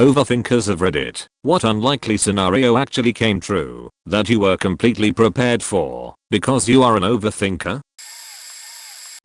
Overthinkers of Reddit, what unlikely scenario actually came true that you were completely prepared for because you are an overthinker?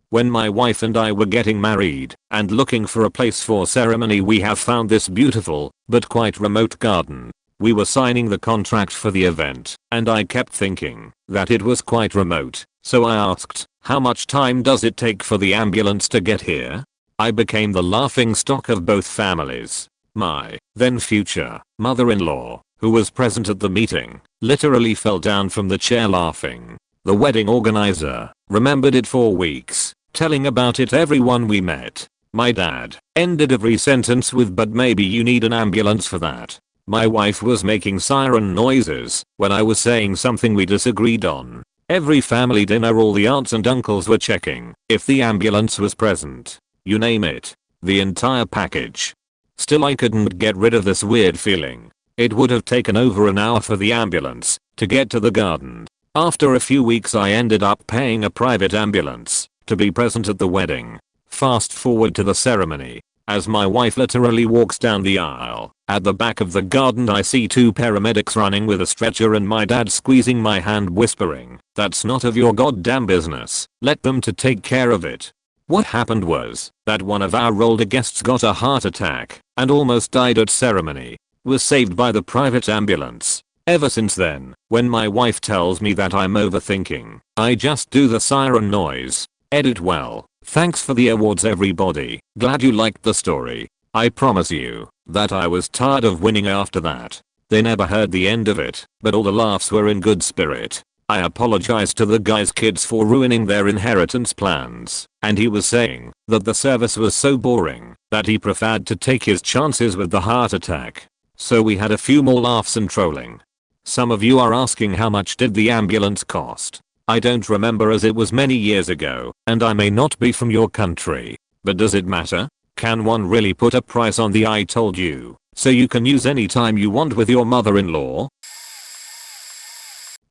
When my wife and I were getting married and looking for a place for ceremony, we have found this beautiful but quite remote garden. We were signing the contract for the event and I kept thinking that it was quite remote, so I asked, how much time does it take for the ambulance to get here? I became the laughing stock of both families. My then future mother-in-law, who was present at the meeting, literally fell down from the chair laughing. The wedding organizer remembered it for weeks, telling about it everyone we met. My dad ended every sentence with, but maybe you need an ambulance for that. My wife was making siren noises when I was saying something we disagreed on. Every family dinner all the aunts and uncles were checking if the ambulance was present. You name it. The entire package. Still I couldn't get rid of this weird feeling. It would have taken over an hour for the ambulance to get to the garden. After a few weeks I ended up paying a private ambulance to be present at the wedding. Fast forward to the ceremony. As my wife literally walks down the aisle, at the back of the garden I see 2 paramedics running with a stretcher and my dad squeezing my hand whispering, "That's not of your goddamn business, let them to take care of it." What happened was that one of our older guests got a heart attack and almost died at ceremony. Was saved by the private ambulance. Ever since then, when my wife tells me that I'm overthinking, I just do the siren noise. Edit well. Thanks for the awards everybody. Glad you liked the story. I promise you that I was tired of winning after that. They never heard the end of it, but all the laughs were in good spirit. I apologized to the guy's kids for ruining their inheritance plans, and he was saying that the service was so boring that he preferred to take his chances with the heart attack. So we had a few more laughs and trolling. Some of you are asking how much did the ambulance cost? I don't remember as it was many years ago, and I may not be from your country. But does it matter? Can one really put a price on the "I told you" so you can use any time you want with your mother-in-law?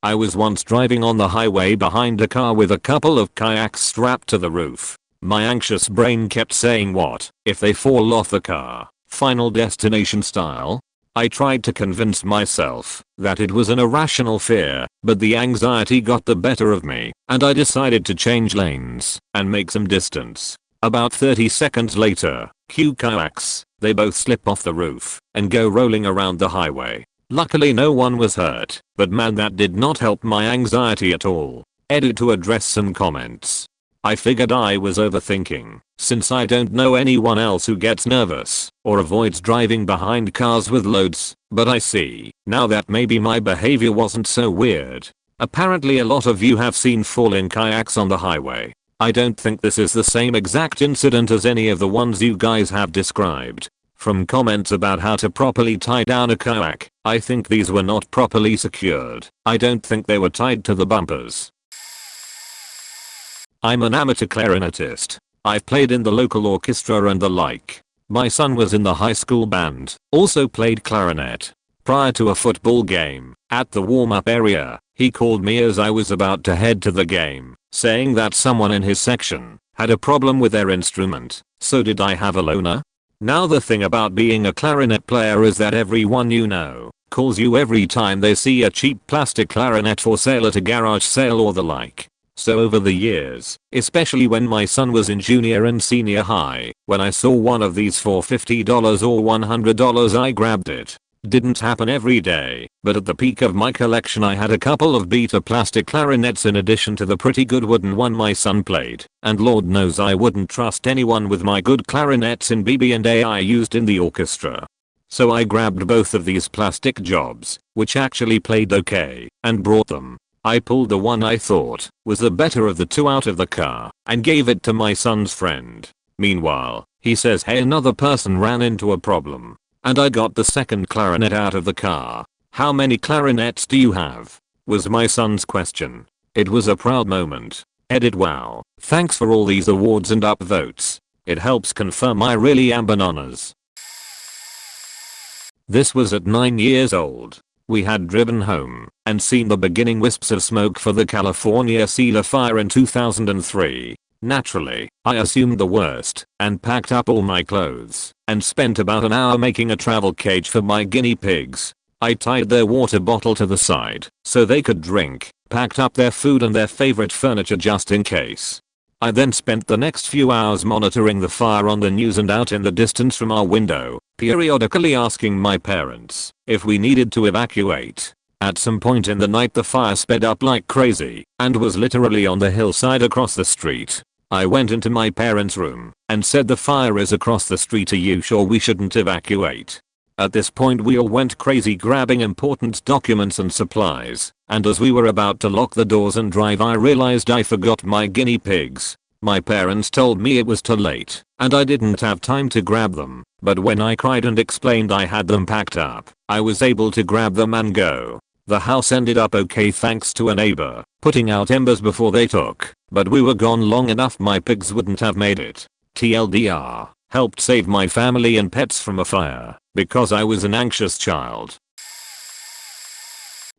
I was once driving on the highway behind a car with a couple of kayaks strapped to the roof. My anxious brain kept saying, what if they fall off the car, Final Destination style? I tried to convince myself that it was an irrational fear, but the anxiety got the better of me, and I decided to change lanes and make some distance. About 30 seconds later, cue kayaks, they both slip off the roof and go rolling around the highway. Luckily no one was hurt, but man, that did not help my anxiety at all. Edit to address some comments. I figured I was overthinking, since I don't know anyone else who gets nervous or avoids driving behind cars with loads, but I see now that maybe my behavior wasn't so weird. Apparently a lot of you have seen falling kayaks on the highway. I don't think this is the same exact incident as any of the ones you guys have described. From comments about how to properly tie down a kayak, I think these were not properly secured. I don't think they were tied to the bumpers. I'm an amateur clarinetist. I've played in the local orchestra and the like. My son was in the high school band, also played clarinet. Prior to a football game, at the warm-up area, he called me as I was about to head to the game, saying that someone in his section had a problem with their instrument. So did I have a loaner? Now the thing about being a clarinet player is that everyone you know calls you every time they see a cheap plastic clarinet for sale at a garage sale or the like. So over the years, especially when my son was in junior and senior high, when I saw one of these for $50 or $100 I grabbed it. Didn't happen every day, but at the peak of my collection I had a couple of beta plastic clarinets in addition to the pretty good wooden one my son played, and Lord knows I wouldn't trust anyone with my good clarinets in BB&A I used in the orchestra. So I grabbed both of these plastic jobs, which actually played okay, and brought them. I pulled the one I thought was the better of the two out of the car and gave it to my son's friend. Meanwhile, he says, hey, another person ran into a problem. And I got the second clarinet out of the car. How many clarinets do you have? Was my son's question. It was a proud moment. Edit wow. Thanks for all these awards and upvotes. It helps confirm I really am bananas. This was at 9 years old. We had driven home and seen the beginning wisps of smoke for the California Cedar fire in 2003. Naturally, I assumed the worst and packed up all my clothes and spent about an hour making a travel cage for my guinea pigs. I tied their water bottle to the side so they could drink, packed up their food and their favorite furniture just in case. I then spent the next few hours monitoring the fire on the news and out in the distance from our window, periodically asking my parents if we needed to evacuate. At some point in the night the fire sped up like crazy and was literally on the hillside across the street. I went into my parents' room and said, the fire is across the street, are you sure we shouldn't evacuate? At this point we all went crazy grabbing important documents and supplies, and as we were about to lock the doors and drive I realized I forgot my guinea pigs. My parents told me it was too late and I didn't have time to grab them, but when I cried and explained I had them packed up, I was able to grab them and go. The house ended up okay thanks to a neighbor putting out embers before they took, but we were gone long enough my pigs wouldn't have made it. TLDR, helped save my family and pets from a fire because I was an anxious child.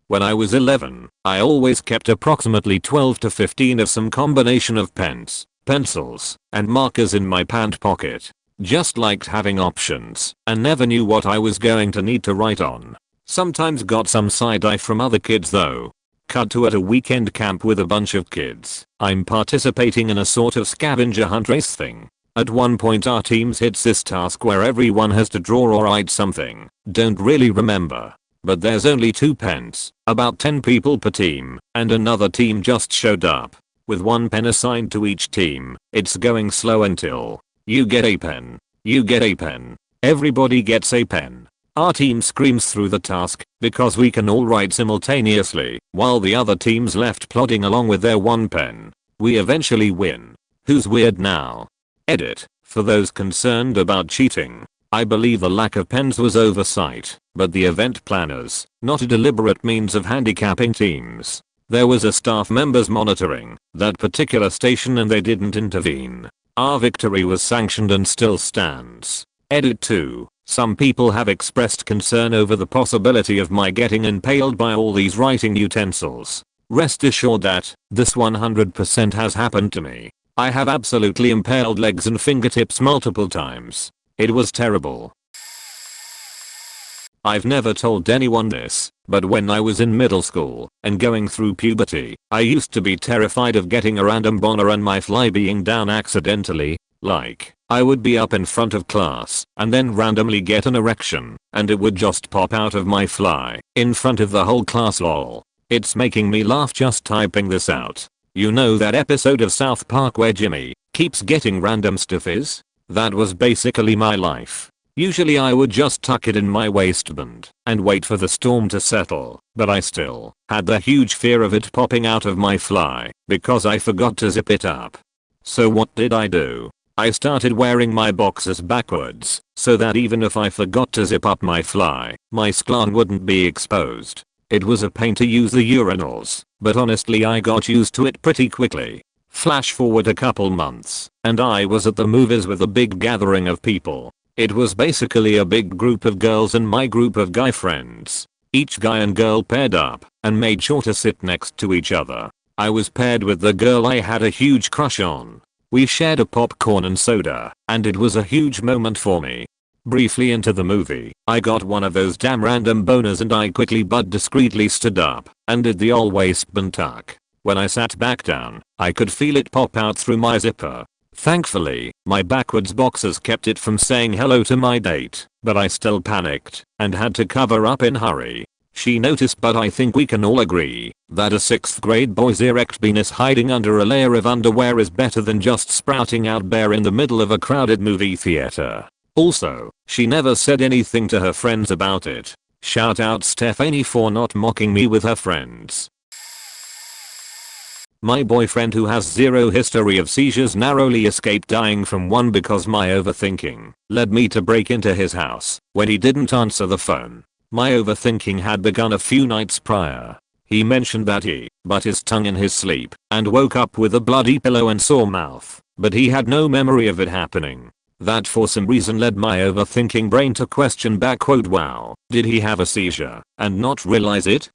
When I was 11, I always kept approximately 12 to 15 of some combination of pens, pencils, and markers in my pant pocket. Just liked having options and never knew what I was going to need to write on. Sometimes got some side eye from other kids though. Cut to at a weekend camp with a bunch of kids. I'm participating in a sort of scavenger hunt race thing. At one point our teams hits this task where everyone has to draw or write something. Don't really remember. But there's only 2 pens, about 10 people per team, and another team just showed up. With 1 pen assigned to each team, it's going slow until you get a pen. You get a pen. Everybody gets a pen. Our team screams through the task because we can all write simultaneously while the other team's left plodding along with their 1 pen. We eventually win. Who's weird now? Edit. For those concerned about cheating, I believe the lack of pens was oversight, but the event planners, not a deliberate means of handicapping teams. There was a staff members monitoring that particular station and they didn't intervene. Our victory was sanctioned and still stands. Edit 2. Some people have expressed concern over the possibility of my getting impaled by all these writing utensils. Rest assured that this 100% has happened to me. I have absolutely impaled legs and fingertips multiple times. It was terrible. I've never told anyone this, but when I was in middle school and going through puberty, I used to be terrified of getting a random boner and my fly being down accidentally. Like, I would be up in front of class and then randomly get an erection and it would just pop out of my fly in front of the whole class lol. It's making me laugh just typing this out. You know that episode of South Park where Jimmy keeps getting random stuffies? That was basically my life. Usually I would just tuck it in my waistband and wait for the storm to settle, but I still had the huge fear of it popping out of my fly because I forgot to zip it up. So what did I do? I started wearing my boxers backwards so that even if I forgot to zip up my fly, my sklarn wouldn't be exposed. It was a pain to use the urinals, but honestly I got used to it pretty quickly. Flash forward a couple months, and I was at the movies with a big gathering of people. It was basically a big group of girls and my group of guy friends. Each guy and girl paired up and made sure to sit next to each other. I was paired with the girl I had a huge crush on. We shared a popcorn and soda, and it was a huge moment for me. Briefly into the movie, I got one of those damn random boners and I quickly but discreetly stood up and did the all waistband tuck. When I sat back down, I could feel it pop out through my zipper. Thankfully, my backwards boxers kept it from saying hello to my date, but I still panicked and had to cover up in a hurry. She noticed, but I think we can all agree that a 6th grade boy's erect penis hiding under a layer of underwear is better than just sprouting out bare in the middle of a crowded movie theater. Also, she never said anything to her friends about it. Shout out Stephanie for not mocking me with her friends. My boyfriend, who has zero history of seizures, narrowly escaped dying from one because my overthinking led me to break into his house when he didn't answer the phone. My overthinking had begun a few nights prior. He mentioned that he bit his tongue in his sleep and woke up with a bloody pillow and sore mouth, but he had no memory of it happening. That for some reason led my overthinking brain to question back, quote, wow, did he have a seizure and not realize it?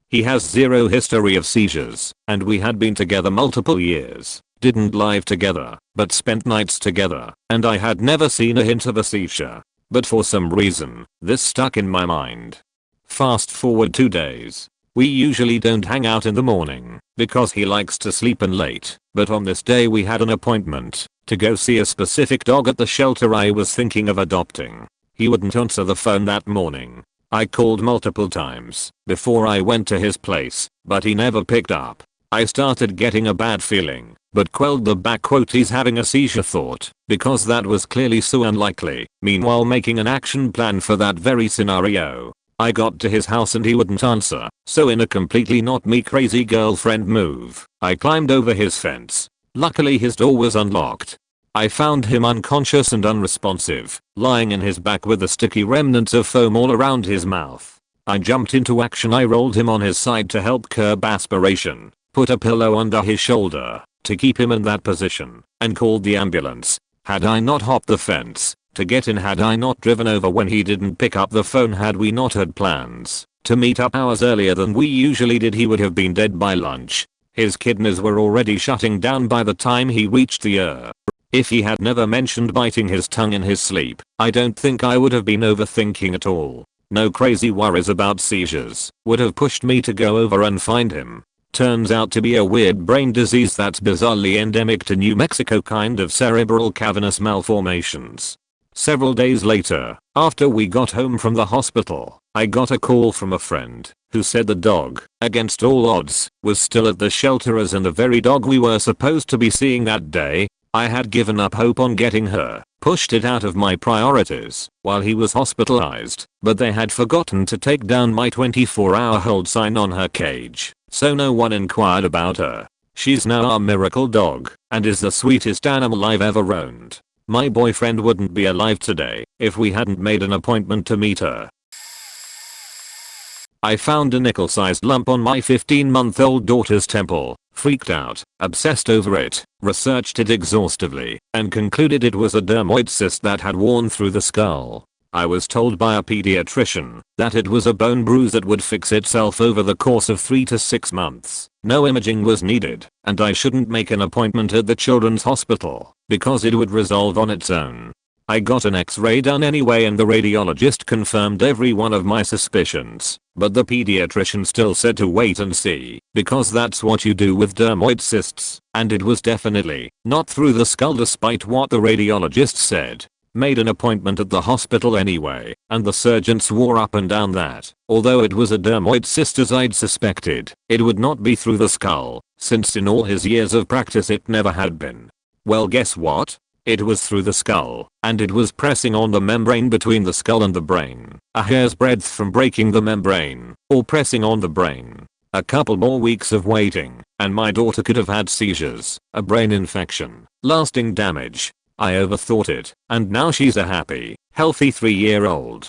He has zero history of seizures, and we had been together multiple years. didn't live together, but spent nights together, and I had never seen a hint of a seizure. But for some reason, this stuck in my mind. Fast forward 2 days. We usually don't hang out in the morning, because he likes to sleep in late, but on this day we had an appointment to go see a specific dog at the shelter I was thinking of adopting. He wouldn't answer the phone that morning. I called multiple times before I went to his place, but he never picked up. I started getting a bad feeling, but quelled the "he's having a seizure" thought, because that was clearly so unlikely. Meanwhile, making an action plan for that very scenario. I got to his house and he wouldn't answer, so in a completely not me crazy girlfriend move, I climbed over his fence. Luckily his door was unlocked. I found him unconscious and unresponsive, lying in his back with the sticky remnants of foam all around his mouth. I jumped into action. I rolled him on his side to help curb aspiration, put a pillow under his shoulder to keep him in that position, and called the ambulance. Had I not hopped the fence to get in, had I not driven over when he didn't pick up the phone, had we not had plans to meet up hours earlier than we usually did, he would have been dead by lunch. His kidneys were already shutting down by the time he reached the If he had never mentioned biting his tongue in his sleep, I don't think I would have been overthinking at all. No crazy worries about seizures would have pushed me to go over and find him. Turns out to be a weird brain disease that's bizarrely endemic to New Mexico, kind of cerebral cavernous malformations. Several days later, after we got home from the hospital, I got a call from a friend who said the dog, against all odds, was still at the shelter, as in the very dog we were supposed to be seeing that day. I had given up hope on getting her, pushed it out of my priorities while he was hospitalized, but they had forgotten to take down my 24-hour hold sign on her cage, so no one inquired about her. She's now our miracle dog and is the sweetest animal I've ever owned. My boyfriend wouldn't be alive today if we hadn't made an appointment to meet her. I found a nickel-sized lump on my 15-month-old daughter's temple, freaked out, obsessed over it, researched it exhaustively, and concluded it was a dermoid cyst that had worn through the skull. I was told by a pediatrician that it was a bone bruise that would fix itself over the course of 3 to 6 months. No imaging was needed, and I shouldn't make an appointment at the children's hospital because it would resolve on its own. I got an x-ray done anyway and the radiologist confirmed every one of my suspicions, but the pediatrician still said to wait and see, because that's what you do with dermoid cysts, and it was definitely not through the skull despite what the radiologist said. Made an appointment at the hospital anyway, and the surgeon swore up and down that, although it was a dermoid cyst as I'd suspected, it would not be through the skull, since in all his years of practice it never had been. Well, guess what? It was through the skull, and it was pressing on the membrane between the skull and the brain, a hair's breadth from breaking the membrane, or pressing on the brain. A couple more weeks of waiting, and my daughter could have had seizures, a brain infection, lasting damage. I overthought it, and now she's a happy, healthy 3-year-old.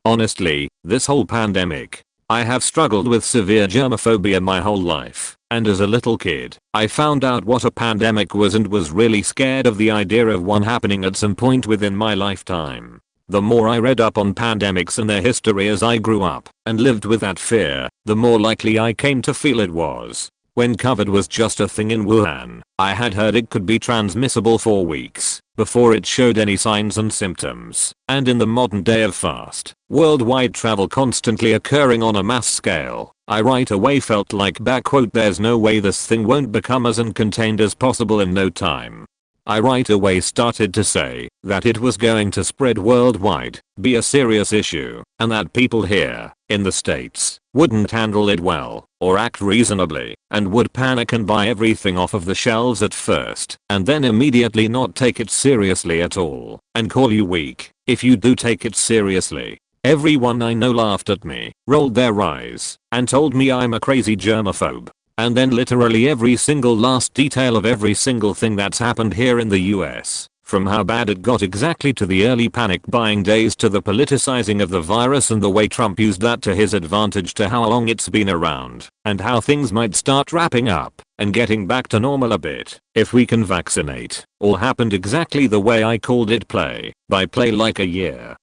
Honestly, this whole pandemic, I have struggled with severe germophobia my whole life, and as a little kid, I found out what a pandemic was and was really scared of the idea of one happening at some point within my lifetime. The more I read up on pandemics and their history as I grew up and lived with that fear, the more likely I came to feel it was. When COVID was just a thing in Wuhan, I had heard it could be transmissible for weeks before it showed any signs and symptoms, and in the modern day of fast, worldwide travel constantly occurring on a mass scale, I right away felt like "there's no way this thing won't become as uncontained as possible in no time." I right away started to say that it was going to spread worldwide, be a serious issue, and that people here, in the States, wouldn't handle it well, or act reasonably, and would panic and buy everything off of the shelves at first, and then immediately not take it seriously at all, and call you weak if you do take it seriously. Everyone I know laughed at me, rolled their eyes, and told me I'm a crazy germaphobe. And then literally every single last detail of every single thing that's happened here in the US, from how bad it got exactly to the early panic buying days to the politicizing of the virus and the way Trump used that to his advantage to how long it's been around, and how things might start wrapping up and getting back to normal a bit if we can vaccinate, all happened exactly the way I called it play by play like a year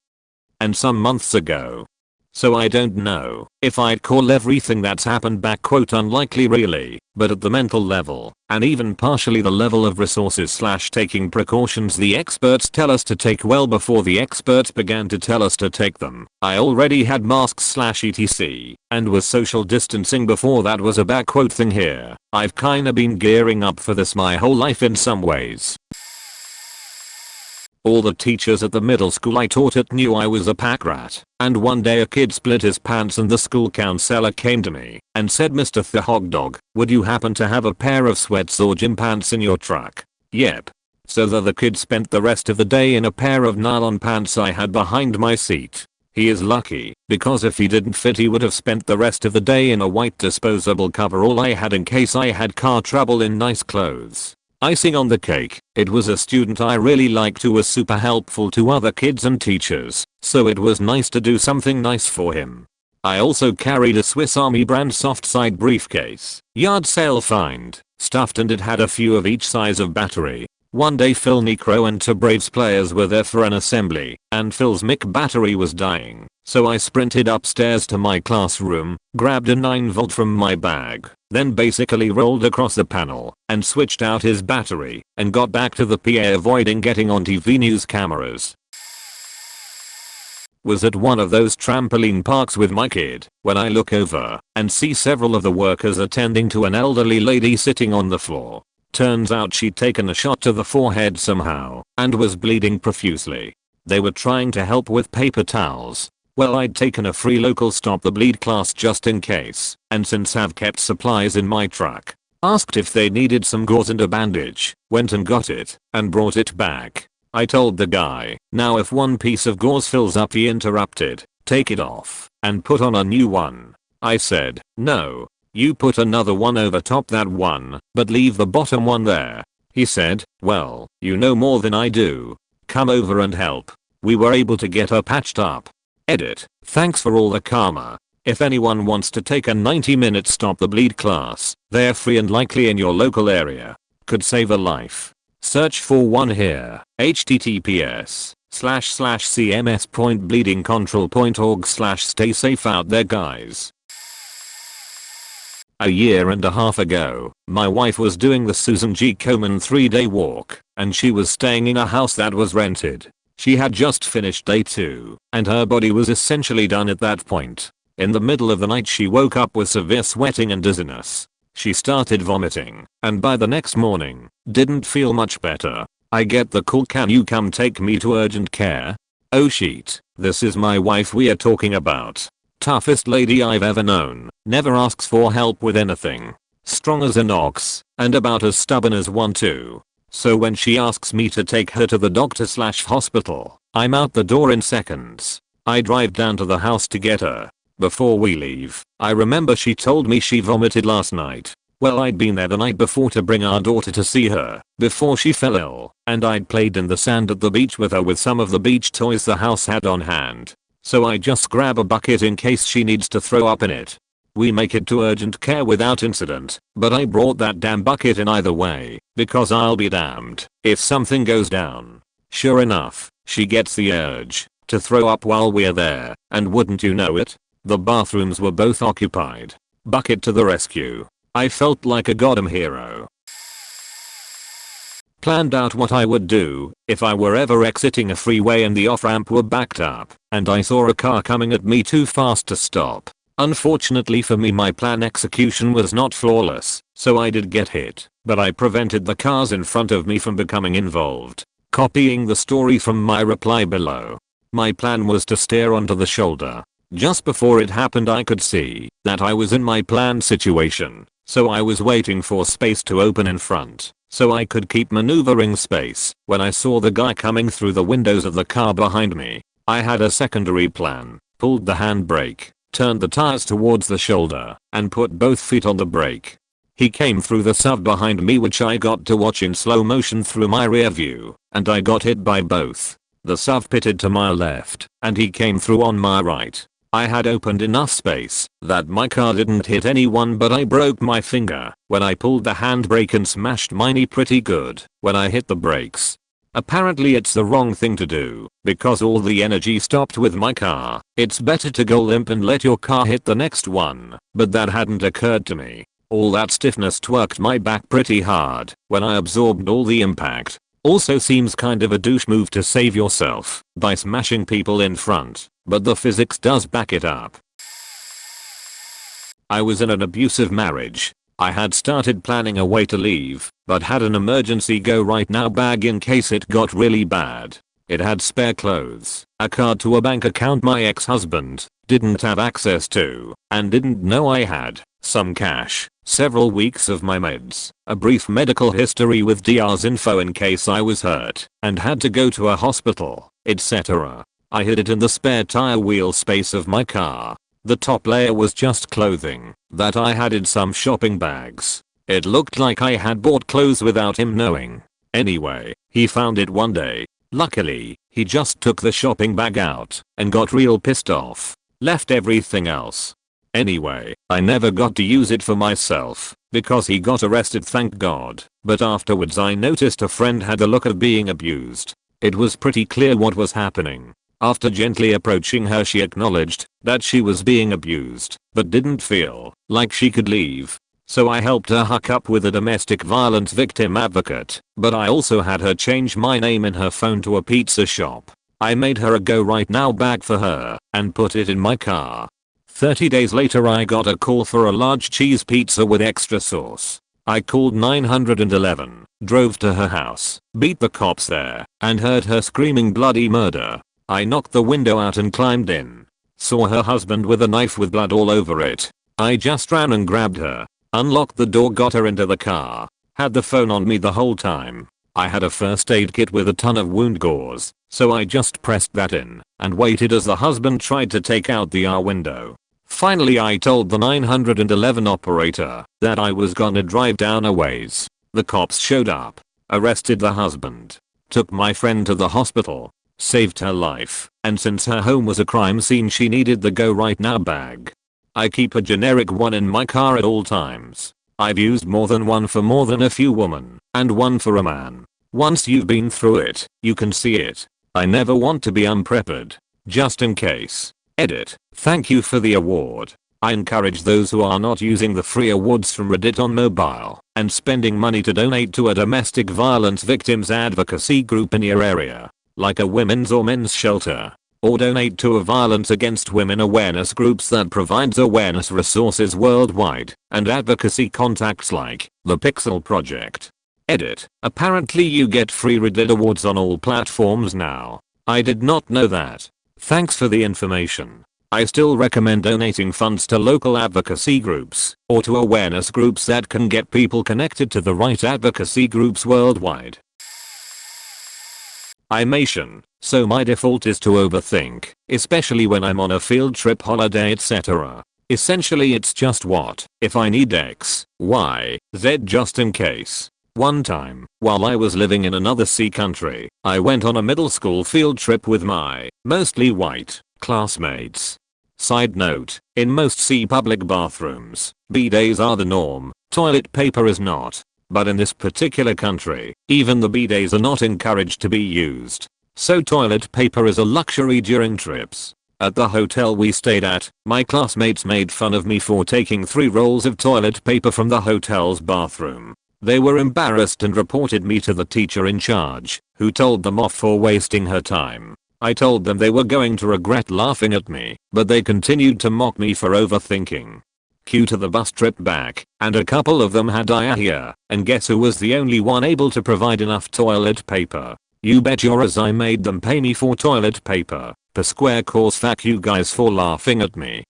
and some months ago. so I don't know if I'd call everything that's happened back quote unlikely really, but at the mental level, and even partially the level of resources / taking precautions the experts tell us to take well before the experts began to tell us to take them, I already had masks / etc. and was social distancing before that was a back quote thing here. I've kinda been gearing up for this my whole life in some ways. All the teachers at the middle school I taught at knew I was a pack rat, and one day a kid split his pants and the school counselor came to me and said, "Mr. the Hog Dog, would you happen to have a pair of sweats or gym pants in your truck?" Yep. So the kid spent the rest of the day in a pair of nylon pants I had behind my seat. He is lucky, because if he didn't fit he would have spent the rest of the day in a white disposable coverall I had in case I had car trouble in nice clothes. Icing on the cake, it was a student I really liked who was super helpful to other kids and teachers, so it was nice to do something nice for him. I also carried a Swiss Army brand soft side briefcase, yard sale find, stuffed, and it had a few of each size of battery. One day Phil Necro and two Braves players were there for an assembly, and Phil's mic battery was dying, so I sprinted upstairs to my classroom, grabbed a 9V from my bag, then basically rolled across the panel and switched out his battery and got back to the PA avoiding getting on TV news cameras. Was at one of those trampoline parks with my kid when I look over and see several of the workers attending to an elderly lady sitting on the floor. Turns out she'd taken a shot to the forehead somehow and was bleeding profusely. They were trying to help with paper towels. Well, I'd taken a free local stop the bleed class just in case, and since have kept supplies in my truck. Asked if they needed some gauze and a bandage, went and got it, and brought it back. I told the guy, "Now if one piece of gauze fills up," he interrupted, "take it off and put on a new one." I said, "No, you put another one over top that one, but leave the bottom one there." He said, "Well, you know more than I do. Come over and help." We were able to get her patched up. Edit. Thanks for all the karma. If anyone wants to take a 90-minute stop the bleed class, they're free and likely in your local area. Could save a life. Search for one here. https://cms.bleedingcontrol.org/stay safe out there guys. A year and a half ago, my wife was doing the Susan G. Komen 3-day walk, and she was staying in a house that was rented. She had just finished day 2, and her body was essentially done at that point. In the middle of the night she woke up with severe sweating and dizziness. She started vomiting, and by the next morning, didn't feel much better. I get the call, "Can you come take me to urgent care?" Oh shit, this is my wife we are talking about. Toughest lady I've ever known, never asks for help with anything. Strong as an ox, and about as stubborn as one too. So when she asks me to take her to the doctor/hospital, I'm out the door in seconds. I drive down to the house to get her. Before we leave, I remember she told me she vomited last night. Well, I'd been there the night before to bring our daughter to see her before she fell ill, and I'd played in the sand at the beach with her with some of the beach toys the house had on hand. So I just grab a bucket in case she needs to throw up in it. We make it to urgent care without incident, but I brought that damn bucket in either way, because I'll be damned if something goes down. Sure enough, she gets the urge to throw up while we're there, and wouldn't you know it, the bathrooms were both occupied. Bucket to the rescue. I felt like a goddamn hero. Planned out what I would do if I were ever exiting a freeway and the off-ramp were backed up, and I saw a car coming at me too fast to stop. Unfortunately for me, my plan execution was not flawless, so I did get hit, but I prevented the cars in front of me from becoming involved. Copying the story from my reply below. My plan was to steer onto the shoulder. Just before it happened I could see that I was in my planned situation, so I was waiting for space to open in front, so I could keep maneuvering space when I saw the guy coming through the windows of the car behind me. I had a secondary plan, pulled the handbrake, turned the tires towards the shoulder, and put both feet on the brake. He came through the SUV behind me, which I got to watch in slow motion through my rear view, and I got hit by both. The SUV pitted to my left, and he came through on my right. I had opened enough space that my car didn't hit anyone, but I broke my finger when I pulled the handbrake and smashed my knee pretty good when I hit the brakes. Apparently it's the wrong thing to do, because all the energy stopped with my car. It's better to go limp and let your car hit the next one, but that hadn't occurred to me. All that stiffness twerked my back pretty hard when I absorbed all the impact. Also seems kind of a douche move to save yourself by smashing people in front, but the physics does back it up. I was in an abusive marriage. I had started planning a way to leave, but had an emergency go right now bag in case it got really bad. It had spare clothes, a card to a bank account my ex-husband didn't have access to, and didn't know I had, some cash, several weeks of my meds, a brief medical history with DR's info in case I was hurt and had to go to a hospital, etc. I hid it in the spare tire wheel space of my car. The top layer was just clothing that I had in some shopping bags. It looked like I had bought clothes without him knowing. Anyway, he found it one day. Luckily, he just took the shopping bag out and got real pissed off. Left everything else. Anyway, I never got to use it for myself because he got arrested, thank God. But afterwards I noticed a friend had the look of being abused. It was pretty clear what was happening. After gently approaching her, she acknowledged that she was being abused, but didn't feel like she could leave. So I helped her hook up with a domestic violence victim advocate, but I also had her change my name in her phone to a pizza shop. I made her a go right now bag for her and put it in my car. 30 days later I got a call for a large cheese pizza with extra sauce. I called 911, drove to her house, beat the cops there, and heard her screaming bloody murder. I knocked the window out and climbed in. Saw her husband with a knife with blood all over it. I just ran and grabbed her, unlocked the door, got her into the car, had the phone on me the whole time. I had a first aid kit with a ton of wound gauze, so I just pressed that in and waited as the husband tried to take out the window. Finally I told the 911 operator that I was gonna drive down a ways. The cops showed up, arrested the husband, took my friend to the hospital, saved her life, and since her home was a crime scene she needed the go right now bag. I keep a generic one in my car at all times. I've used more than one for more than a few women, and one for a man. Once you've been through it, you can see it. I never want to be unprepared. Just in case. Edit. Thank you for the award. I encourage those who are not using the free awards from Reddit on mobile and spending money to donate to a domestic violence victims advocacy group in your area, like a women's or men's shelter, or donate to a violence against women awareness groups that provides awareness resources worldwide and advocacy contacts like the Pixel Project. Edit. Apparently you get free Reddit awards on all platforms now. I did not know that. Thanks for the information. I still recommend donating funds to local advocacy groups or to awareness groups that can get people connected to the right advocacy groups worldwide. I'm Asian, so my default is to overthink, especially when I'm on a field trip, holiday, etc. Essentially it's just what if I need X, Y, Z just in case. One time, while I was living in another sea country, I went on a middle school field trip with my, mostly white, classmates. Side note, in most sea public bathrooms, bidets are the norm, toilet paper is not. But in this particular country, even the bidets are not encouraged to be used. So toilet paper is a luxury during trips. At the hotel we stayed at, my classmates made fun of me for taking 3 rolls of toilet paper from the hotel's bathroom. They were embarrassed and reported me to the teacher in charge, who told them off for wasting her time. I told them they were going to regret laughing at me, but they continued to mock me for overthinking. Cue to the bus trip back, and a couple of them had diarrhea, and guess who was the only one able to provide enough toilet paper? You bet yours I made them pay me for toilet paper. Per square course, fuck you guys for laughing at me.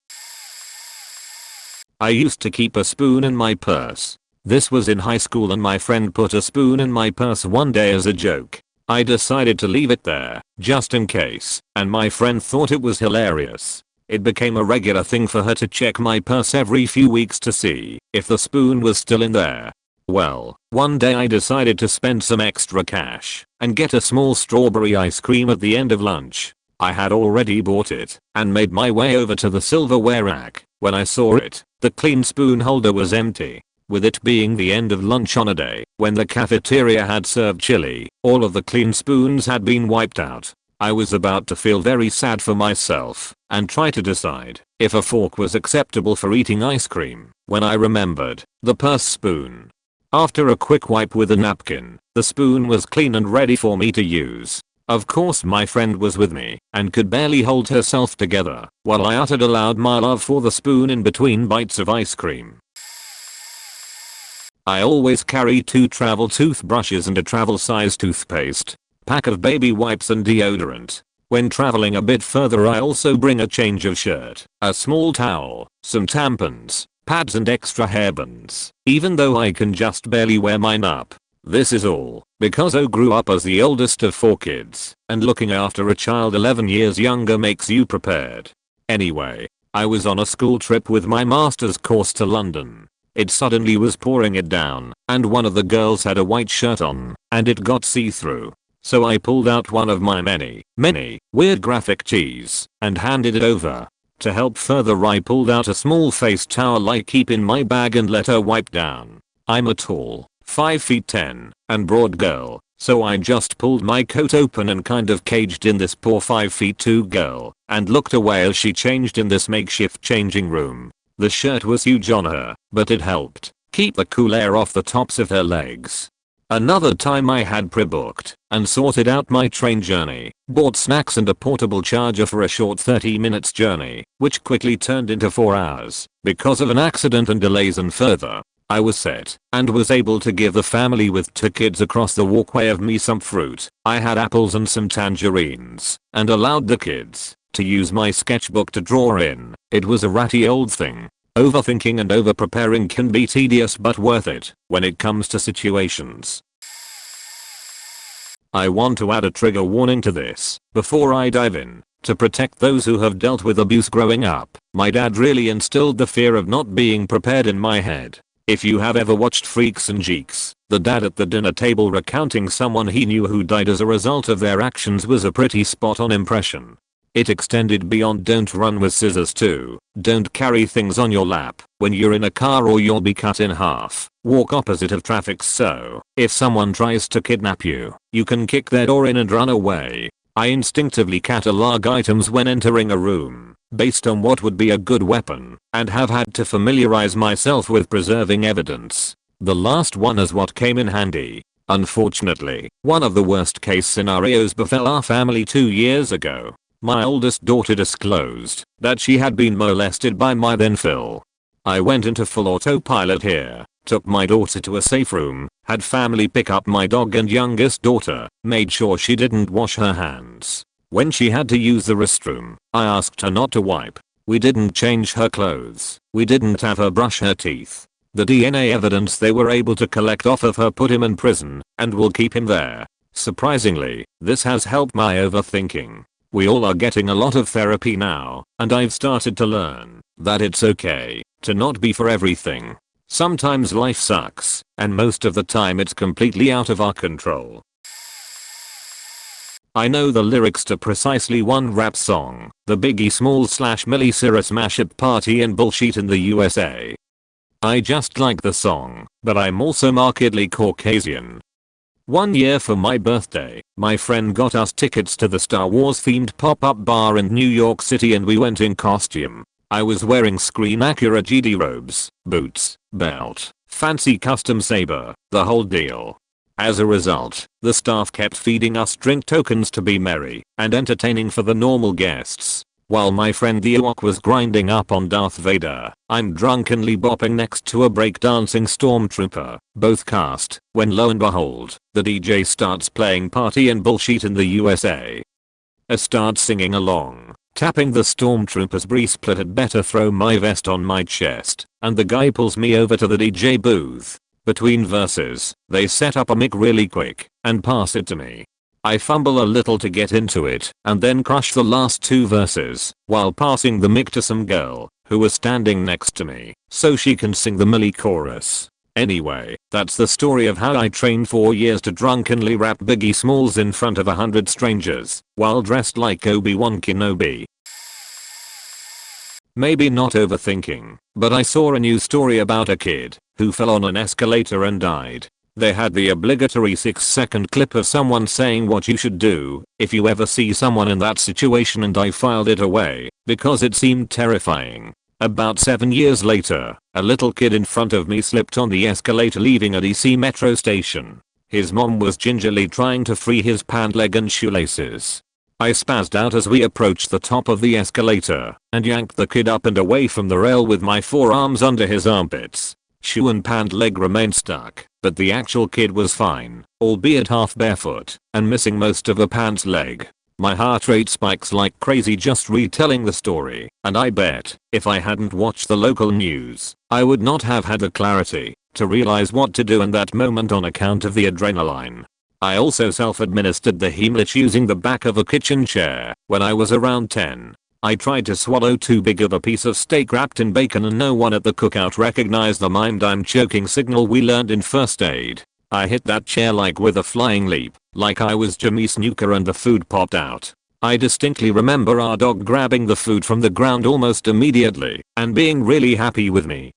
I used to keep a spoon in my purse. This was in high school and my friend put a spoon in my purse one day as a joke. I decided to leave it there, just in case, and my friend thought it was hilarious. It became a regular thing for her to check my purse every few weeks to see if the spoon was still in there. Well, one day I decided to spend some extra cash and get a small strawberry ice cream at the end of lunch. I had already bought it and made my way over to the silverware rack. When I saw it, the clean spoon holder was empty. With it being the end of lunch on a day when the cafeteria had served chili, all of the clean spoons had been wiped out. I was about to feel very sad for myself and try to decide if a fork was acceptable for eating ice cream when I remembered the purse spoon. After a quick wipe with a napkin, the spoon was clean and ready for me to use. Of course my friend was with me and could barely hold herself together while I uttered aloud my love for the spoon in between bites of ice cream. I always carry 2 travel toothbrushes and a travel size toothpaste, pack of baby wipes and deodorant. When traveling a bit further I also bring a change of shirt, a small towel, some tampons, pads and extra hairbands, even though I can just barely wear mine up. This is all because I grew up as the oldest of 4 kids, and looking after a child 11 years younger makes you prepared. Anyway, I was on a school trip with my master's course to London. It suddenly was pouring it down, and one of the girls had a white shirt on, and it got see-through. So I pulled out one of my many weird graphic tees and handed it over. To help further I pulled out a small face towel I keep in my bag and let her wipe down. I'm a tall, 5 feet 10 and broad girl, so I just pulled my coat open and kind of caged in this poor 5 feet 2 girl and looked away as she changed in this makeshift changing room. The shirt was huge on her, but it helped keep the cool air off the tops of her legs. Another time I had pre-booked and sorted out my train journey, bought snacks and a portable charger for a short 30 minutes journey, which quickly turned into 4 hours because of an accident and delays, and further, I was set and was able to give the family with 2 kids across the walkway of me some fruit. I had apples and some tangerines and allowed the kids to use my sketchbook to draw in. It was a ratty old thing. Overthinking and over-preparing can be tedious but worth it when it comes to situations. I want to add a trigger warning to this before I dive in. To protect those who have dealt with abuse growing up, my dad really instilled the fear of not being prepared in my head. If you have ever watched Freaks and Geeks, the dad at the dinner table recounting someone he knew who died as a result of their actions was a pretty spot on impression. It extended beyond don't run with scissors to don't carry things on your lap when you're in a car or you'll be cut in half. Walk opposite of traffic, so if someone tries to kidnap you, you can kick their door in and run away. I instinctively catalog items when entering a room based on what would be a good weapon and have had to familiarize myself with preserving evidence. The last one is what came in handy. Unfortunately, one of the worst case scenarios befell our family 2 years ago. My oldest daughter disclosed that she had been molested by my then Phil. I went into full autopilot here, took my daughter to a safe room, had family pick up my dog and youngest daughter, made sure she didn't wash her hands. When she had to use the restroom, I asked her not to wipe. We didn't change her clothes. We didn't have her brush her teeth. The DNA evidence they were able to collect off of her put him in prison and will keep him there. Surprisingly, this has helped my overthinking. We all are getting a lot of therapy now, and I've started to learn that it's okay to not be for everything. Sometimes life sucks, and most of the time it's completely out of our control. I know the lyrics to precisely one rap song, the Biggie Smalls / Millie Cyrus mashup Party and Bullshit in the USA. I just like the song, but I'm also markedly Caucasian. One year for my birthday, my friend got us tickets to the Star Wars themed pop-up bar in New York City and we went in costume. I was wearing screen accurate GD robes, boots, belt, fancy custom saber, the whole deal. As a result, the staff kept feeding us drink tokens to be merry and entertaining for the normal guests. While my friend the Ewok was grinding up on Darth Vader, I'm drunkenly bopping next to a breakdancing stormtrooper, both cast, when lo and behold, the DJ starts playing Party and Bullshit in the USA. I start singing along, tapping the stormtrooper's breastplate. Had better throw my vest on my chest, and the guy pulls me over to the DJ booth. Between verses, they set up a mic really quick and pass it to me. I fumble a little to get into it and then crush the last 2 verses while passing the mic to some girl who was standing next to me so she can sing the Millie chorus. Anyway, that's the story of how I trained 4 years to drunkenly rap Biggie Smalls in front of 100 strangers while dressed like Obi-Wan Kenobi. Maybe not overthinking, but I saw a news story about a kid who fell on an escalator and died. They had the obligatory 6-second clip of someone saying what you should do if you ever see someone in that situation, and I filed it away because it seemed terrifying. About 7 years later, a little kid in front of me slipped on the escalator leaving a DC metro station. His mom was gingerly trying to free his pant leg and shoelaces. I spazzed out as we approached the top of the escalator and yanked the kid up and away from the rail with my forearms under his armpits. Shoe and pant leg remained stuck, but the actual kid was fine, albeit half barefoot and missing most of a pant leg. My heart rate spikes like crazy just retelling the story, and I bet if I hadn't watched the local news, I would not have had the clarity to realize what to do in that moment on account of the adrenaline. I also self-administered the Heimlich using the back of a kitchen chair when I was around 10. I tried to swallow too big of a piece of steak wrapped in bacon, and no one at the cookout recognized the mind I'm choking signal we learned in first aid. I hit that chair like with a flying leap, like I was Jimmy Snooker, and the food popped out. I distinctly remember our dog grabbing the food from the ground almost immediately and being really happy with me.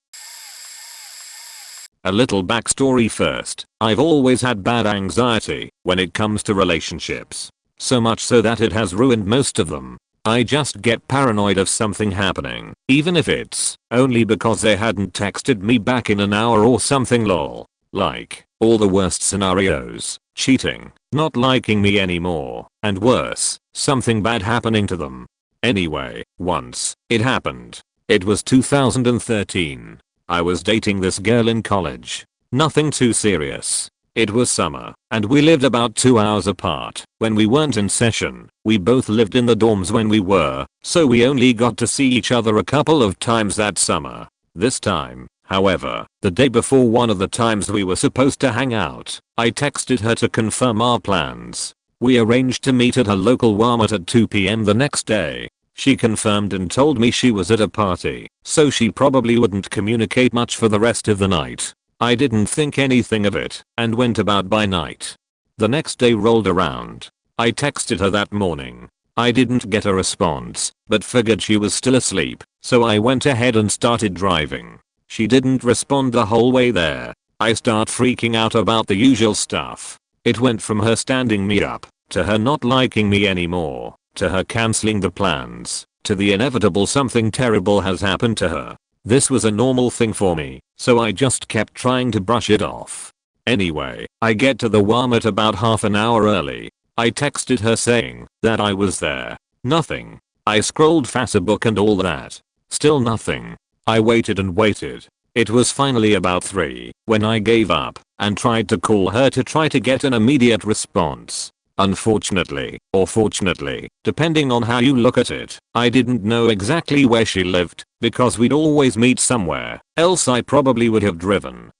A little backstory first. I've always had bad anxiety when it comes to relationships. So much so that it has ruined most of them. I just get paranoid of something happening, even if it's only because they hadn't texted me back in an hour or something lol. Like, all the worst scenarios, cheating, not liking me anymore, and worse, something bad happening to them. Anyway, once, it happened. It was 2013. I was dating this girl in college. Nothing too serious. It was summer, and we lived about 2 hours apart. When we weren't in session, we both lived in the dorms when we were, so we only got to see each other a couple of times that summer. This time, however, the day before one of the times we were supposed to hang out, I texted her to confirm our plans. We arranged to meet at a local Walmart at 2 p.m. the next day. She confirmed and told me she was at a party, so she probably wouldn't communicate much for the rest of the night. I didn't think anything of it and went about by night. The next day rolled around. I texted her that morning. I didn't get a response, but figured she was still asleep, so I went ahead and started driving. She didn't respond the whole way there. I start freaking out about the usual stuff. It went from her standing me up, to her not liking me anymore, to her cancelling the plans, to the inevitable something terrible has happened to her. This was a normal thing for me, so I just kept trying to brush it off. Anyway, I get to the Walmart about half an hour early. I texted her saying that I was there. Nothing. I scrolled Facebook and all that. Still nothing. I waited and waited. It was finally about 3 when I gave up and tried to call her to try to get an immediate response. Unfortunately, or fortunately, depending on how you look at it, I didn't know exactly where she lived, because we'd always meet somewhere, else I probably would have driven.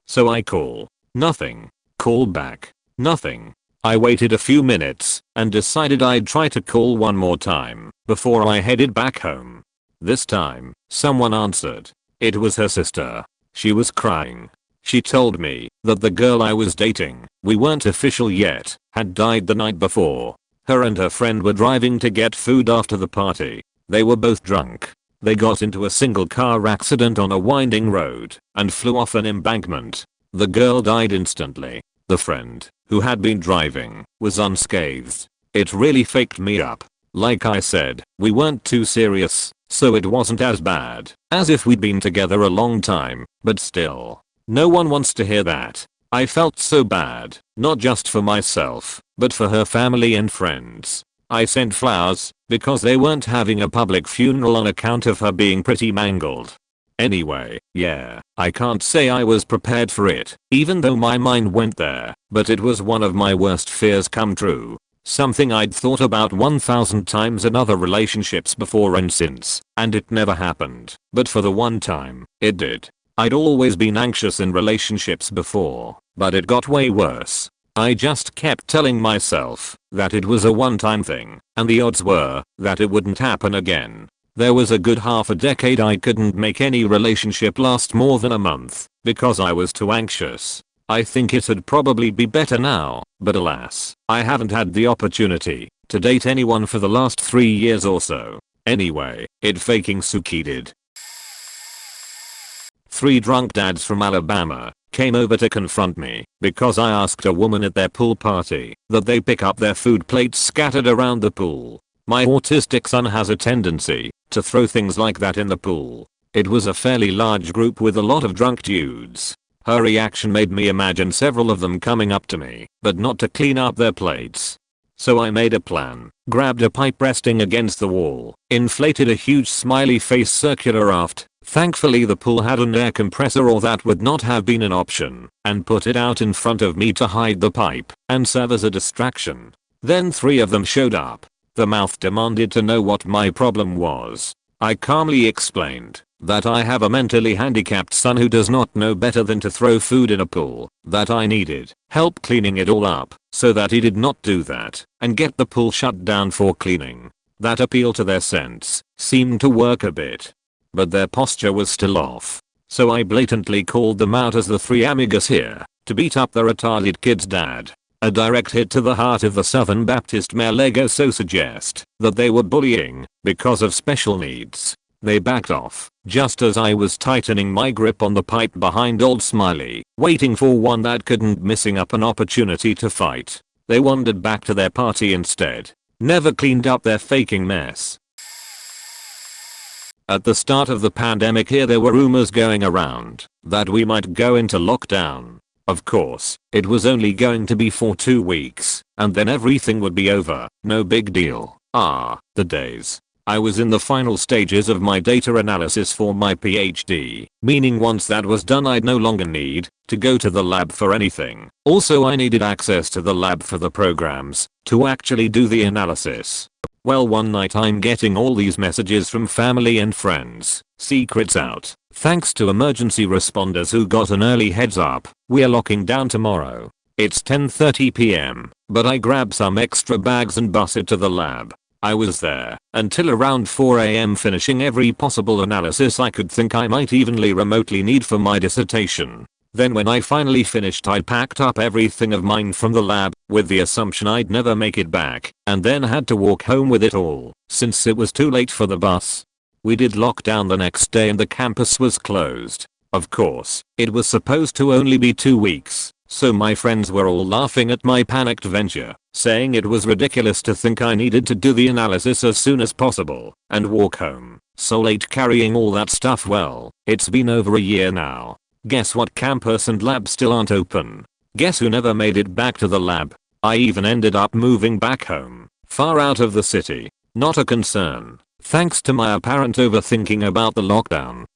So I call. Nothing. Call back. Nothing. I waited a few minutes and decided I'd try to call one more time before I headed back home. This time, someone answered. It was her sister. She was crying. She told me that the girl I was dating, we weren't official yet, had died the night before. Her and her friend were driving to get food after the party. They were both drunk. They got into a single car accident on a winding road and flew off an embankment. The girl died instantly. The friend, who had been driving, was unscathed. It really faked me up. Like I said, we weren't too serious, so it wasn't as bad as if we'd been together a long time, but still. No one wants to hear that. I felt so bad, not just for myself, but for her family and friends. I sent flowers, because they weren't having a public funeral on account of her being pretty mangled. Anyway, yeah, I can't say I was prepared for it, even though my mind went there, but it was one of my worst fears come true. Something I'd thought about 1,000 times in other relationships before and since, and it never happened, but for the one time, it did. I'd always been anxious in relationships before, but it got way worse. I just kept telling myself that it was a one-time thing, and the odds were that it wouldn't happen again. There was a good half a decade I couldn't make any relationship last more than a month, because I was too anxious. I think it'd probably be better now, but alas, I haven't had the opportunity to date anyone for the last 3 years or so. Anyway, it faking succeeded. 3 drunk dads from Alabama came over to confront me because I asked a woman at their pool party that they pick up their food plates scattered around the pool. My autistic son has a tendency to throw things like that in the pool. It was a fairly large group with a lot of drunk dudes. Her reaction made me imagine several of them coming up to me, but not to clean up their plates. So I made a plan, grabbed a pipe resting against the wall, inflated a huge smiley face circular raft. Thankfully the pool had an air compressor or that would not have been an option, and put it out in front of me to hide the pipe and serve as a distraction. Then 3 of them showed up. The mouth demanded to know what my problem was. I calmly explained that I have a mentally handicapped son who does not know better than to throw food in a pool, that I needed help cleaning it all up so that he did not do that and get the pool shut down for cleaning. That appeal to their sense seemed to work a bit, but their posture was still off. So I blatantly called them out as the 3 amigas here to beat up the retarded kid's dad. A direct hit to the heart of the Southern Baptist male ego, so suggest that they were bullying because of special needs. They backed off just as I was tightening my grip on the pipe behind old Smiley, waiting for one that couldn't, missing up an opportunity to fight. They wandered back to their party instead. Never cleaned up their faking mess. At the start of the pandemic here there were rumors going around that we might go into lockdown. Of course, it was only going to be for 2 weeks, and then everything would be over. No big deal. The days. I was in the final stages of my data analysis for my PhD, meaning once that was done I'd no longer need to go to the lab for anything. Also I needed access to the lab for the programs to actually do the analysis. Well, one night I'm getting all these messages from family and friends. Secrets out. Thanks to emergency responders who got an early heads up. We're locking down tomorrow. It's 10:30 p.m. but I grab some extra bags and bus it to the lab. I was there until around 4 a.m. finishing every possible analysis I could think I might evenly remotely need for my dissertation. Then when I finally finished I packed up everything of mine from the lab with the assumption I'd never make it back, and then had to walk home with it all since it was too late for the bus. We did lock down the next day and the campus was closed. Of course, it was supposed to only be 2 weeks, so my friends were all laughing at my panicked venture, saying it was ridiculous to think I needed to do the analysis as soon as possible and walk home. So late carrying all that stuff. Well, it's been over a year now. Guess what? Campus and lab still aren't open. Guess who never made it back to the lab? I even ended up moving back home, far out of the city. Not a concern, thanks to my apparent overthinking about the lockdown.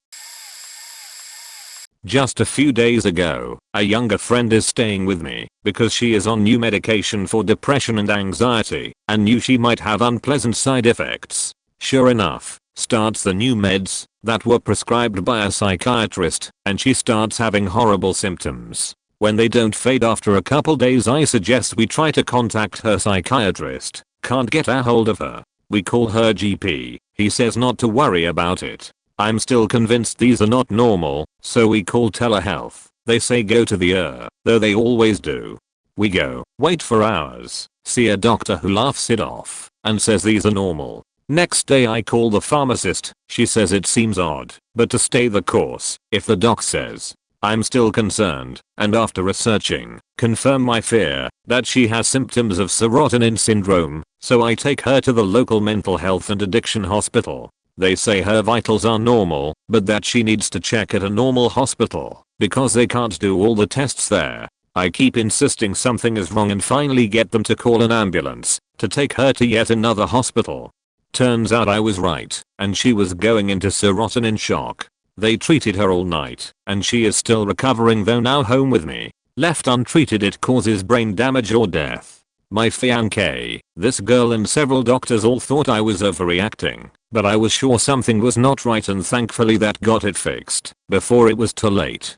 Just a few days ago, a younger friend is staying with me because she is on new medication for depression and anxiety and knew she might have unpleasant side effects. Sure enough, starts the new meds that were prescribed by a psychiatrist and she starts having horrible symptoms. When they don't fade after a couple days I suggest we try to contact her psychiatrist. Can't get a hold of her. We call her GP. He says not to worry about it. I'm still convinced these are not normal, so we call telehealth. They say go to the though they always do. We go, wait for hours, see a doctor who laughs it off and says these are normal. Next day I call the pharmacist. She says it seems odd, but to stay the course if the doc says. I'm still concerned, and after researching, confirm my fear that she has symptoms of serotonin syndrome, so I take her to the local mental health and addiction hospital. They say her vitals are normal, but that she needs to check at a normal hospital because they can't do all the tests there. I keep insisting something is wrong and finally get them to call an ambulance to take her to yet another hospital. Turns out I was right, and she was going into serotonin shock. They treated her all night, and she is still recovering, though now home with me. Left untreated it causes brain damage or death. My fiancée, this girl and several doctors all thought I was overreacting, but I was sure something was not right and thankfully that got it fixed before it was too late.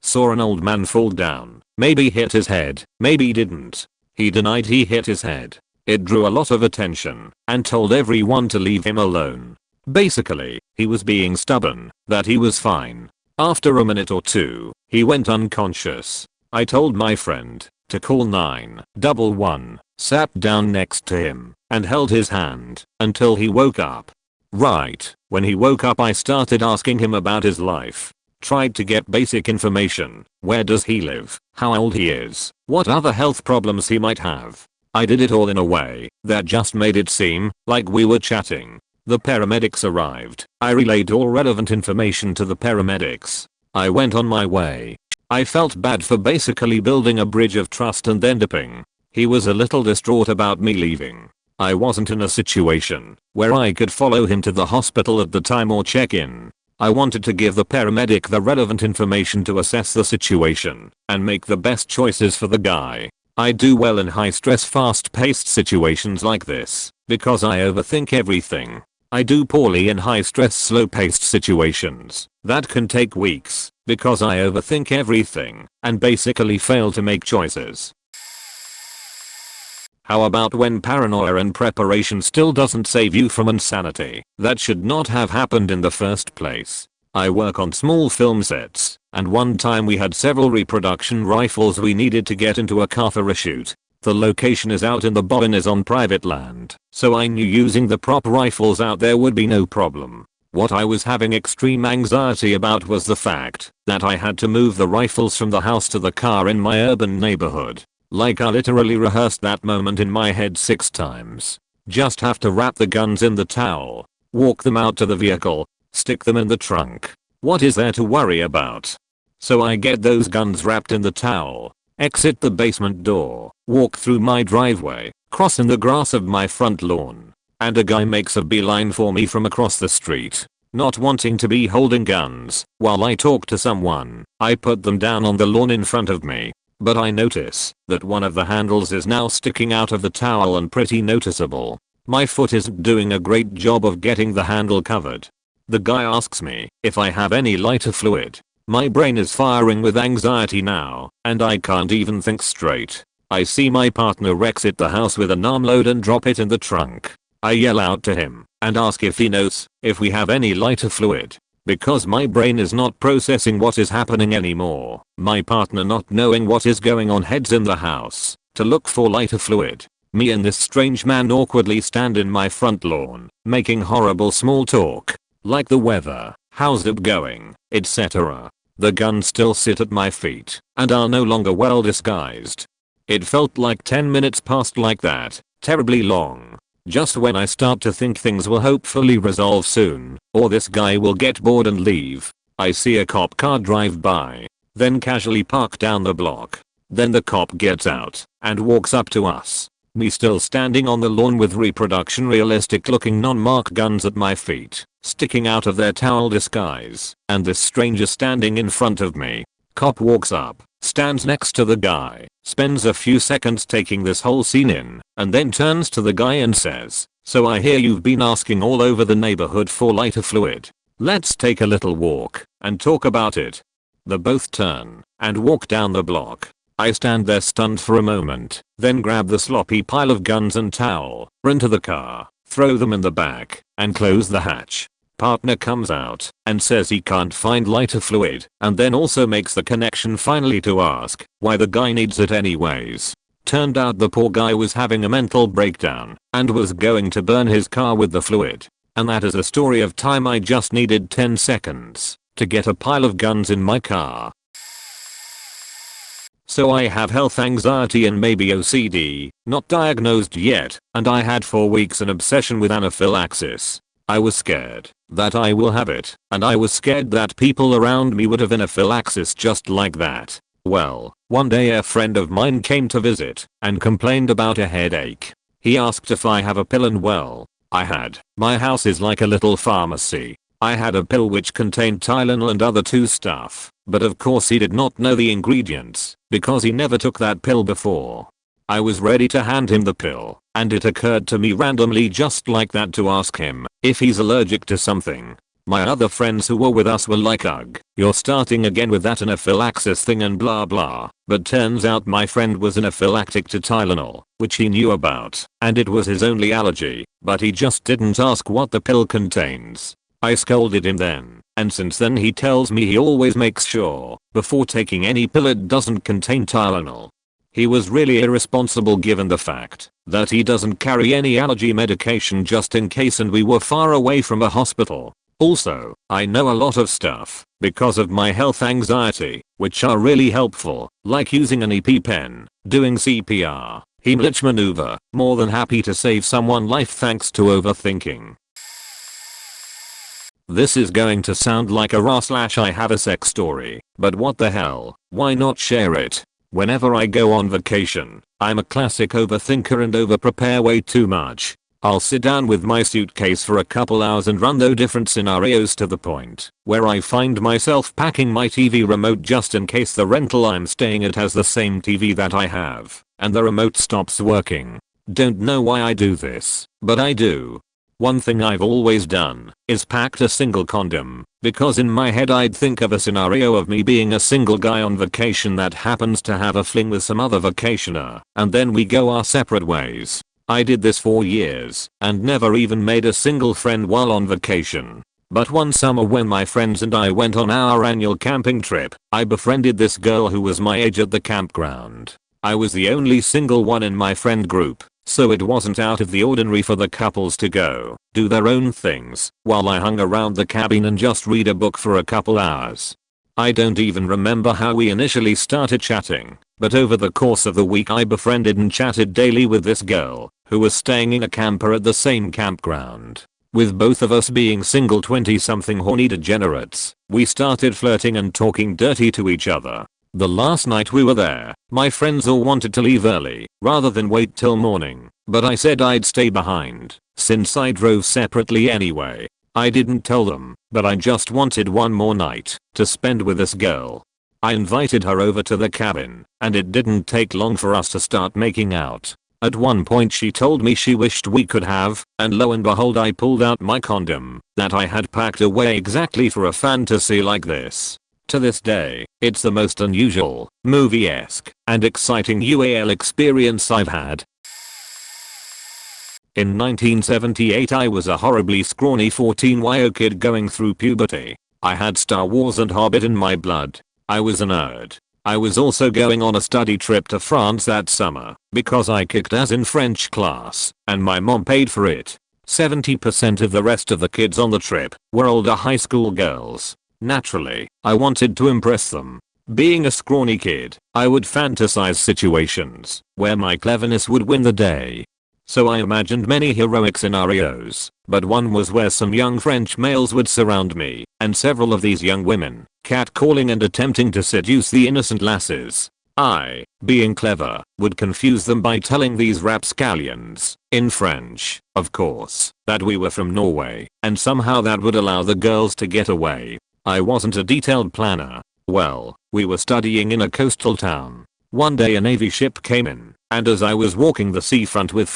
Saw an old man fall down. Maybe hit his head, maybe didn't. He denied he hit his head. It drew a lot of attention and told everyone to leave him alone. Basically, he was being stubborn that he was fine. After a minute or two, he went unconscious. I told my friend to call 911, sat down next to him and held his hand until he woke up. Right, When he woke up I started asking him about his life. Tried to get basic information. Where does he live? How old he is? What other health problems he might have? I did it all in a way that just made it seem like we were chatting. The paramedics arrived. I relayed all relevant information to the paramedics. I went on my way. I felt bad for basically building a bridge of trust and then dipping. He was a little distraught about me leaving. I wasn't in a situation where I could follow him to the hospital at the time or check in. I wanted to give the paramedic the relevant information to assess the situation and make the best choices for the guy. I do well in high stress fast paced situations like this because I overthink everything. I do poorly in high stress slow paced situations that can take weeks because I overthink everything and basically fail to make choices. How about when paranoia and preparation still doesn't save you from insanity that should not have happened in the first place? I work on small film sets, and one time we had several reproduction rifles we needed to get into a car for a shoot. The location is out in the barn is on private land, so I knew using the prop rifles out there would be no problem. What I was having extreme anxiety about was the fact that I had to move the rifles from the house to the car in my urban neighborhood. Like I literally rehearsed that moment in my head 6 times. Just have to wrap the guns in the towel, walk them out to the vehicle, stick them in the trunk. What is there to worry about? So I get those guns wrapped in the towel, exit the basement door, walk through my driveway, cross in the grass of my front lawn, and a guy makes a beeline for me from across the street. Not wanting to be holding guns while I talk to someone, I put them down on the lawn in front of me. But I notice that one of the handles is now sticking out of the towel and pretty noticeable. My foot isn't doing a great job of getting the handle covered. The guy asks me if I have any lighter fluid. My brain is firing with anxiety now, and I can't even think straight. I see my partner exit the house with an armload and drop it in the trunk. I yell out to him and ask if he knows if we have any lighter fluid. Because my brain is not processing what is happening anymore. My partner not knowing what is going on heads in the house to look for lighter fluid. Me and this strange man awkwardly stand in my front lawn, making horrible small talk. Like the weather, how's it going, etc. The guns still sit at my feet and are no longer well disguised. It felt like 10 minutes passed like that, terribly long. Just when I start to think things will hopefully resolve soon, or this guy will get bored and leave, I see a cop car drive by, then casually park down the block. Then the cop gets out and walks up to us. Me still standing on the lawn with reproduction realistic looking non-marked guns at my feet, sticking out of their towel disguise, and this stranger standing in front of me. Cop walks up, stands next to the guy, spends a few seconds taking this whole scene in, and then turns to the guy and says, "So I hear you've been asking all over the neighborhood for lighter fluid. Let's take a little walk and talk about it." They both turn and walk down the block. I stand there stunned for a moment, then grab the sloppy pile of guns and towel, run to the car, throw them in the back, and close the hatch. Partner comes out and says he can't find lighter fluid, and then also makes the connection finally to ask why the guy needs it anyways. Turned out the poor guy was having a mental breakdown and was going to burn his car with the fluid. And that is a story of time I just needed 10 seconds to get a pile of guns in my car. So I have health anxiety and maybe OCD, not diagnosed yet, and I had for weeks an obsession with anaphylaxis. I was scared that I will have it, and I was scared that people around me would have anaphylaxis just like that. Well, one day a friend of mine came to visit and complained about a headache. He asked if I have a pill and well, I had. My house is like a little pharmacy. I had a pill which contained Tylenol and other two stuff, but of course he did not know the ingredients because he never took that pill before. I was ready to hand him the pill, and it occurred to me randomly just like that to ask him if he's allergic to something. My other friends who were with us were like, "Ugh, you're starting again with that anaphylaxis thing and blah blah." But turns out my friend was anaphylactic to Tylenol, which he knew about, and it was his only allergy, but he just didn't ask what the pill contains. I scolded him then, and since then he tells me he always makes sure before taking any pill it doesn't contain Tylenol. He was really irresponsible given the fact that he doesn't carry any allergy medication just in case, and we were far away from a hospital. Also, I know a lot of stuff because of my health anxiety, which are really helpful, like using an EpiPen, doing CPR, Heimlich maneuver. More than happy to save someone's life thanks to overthinking. This is going to sound like a I have a sex story, but what the hell, why not share it? Whenever I go on vacation, I'm a classic overthinker and overprepare way too much. I'll sit down with my suitcase for a couple hours and run through different scenarios to the point where I find myself packing my TV remote just in case the rental I'm staying at has the same TV that I have, and the remote stops working. Don't know why I do this, but I do. One thing I've always done is packed a single condom, because in my head I'd think of a scenario of me being a single guy on vacation that happens to have a fling with some other vacationer, and then we go our separate ways. I did this for years and never even made a single friend while on vacation. But one summer when my friends and I went on our annual camping trip, I befriended this girl who was my age at the campground. I was the only single one in my friend group, so it wasn't out of the ordinary for the couples to go do their own things while I hung around the cabin and just read a book for a couple hours. I don't even remember how we initially started chatting, but over the course of the week I befriended and chatted daily with this girl who was staying in a camper at the same campground. With both of us being single 20-something horny degenerates, we started flirting and talking dirty to each other. The last night we were there, my friends all wanted to leave early rather than wait till morning, but I said I'd stay behind since I drove separately anyway. I didn't tell them, but I just wanted one more night to spend with this girl. I invited her over to the cabin, and it didn't take long for us to start making out. At one point she told me she wished we could have, and lo and behold I pulled out my condom that I had packed away exactly for a fantasy like this. To this day, it's the most unusual, movie-esque, and exciting UAL experience I've had. In 1978 I was a horribly scrawny 14-year-old kid going through puberty. I had Star Wars and Hobbit in my blood. I was a nerd. I was also going on a study trip to France that summer because I kicked ass in French class and my mom paid for it. 70% of the rest of the kids on the trip were older high school girls. Naturally, I wanted to impress them. Being a scrawny kid, I would fantasize situations where my cleverness would win the day. So I imagined many heroic scenarios, but one was where some young French males would surround me, and several of these young women, catcalling and attempting to seduce the innocent lasses. I, being clever, would confuse them by telling these rapscallions, in French, of course, that we were from Norway, and somehow that would allow the girls to get away. I wasn't a detailed planner. Well, we were studying in a coastal town. One day a Navy ship came in, and as I was walking the seafront with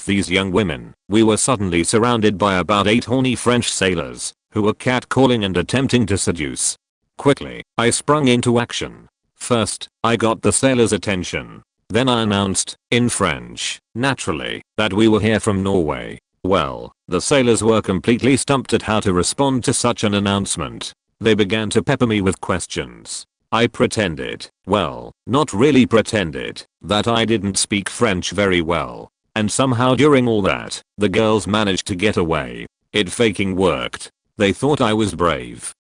these young women, we were suddenly surrounded by about 8 horny French sailors, who were catcalling and attempting to seduce. Quickly, I sprung into action. First, I got the sailors' attention. Then I announced, in French, naturally, that we were here from Norway. Well, the sailors were completely stumped at how to respond to such an announcement. They began to pepper me with questions. I pretended, well, not really pretended, that I didn't speak French very well. And somehow during all that, the girls managed to get away. It faking worked. They thought I was brave.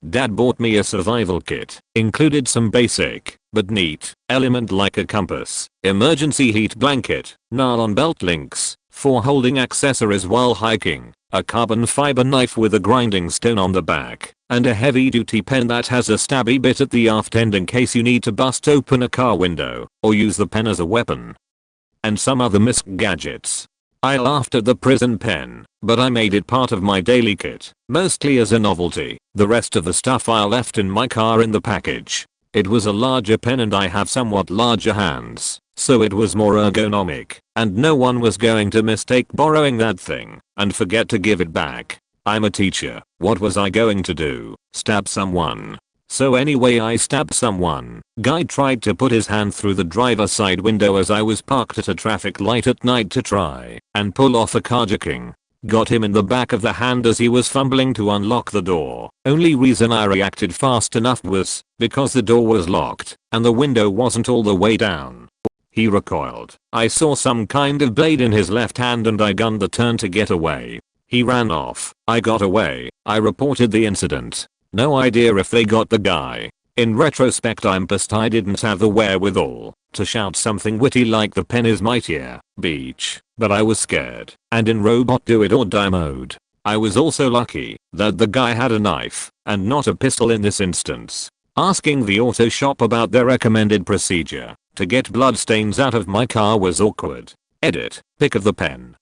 Dad bought me a survival kit, included some basic, but neat, element like a compass, emergency heat blanket, nylon belt links, 4 holding accessories while hiking, a carbon fiber knife with a grinding stone on the back, and a heavy duty pen that has a stabby bit at the aft end in case you need to bust open a car window, or use the pen as a weapon. And some other misc gadgets. I laughed at the prison pen, but I made it part of my daily kit, mostly as a novelty. The rest of the stuff I left in my car in the package. It was a larger pen and I have somewhat larger hands, so it was more ergonomic, and no one was going to mistake borrowing that thing and forget to give it back. I'm a teacher, what was I going to do? Stab someone? So anyway I stabbed someone. Guy tried to put his hand through the driver's side window as I was parked at a traffic light at night to try and pull off a carjacking. got him in the back of the hand as he was fumbling to unlock the door. Only reason I reacted fast enough was because the door was locked and the window wasn't all the way down. He recoiled. I saw some kind of blade in his left hand and I gunned the turn to get away. He ran off. I got away. I reported the incident. No idea if they got the guy. In retrospect I'm pissed I didn't have the wherewithal to shout something witty like the pen is mightier, beach, but I was scared, and in robot do it or die mode. I was also lucky that the guy had a knife and not a pistol in this instance. Asking the auto shop about their recommended procedure to get bloodstains out of my car was awkward. Edit, pick of the pen.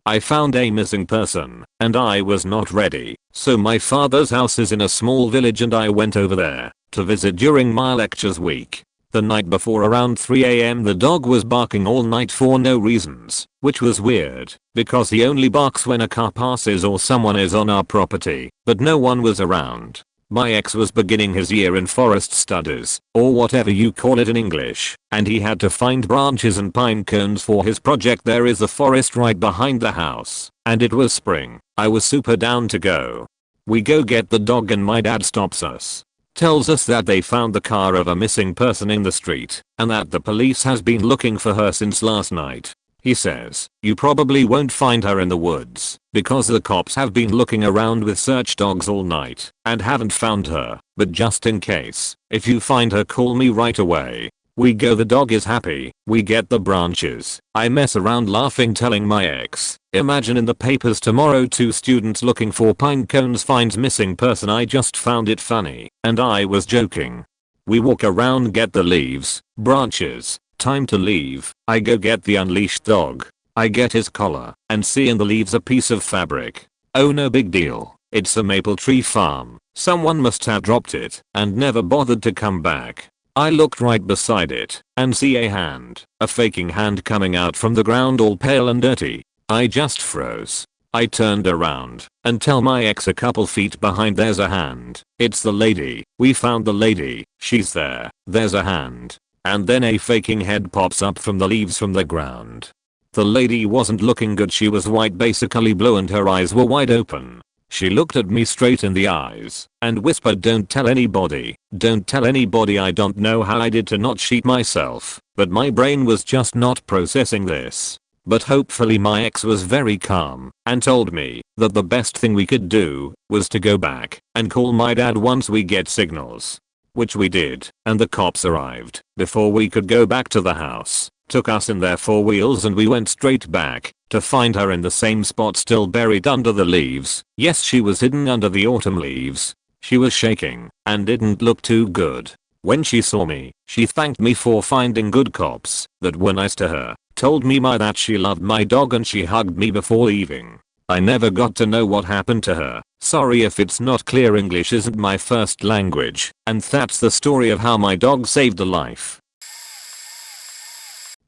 I found a missing person and I was not ready, so my father's house is in a small village and I went over there to visit during my lectures week. The night before around 3 AM the dog was barking all night for no reasons, which was weird because he only barks when a car passes or someone is on our property, but no one was around. My ex was beginning his year in forest studies, or whatever you call it in English, and he had to find branches and pine cones for his project. There is a forest right behind the house, and it was spring. I was super down to go. We go get the dog and my dad stops us. Tells us that they found the car of a missing person in the street, and that the police has been looking for her since last night. He says, you probably won't find her in the woods, because the cops have been looking around with search dogs all night, and haven't found her, but just in case, if you find her call me right away. We go, the dog is happy, we get the branches. I mess around laughing telling my ex, imagine in the papers tomorrow 2 students looking for pine cones finds missing person. I just found it funny, and I was joking. We walk around, get the leaves, branches. Time to leave. I go get the unleashed dog. I get his collar and see in the leaves a piece of fabric. Oh, no big deal. It's a maple tree farm. Someone must have dropped it and never bothered to come back. I looked right beside it and see a hand. A faking hand coming out from the ground all pale and dirty. I just froze. I turned around and tell my ex a couple feet behind, there's a hand. It's the lady. We found the lady. She's there. There's a hand. And then a faking head pops up from the leaves from the ground. The lady wasn't looking good. She was white, basically blue, and her eyes were wide open. She looked at me straight in the eyes and whispered, don't tell anybody, don't tell anybody. I don't know how I did to not sheet myself, but my brain was just not processing this. But hopefully my ex was very calm and told me that the best thing we could do was to go back and call my dad once we get signals. Which we did, and the cops arrived before we could go back to the house, took us in their 4-wheels, and we went straight back to find her in the same spot, still buried under the leaves. Yes, she was hidden under the autumn leaves. She was shaking and didn't look too good. When she saw me, she thanked me for finding good cops that were nice to her, told me that she loved my dog, and she hugged me before leaving. I never got to know what happened to her. Sorry if it's not clear, English isn't my first language, and that's the story of how my dog saved a life.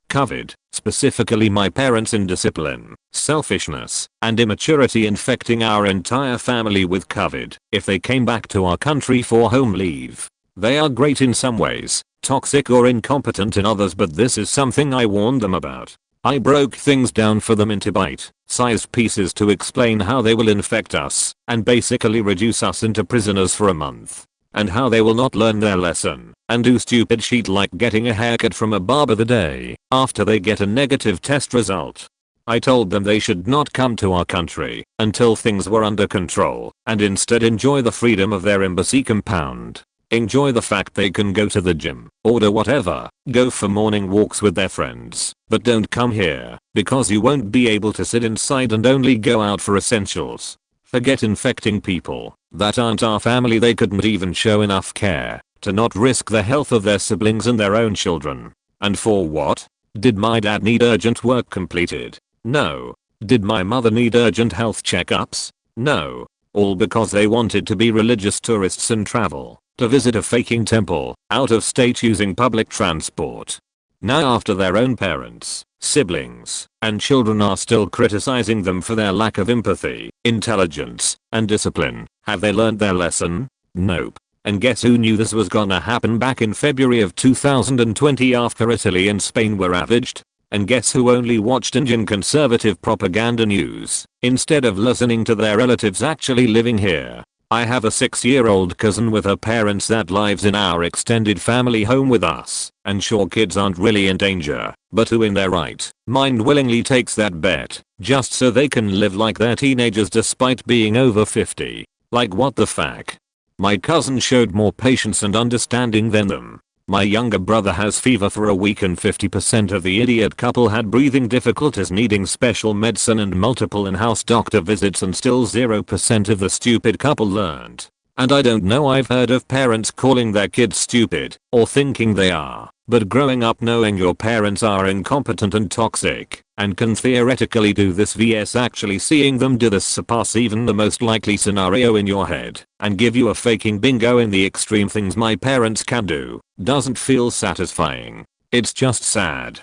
COVID, specifically my parents' indiscipline, selfishness, and immaturity infecting our entire family with COVID. If they came back to our country for home leave, they are great in some ways, toxic or incompetent in others, but this is something I warned them about. I broke things down for them into bite-sized pieces to explain how they will infect us and basically reduce us into prisoners for a month, and how they will not learn their lesson and do stupid shit like getting a haircut from a barber the day after they get a negative test result. I told them they should not come to our country until things were under control and instead enjoy the freedom of their embassy compound. Enjoy the fact they can go to the gym, order whatever, go for morning walks with their friends, but don't come here because you won't be able to sit inside and only go out for essentials. Forget infecting people that aren't our family. They couldn't even show enough care to not risk the health of their siblings and their own children. And for what? Did my dad need urgent work completed? No. Did my mother need urgent health checkups? No. All because they wanted to be religious tourists and travel to visit a faking temple out of state using public transport. Now, after their own parents, siblings, and children are still criticizing them for their lack of empathy, intelligence, and discipline, have they learned their lesson? Nope. And guess who knew this was gonna happen back in February of 2020 after Italy and Spain were ravaged? And guess who only watched Indian conservative propaganda news instead of listening to their relatives actually living here? I have a 6-year-old cousin with her parents that lives in our extended family home with us, and sure, kids aren't really in danger, but who in their right mind willingly takes that bet just so they can live like they're teenagers despite being over 50? Like, what the fuck? My cousin showed more patience and understanding than them. My younger brother has fever for a week and 50% of the idiot couple had breathing difficulties needing special medicine and multiple in-house doctor visits, and still 0% of the stupid couple learned. And I don't know, I've heard of parents calling their kids stupid or thinking they are, but growing up knowing your parents are incompetent and toxic and can theoretically do this vs actually seeing them do this surpass even the most likely scenario in your head and give you a faking bingo in the extreme things my parents can do doesn't feel satisfying. It's just sad.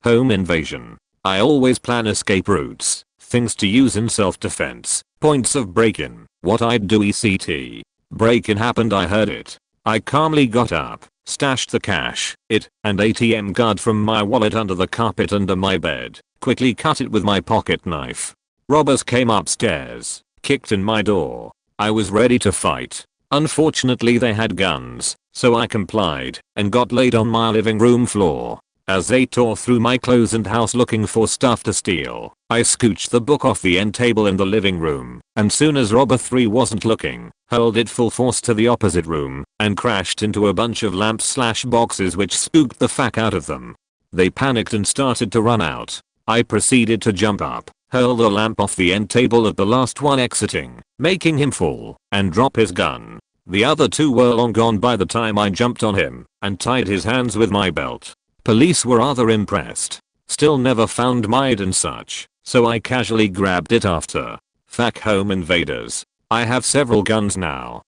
Home invasion. I always plan escape routes, things to use in self-defense, points of break-in, what I'd do ECT. Break-in happened, I heard it. I calmly got up, stashed the cash, and ATM card from my wallet under the carpet under my bed, quickly cut it with my pocket knife. Robbers came upstairs, kicked in my door. I was ready to fight. Unfortunately they had guns, so I complied and got laid on my living room floor. As they tore through my clothes and house looking for stuff to steal, I scooched the book off the end table in the living room, and soon as robber 3 wasn't looking, hurled it full force to the opposite room, and crashed into a bunch of lamps/boxes which spooked the fuck out of them. They panicked and started to run out. I proceeded to jump up, hurl the lamp off the end table at the last one exiting, making him fall, and drop his gun. The other 2 were long gone by the time I jumped on him, and tied his hands with my belt. Police were rather impressed. Still never found my ID and such, so I casually grabbed it after. Fuck home invaders. I have several guns now.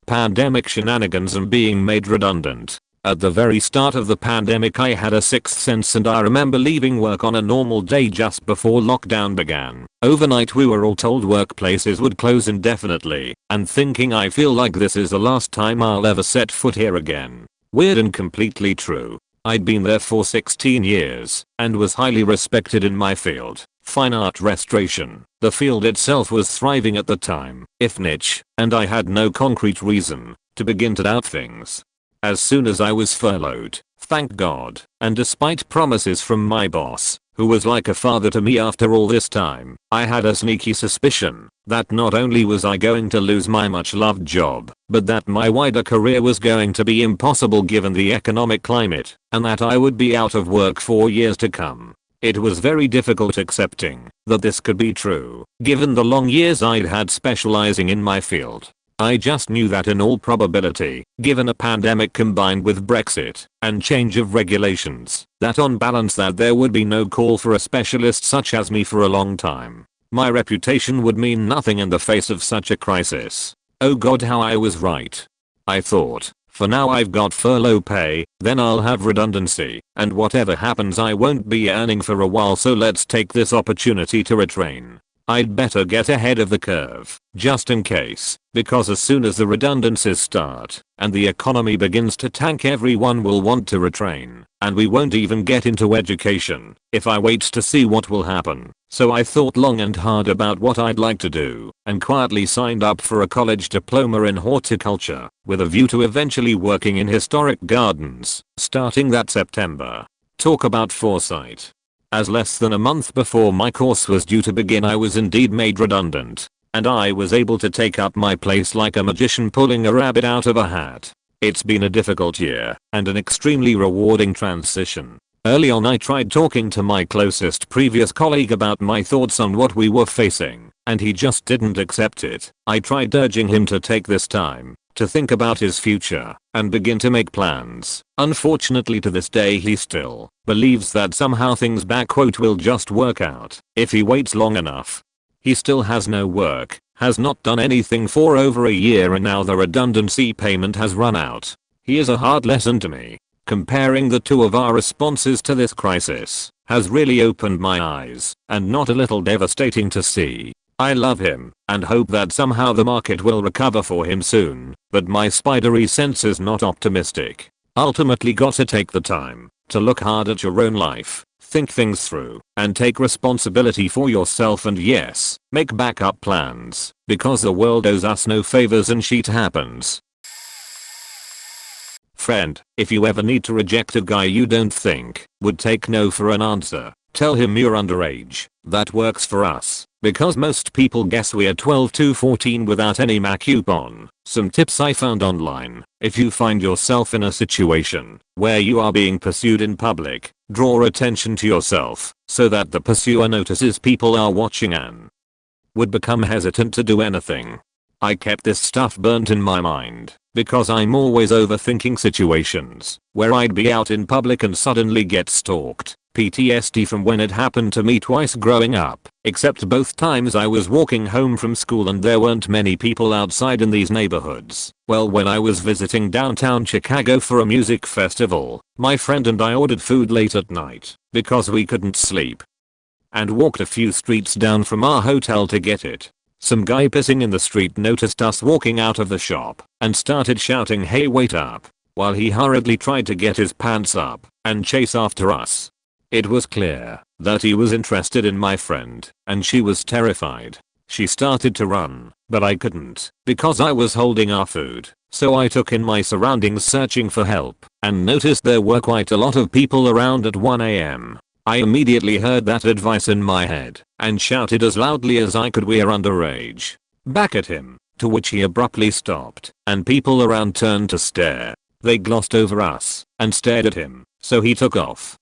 Pandemic shenanigans and being made redundant. At the very start of the pandemic I had a sixth sense, and I remember leaving work on a normal day just before lockdown began. Overnight we were all told workplaces would close indefinitely, and thinking I feel like this is the last time I'll ever set foot here again. Weird and completely true. I'd been there for 16 years and was highly respected in my field, fine art restoration. The field itself was thriving at the time, if niche, and I had no concrete reason to begin to doubt things. As soon as I was furloughed, thank God, and despite promises from my boss, who was like a father to me after all this time, I had a sneaky suspicion that not only was I going to lose my much loved job, but that my wider career was going to be impossible given the economic climate, and that I would be out of work for years to come. It was very difficult accepting that this could be true, given the long years I'd had specializing in my field. I just knew that in all probability, given a pandemic combined with Brexit and change of regulations, that on balance that there would be no call for a specialist such as me for a long time. My reputation would mean nothing in the face of such a crisis. Oh god, how I was right. I thought, for now I've got furlough pay, then I'll have redundancy, and whatever happens I won't be earning for a while, so let's take this opportunity to retrain. I'd better get ahead of the curve, just in case, because as soon as the redundancies start, and the economy begins to tank, everyone will want to retrain, and we won't even get into education if I wait to see what will happen. So I thought long and hard about what I'd like to do, and quietly signed up for a college diploma in horticulture, with a view to eventually working in historic gardens, starting that September. Talk about foresight. As less than a month before my course was due to begin I was indeed made redundant, and I was able to take up my place like a magician pulling a rabbit out of a hat. It's been a difficult year, and an extremely rewarding transition. Early on I tried talking to my closest previous colleague about my thoughts on what we were facing, and he just didn't accept it. I tried urging him to take this time to think about his future and begin to make plans. Unfortunately to this day he still believes that somehow things will just work out if he waits long enough. He still has no work, has not done anything for over a year, and now the redundancy payment has run out. He is a hard lesson to me. Comparing the two of our responses to this crisis has really opened my eyes, and not a little devastating to see. I love him and hope that somehow the market will recover for him soon, but my spidery sense is not optimistic. Ultimately gotta take the time to look hard at your own life, think things through, and take responsibility for yourself, and yes, make backup plans, because the world owes us no favors and shit happens. Friend, if you ever need to reject a guy you don't think would take no for an answer, tell him you're underage. That works for us, because most people guess we're 12 to 14 without any coupon. Some tips I found online: if you find yourself in a situation where you are being pursued in public, draw attention to yourself so that the pursuer notices people are watching and would become hesitant to do anything. I kept this stuff burnt in my mind because I'm always overthinking situations where I'd be out in public and suddenly get stalked. PTSD from when it happened to me twice growing up, except both times I was walking home from school and there weren't many people outside in these neighborhoods. Well, when I was visiting downtown Chicago for a music festival, my friend and I ordered food late at night because we couldn't sleep and walked a few streets down from our hotel to get it. Some guy pissing in the street noticed us walking out of the shop and started shouting, "Hey, wait up," while he hurriedly tried to get his pants up and chase after us. It was clear that he was interested in my friend, and she was terrified. She started to run, but I couldn't because I was holding our food, so I took in my surroundings searching for help and noticed there were quite a lot of people around at 1 AM. I immediately heard that advice in my head and shouted as loudly as I could, "We're underage," back at him, to which he abruptly stopped and people around turned to stare. They glossed over us and stared at him, so he took off.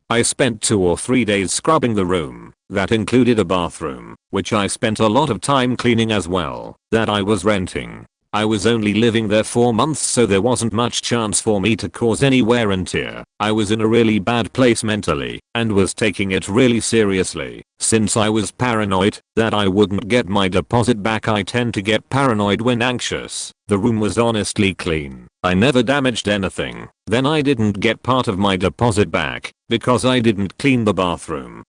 I spent 2 or 3 days scrubbing the room. That included a bathroom, which I spent a lot of time cleaning as well, that I was renting. I was only living there 4 months, so there wasn't much chance for me to cause any wear and tear. I was in a really bad place mentally and was taking it really seriously. Since I was paranoid that I wouldn't get my deposit back, I tend to get paranoid when anxious. The room was honestly clean. I never damaged anything. Then I didn't get part of my deposit back because I didn't clean the bathroom.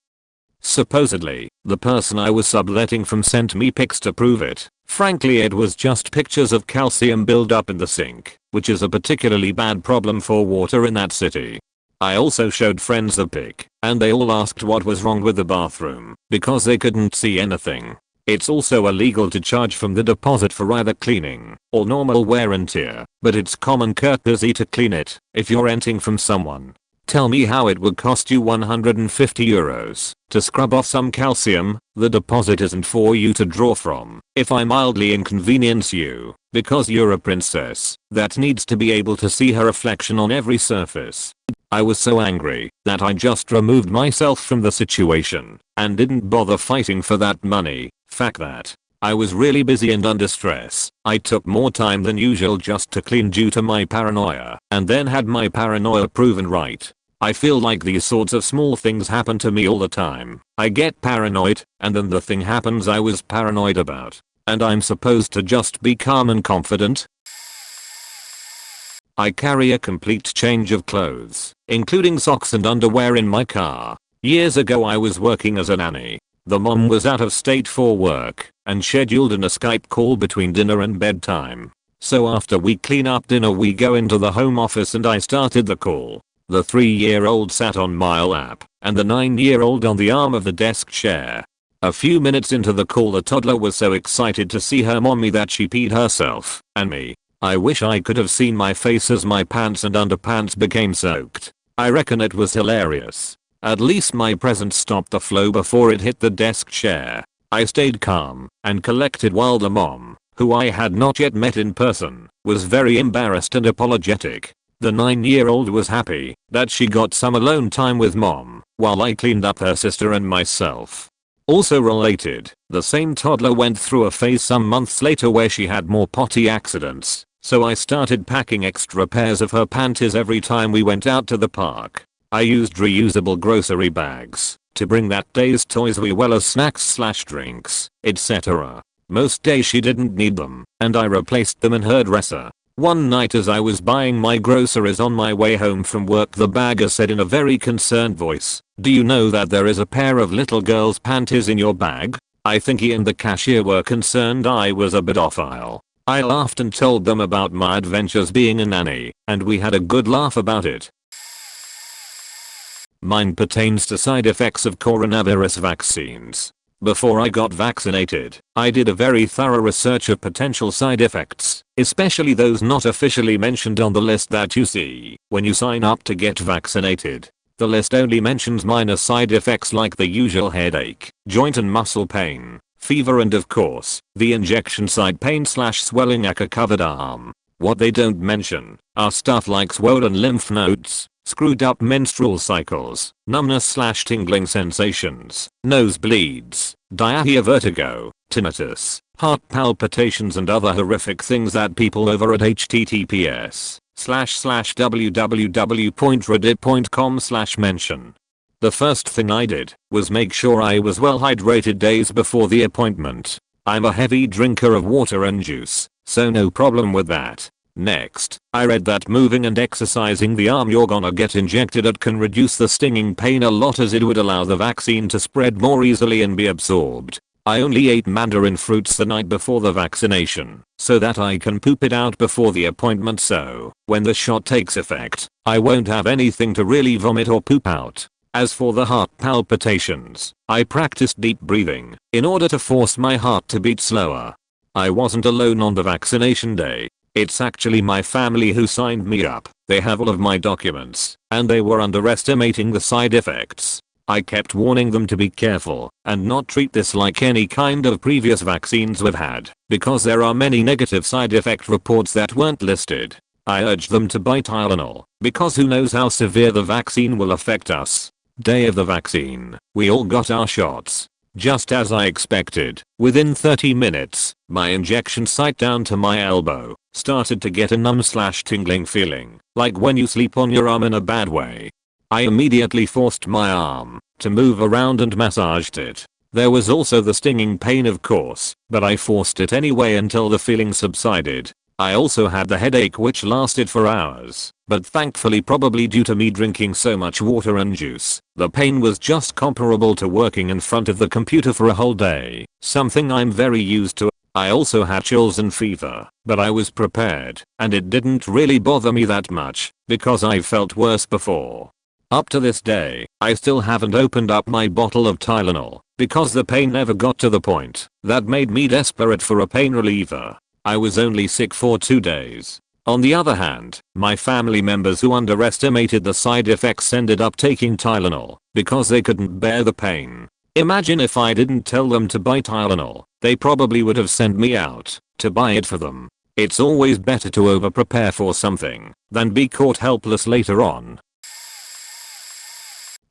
Supposedly, the person I was subletting from sent me pics to prove it. Frankly, it was just pictures of calcium buildup in the sink, which is a particularly bad problem for water in that city. I also showed friends the pic, and they all asked what was wrong with the bathroom, because they couldn't see anything. It's also illegal to charge from the deposit for either cleaning or normal wear and tear, but it's common courtesy to clean it if you're renting from someone. Tell me how it would cost you €150 to scrub off some calcium. The deposit isn't for you to draw from. If I mildly inconvenience you because you're a princess that needs to be able to see her reflection on every surface. I was so angry that I just removed myself from the situation and didn't bother fighting for that money. Fact that I was really busy and under stress. I took more time than usual just to clean due to my paranoia, and then had my paranoia proven right. I feel like these sorts of small things happen to me all the time. I get paranoid, and then the thing happens I was paranoid about. And I'm supposed to just be calm and confident? I carry a complete change of clothes, including socks and underwear, in my car. Years ago I was working as a nanny. The mom was out of state for work and scheduled in a Skype call between dinner and bedtime. So after we clean up dinner we go into the home office and I started the call. The 3-year-old sat on my lap and the 9-year-old on the arm of the desk chair. A few minutes into the call the toddler was so excited to see her mommy that she peed herself and me. I wish I could have seen my face as my pants and underpants became soaked. I reckon it was hilarious. At least my presence stopped the flow before it hit the desk chair. I stayed calm and collected while the mom, who I had not yet met in person, was very embarrassed and apologetic. The 9-year-old was happy that she got some alone time with mom while I cleaned up her sister and myself. Also related, the same toddler went through a phase some months later where she had more potty accidents, so I started packing extra pairs of her panties every time we went out to the park. I used reusable grocery bags to bring that day's toys as well as snacks/drinks, etc. Most days she didn't need them, and I replaced them in her dresser. One night as I was buying my groceries on my way home from work, the bagger said in a very concerned voice, "Do you know that there is a pair of little girl's panties in your bag?" I think he and the cashier were concerned I was a pedophile. I laughed and told them about my adventures being a nanny, and we had a good laugh about it. Mine pertains to side effects of coronavirus vaccines. Before I got vaccinated, I did a very thorough research of potential side effects, especially those not officially mentioned on the list that you see when you sign up to get vaccinated. The list only mentions minor side effects like the usual headache, joint and muscle pain, fever, and of course, the injection site pain/swelling at a covered arm. What they don't mention are stuff like swollen lymph nodes, screwed up menstrual cycles, numbness/tingling sensations, nosebleeds, diarrhea, vertigo, tinnitus, heart palpitations, and other horrific things that people over at https://www.reddit.com/mention. The first thing I did was make sure I was well hydrated days before the appointment. I'm a heavy drinker of water and juice, so no problem with that. Next, I read that moving and exercising the arm you're gonna get injected at can reduce the stinging pain a lot, as it would allow the vaccine to spread more easily and be absorbed. I only ate mandarin fruits the night before the vaccination, so that I can poop it out before the appointment, so when the shot takes effect, I won't have anything to really vomit or poop out. As for the heart palpitations, I practiced deep breathing in order to force my heart to beat slower. I wasn't alone on the vaccination day. It's actually my family who signed me up. They have all of my documents, and they were underestimating the side effects. I kept warning them to be careful and not treat this like any kind of previous vaccines we've had, because there are many negative side effect reports that weren't listed. I urged them to buy Tylenol, because who knows how severe the vaccine will affect us. Day of the vaccine, we all got our shots. Just as I expected, within 30 minutes, my injection site down to my elbow started to get a numb/tingling feeling, like when you sleep on your arm in a bad way. I immediately forced my arm to move around and massaged it. There was also the stinging pain, of course, but I forced it anyway until the feeling subsided. I also had the headache, which lasted for hours, but thankfully, probably due to me drinking so much water and juice, the pain was just comparable to working in front of the computer for a whole day, something I'm very used to. I also had chills and fever, but I was prepared, and it didn't really bother me that much, because I felt worse before. Up to this day, I still haven't opened up my bottle of Tylenol, because the pain never got to the point that made me desperate for a pain reliever. I was only sick for 2 days. On the other hand, my family members who underestimated the side effects ended up taking Tylenol because they couldn't bear the pain. Imagine if I didn't tell them to buy Tylenol, they probably would have sent me out to buy it for them. It's always better to over-prepare for something than be caught helpless later on.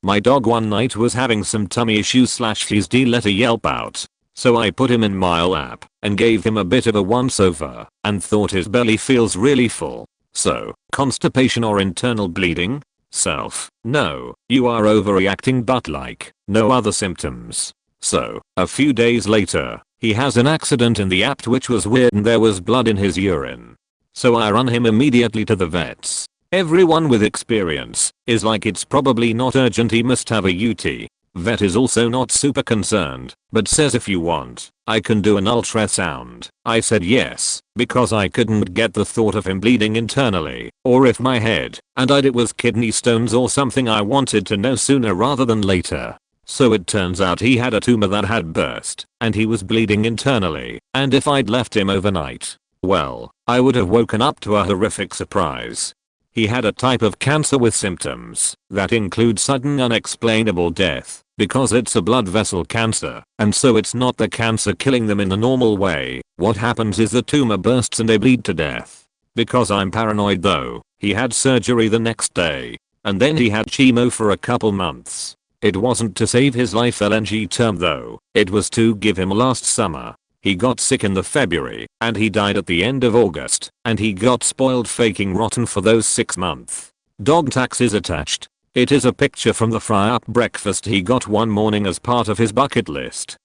My dog one night was having some tummy issues/he's let a yelp out. So I put him in my lap and gave him a bit of a once over and thought his belly feels really full. So, constipation or internal bleeding? Self, no, you are overreacting, but like, no other symptoms. So, a few days later, he has an accident in the apt, which was weird, and there was blood in his urine. So I run him immediately to the vets. Everyone with experience is like, it's probably not urgent, he must have a UT. Vet is also not super concerned, but says if you want, I can do an ultrasound. I said yes, because I couldn't get the thought of him bleeding internally, or if my head and it was kidney stones or something. I wanted to know sooner rather than later. So it turns out he had a tumor that had burst, and he was bleeding internally, and if I'd left him overnight, well, I would have woken up to a horrific surprise. He had a type of cancer with symptoms that include sudden unexplainable death, because it's a blood vessel cancer, and so it's not the cancer killing them in the normal way. What happens is the tumor bursts and they bleed to death. Because I'm paranoid though, he had surgery the next day, and then he had chemo for a couple months. It wasn't to save his life LNG term though, it was to give him last summer. He got sick in the February, and he died at the end of August, and he got spoiled faking rotten for those 6 months. Dog taxes attached. It is a picture from the fry-up breakfast he got one morning as part of his bucket list.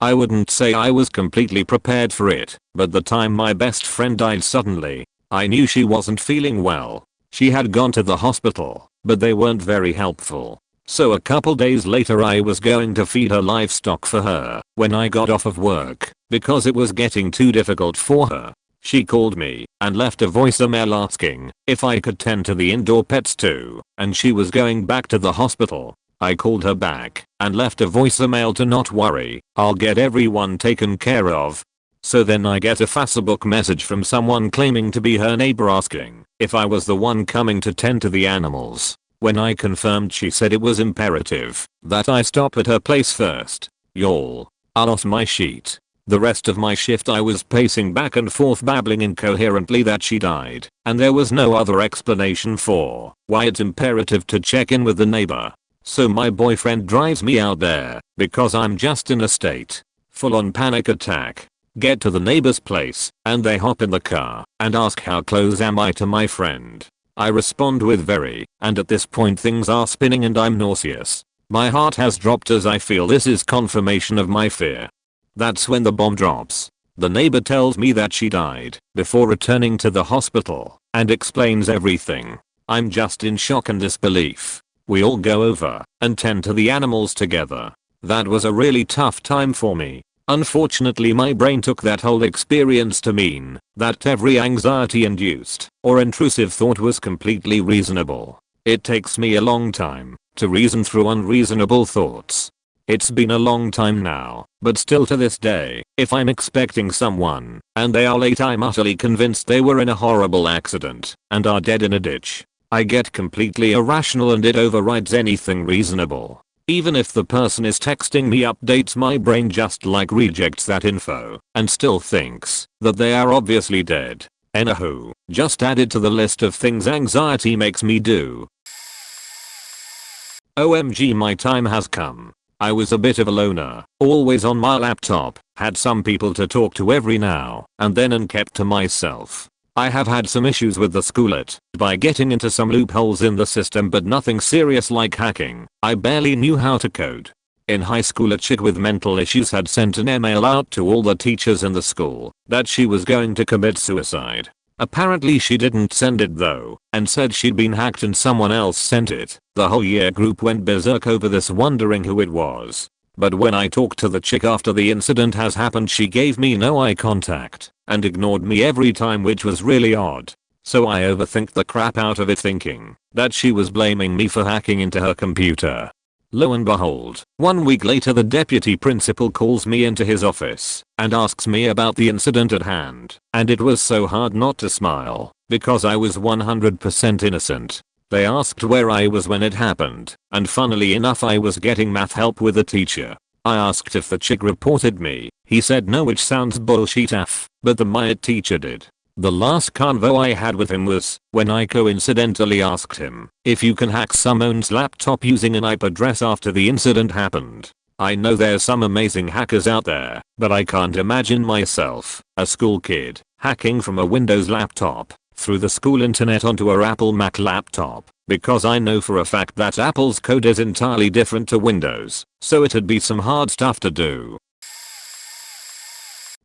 I wouldn't say I was completely prepared for it, but the time my best friend died suddenly, I knew she wasn't feeling well. She had gone to the hospital, but they weren't very helpful. So a couple days later I was going to feed her livestock for her when I got off of work because it was getting too difficult for her. She called me and left a voicemail asking if I could tend to the indoor pets too, and she was going back to the hospital. I called her back and left a voicemail to not worry, I'll get everyone taken care of. So then I get a Facebook message from someone claiming to be her neighbor asking if I was the one coming to tend to the animals. When I confirmed, she said it was imperative that I stop at her place first. Y'all, I lost my sheet. The rest of my shift I was pacing back and forth babbling incoherently that she died, and there was no other explanation for why it's imperative to check in with the neighbor. So my boyfriend drives me out there because I'm just in a state full on panic attack. Get to the neighbor's place and they hop in the car and ask how close am I to my friend. I respond with very, and at this point things are spinning and I'm nauseous. My heart has dropped as I feel this is confirmation of my fear. That's when the bomb drops. The neighbor tells me that she died before returning to the hospital and explains everything. I'm just in shock and disbelief. We all go over and tend to the animals together. That was a really tough time for me. Unfortunately, my brain took that whole experience to mean that every anxiety-induced or intrusive thought was completely reasonable. It takes me a long time to reason through unreasonable thoughts. It's been a long time now, but still to this day, if I'm expecting someone and they are late, I'm utterly convinced they were in a horrible accident and are dead in a ditch. I get completely irrational and it overrides anything reasonable. Even if the person is texting me updates, my brain just like rejects that info and still thinks that they are obviously dead. Anywho, just added to the list of things anxiety makes me do. OMG, my time has come. I was a bit of a loner, always on my laptop, had some people to talk to every now and then and kept to myself. I have had some issues with the school by getting into some loopholes in the system, but nothing serious like hacking. I barely knew how to code. In high school, a chick with mental issues had sent an email out to all the teachers in the school that she was going to commit suicide. Apparently she didn't send it though, and said she'd been hacked and someone else sent it. The whole year group went berserk over this, wondering who it was. But when I talked to the chick after the incident has happened, she gave me no eye contact and ignored me every time, which was really odd. So I overthink the crap out of it, thinking that she was blaming me for hacking into her computer. Lo and behold, 1 week later the deputy principal calls me into his office and asks me about the incident at hand, and it was so hard not to smile because I was 100% innocent. They asked where I was when it happened, and funnily enough I was getting math help with a teacher. I asked if the chick reported me. He said no, which sounds bullshit af, but the my teacher did. The last convo I had with him was when I coincidentally asked him if you can hack someone's laptop using an IP address after the incident happened. I know there's some amazing hackers out there, but I can't imagine myself, a school kid, hacking from a Windows laptop through the school internet onto a Apple Mac laptop, because I know for a fact that Apple's code is entirely different to Windows, so it'd be some hard stuff to do.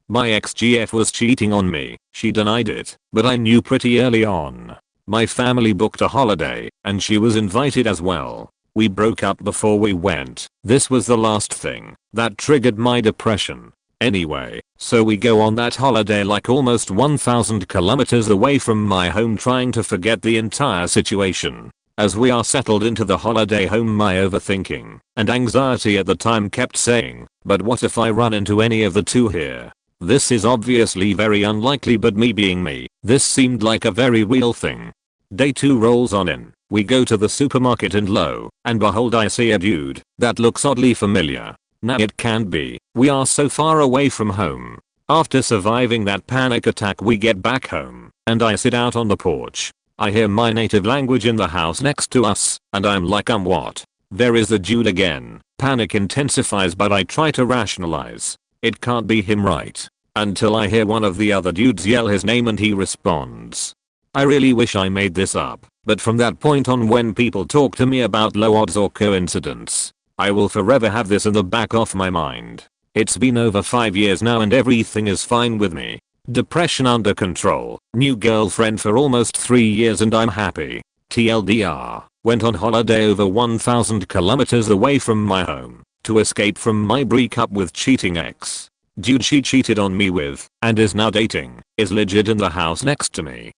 My ex-GF was cheating on me. She denied it, but I knew pretty early on. My family booked a holiday, and she was invited as well. We broke up before we went. This was the last thing that triggered my depression. Anyway, so we go on that holiday like almost 1,000 kilometers away from my home, trying to forget the entire situation. As we are settled into the holiday home, my overthinking and anxiety at the time kept saying, but what if I run into any of the two here? This is obviously very unlikely, but me being me, this seemed like a very real thing. Day 2 rolls on in. We go to the supermarket and lo and behold I see a dude that looks oddly familiar. Now it can't be. We are so far away from home. After surviving that panic attack, we get back home and I sit out on the porch. I hear my native language in the house next to us and I'm like, what? There is the dude again. Panic intensifies, but I try to rationalize. It can't be him, right? Until I hear one of the other dudes yell his name and he responds. I really wish I made this up, but from that point on, when people talk to me about low odds or coincidence, I will forever have this in the back of my mind. It's been over 5 years now and everything is fine with me. Depression under control, new girlfriend for almost 3 years and I'm happy. TLDR, Went on holiday over 1,000 kilometers away from my home to escape from my breakup with cheating ex. Dude she cheated on me with and is now dating is legit in the house next to me.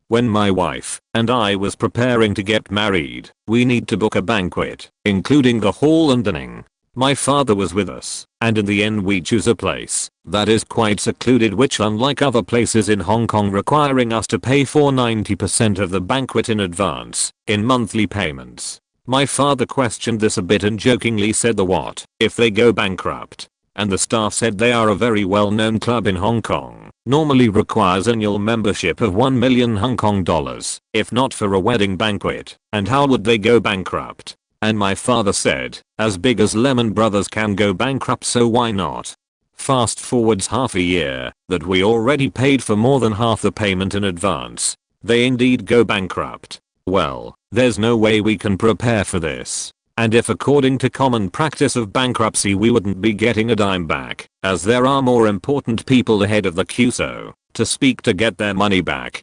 When my wife and I was preparing to get married, we need to book a banquet, including the hall and dining. My father was with us, and in the end we choose a place that is quite secluded, which unlike other places in Hong Kong requiring us to pay for 90% of the banquet in advance, in monthly payments. My father questioned this a bit and jokingly said the what if they go bankrupt? And the staff said they are a very well-known club in Hong Kong, normally requires annual membership of 1 million Hong Kong dollars, if not for a wedding banquet, and how would they go bankrupt? And my father said, as big as Lehman Brothers can go bankrupt, so why not? Fast forwards half a year, that we already paid for more than half the payment in advance. They indeed go bankrupt. Well, there's no way we can prepare for this. And if according to common practice of bankruptcy we wouldn't be getting a dime back, as there are more important people ahead of the queue so to speak to get their money back.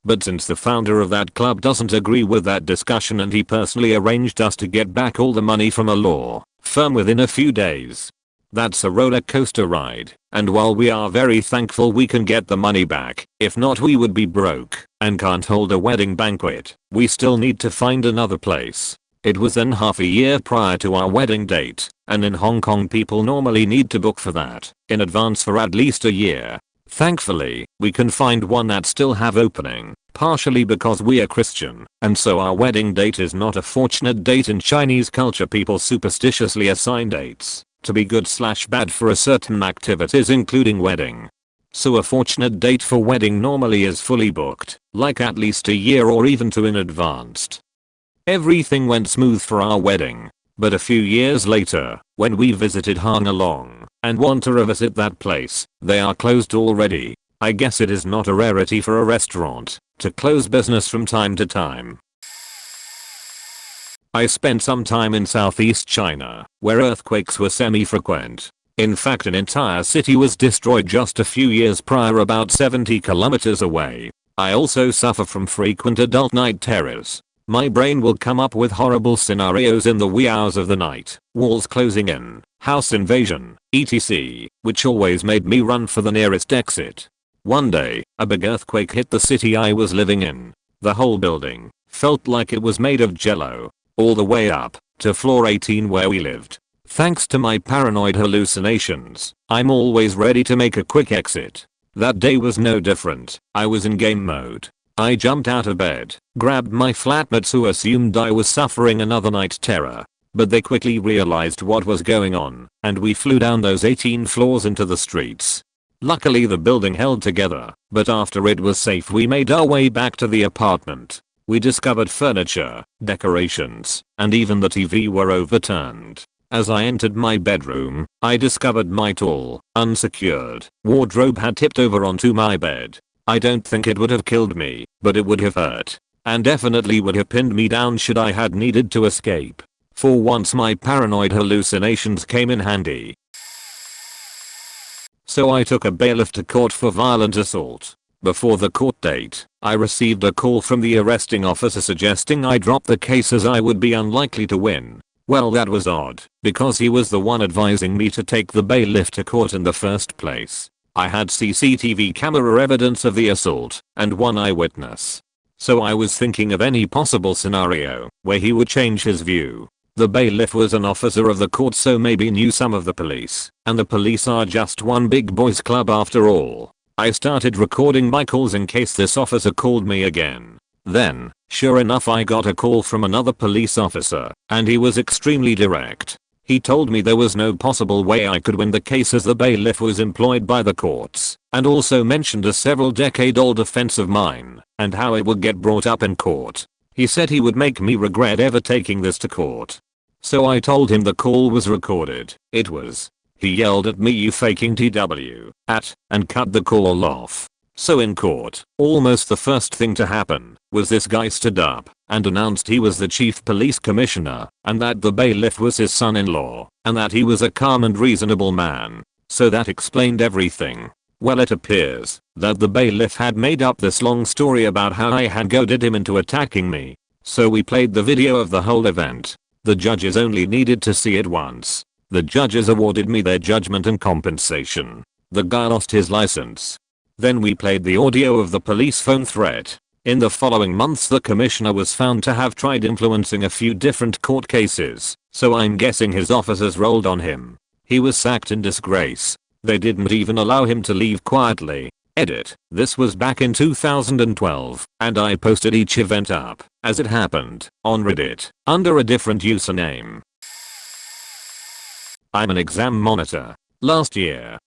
But since the founder of that club doesn't agree with that discussion and he personally arranged us to get back all the money from a law firm within a few days. That's a roller coaster ride, and while we are very thankful we can get the money back, if not we would be broke and can't hold a wedding banquet, we still need to find another place. It was then half a year prior to our wedding date, and in Hong Kong people normally need to book for that in advance for at least a year. Thankfully, we can find one that still have opening, partially because we are Christian, and so our wedding date is not a fortunate date. In Chinese culture people superstitiously assign dates to be good/bad for a certain activities including wedding. So a fortunate date for wedding normally is fully booked, like at least a year or even two in advance. Everything went smooth for our wedding, but a few years later, when we visited Hang Along and want to revisit that place, they are closed already. I guess it is not a rarity for a restaurant to close business from time to time. I spent some time in southeast China, where earthquakes were semi-frequent. In fact, an entire city was destroyed just a few years prior about 70 kilometers away. I also suffer from frequent adult night terrors. My brain will come up with horrible scenarios in the wee hours of the night, walls closing in, house invasion, etc., which always made me run for the nearest exit. One day, a big earthquake hit the city I was living in. The whole building felt like it was made of jello, all the way up to floor 18 where we lived. Thanks to my paranoid hallucinations, I'm always ready to make a quick exit. That day was no different. I was in game mode. I jumped out of bed, grabbed my flatmates who assumed I was suffering another night terror. But they quickly realized what was going on, and we flew down those 18 floors into the streets. Luckily the building held together, but after it was safe we made our way back to the apartment. We discovered furniture, decorations, and even the TV were overturned. As I entered my bedroom, I discovered my tall, unsecured wardrobe had tipped over onto my bed. I don't think it would have killed me, but it would have hurt, and definitely would have pinned me down should I had needed to escape. For once my paranoid hallucinations came in handy. So I took a bailiff to court for violent assault. Before the court date, I received a call from the arresting officer suggesting I drop the case as I would be unlikely to win. Well, that was odd, because he was the one advising me to take the bailiff to court in the first place. I had CCTV camera evidence of the assault and one eyewitness. So I was thinking of any possible scenario where he would change his view. The bailiff was an officer of the court, so maybe knew some of the police, and the police are just one big boys club after all. I started recording my calls in case this officer called me again. Then, sure enough, I got a call from another police officer, and he was extremely direct. He told me there was no possible way I could win the case as the bailiff was employed by the courts, and also mentioned a several-decade-old offense of mine, and how it would get brought up in court. He said he would make me regret ever taking this to court. So I told him the call was recorded. It was. He yelled at me, "You faking TW," and cut the call off. So in court, almost the first thing to happen was this guy stood up and announced he was the chief police commissioner, and that the bailiff was his son-in-law, and that he was a calm and reasonable man. So that explained everything. Well, it appears that the bailiff had made up this long story about how I had goaded him into attacking me. So we played the video of the whole event. The judges only needed to see it once. The judges awarded me their judgment and compensation. The guy lost his license. Then we played the audio of the police phone threat. In the following months the commissioner was found to have tried influencing a few different court cases, so I'm guessing his officers rolled on him. He was sacked in disgrace. They didn't even allow him to leave quietly. Edit. This was back in 2012, and I posted each event up, as it happened, on Reddit, under a different username. I'm an exam monitor. Last year.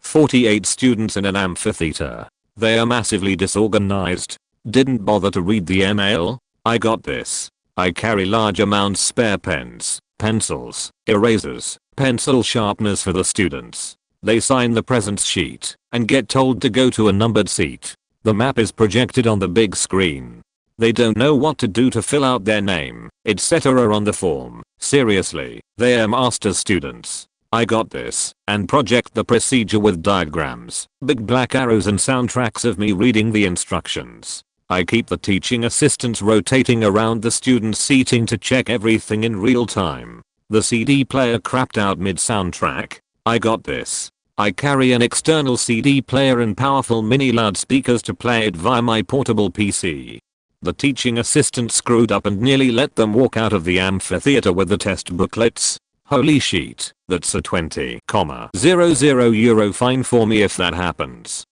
48 students in an amphitheater. They are massively disorganized. Didn't bother to read the email. I got this. I carry large amounts spare pens, pencils, erasers, pencil sharpeners for the students. They sign the presents sheet and get told to go to a numbered seat. The map is projected on the big screen. They don't know what to do to fill out their name, etc. on the form. Seriously, they are master students. I got this and project the procedure with diagrams, big black arrows and soundtracks of me reading the instructions. I keep the teaching assistants rotating around the students' seating to check everything in real time. The CD player crapped out mid-soundtrack. I got this. I carry an external CD player and powerful mini loudspeakers to play it via my portable PC. The teaching assistant screwed up and nearly let them walk out of the amphitheater with the test booklets. Holy shit, that's a 20,00 euro fine for me if that happens.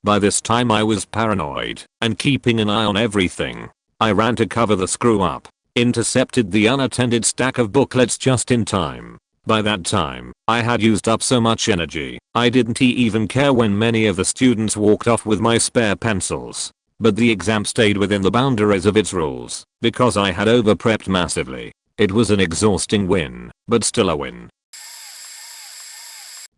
By this time I was paranoid and keeping an eye on everything. I ran to cover the screw up, intercepted the unattended stack of booklets just in time. By that time, I had used up so much energy, I didn't even care when many of the students walked off with my spare pencils. But the exam stayed within the boundaries of its rules, because I had over-prepped massively. It was an exhausting win, but still a win.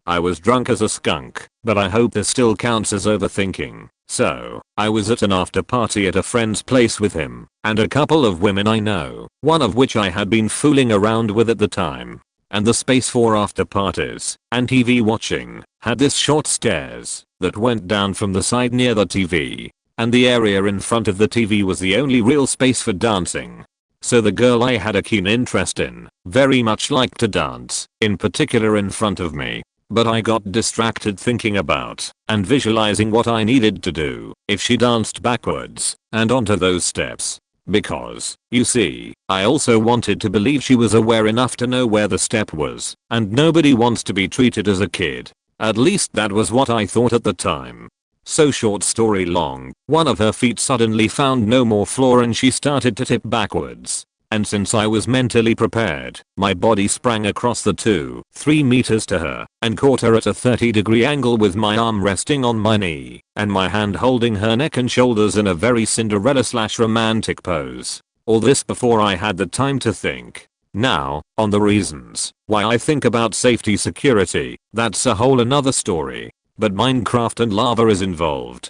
I was drunk as a skunk, but I hope this still counts as overthinking. So, I was at an after party at a friend's place with him, and a couple of women I know, one of which I had been fooling around with at the time. And the space for after parties and TV watching had this short stairs that went down from the side near the TV, and the area in front of the TV was the only real space for dancing. So the girl I had a keen interest in very much liked to dance, in particular in front of me. But I got distracted thinking about and visualizing what I needed to do if she danced backwards and onto those steps. Because, you see, I also wanted to believe she was aware enough to know where the step was, and nobody wants to be treated as a kid. At least that was what I thought at the time. So short story long, one of her feet suddenly found no more floor and she started to tip backwards. And since I was mentally prepared, my body sprang across the 2-3 meters to her and caught her at a 30-degree angle with my arm resting on my knee and my hand holding her neck and shoulders in a very Cinderella/romantic pose. All this before I had the time to think. Now, on the reasons why I think about safety security, that's a whole another story. But Minecraft and lava is involved.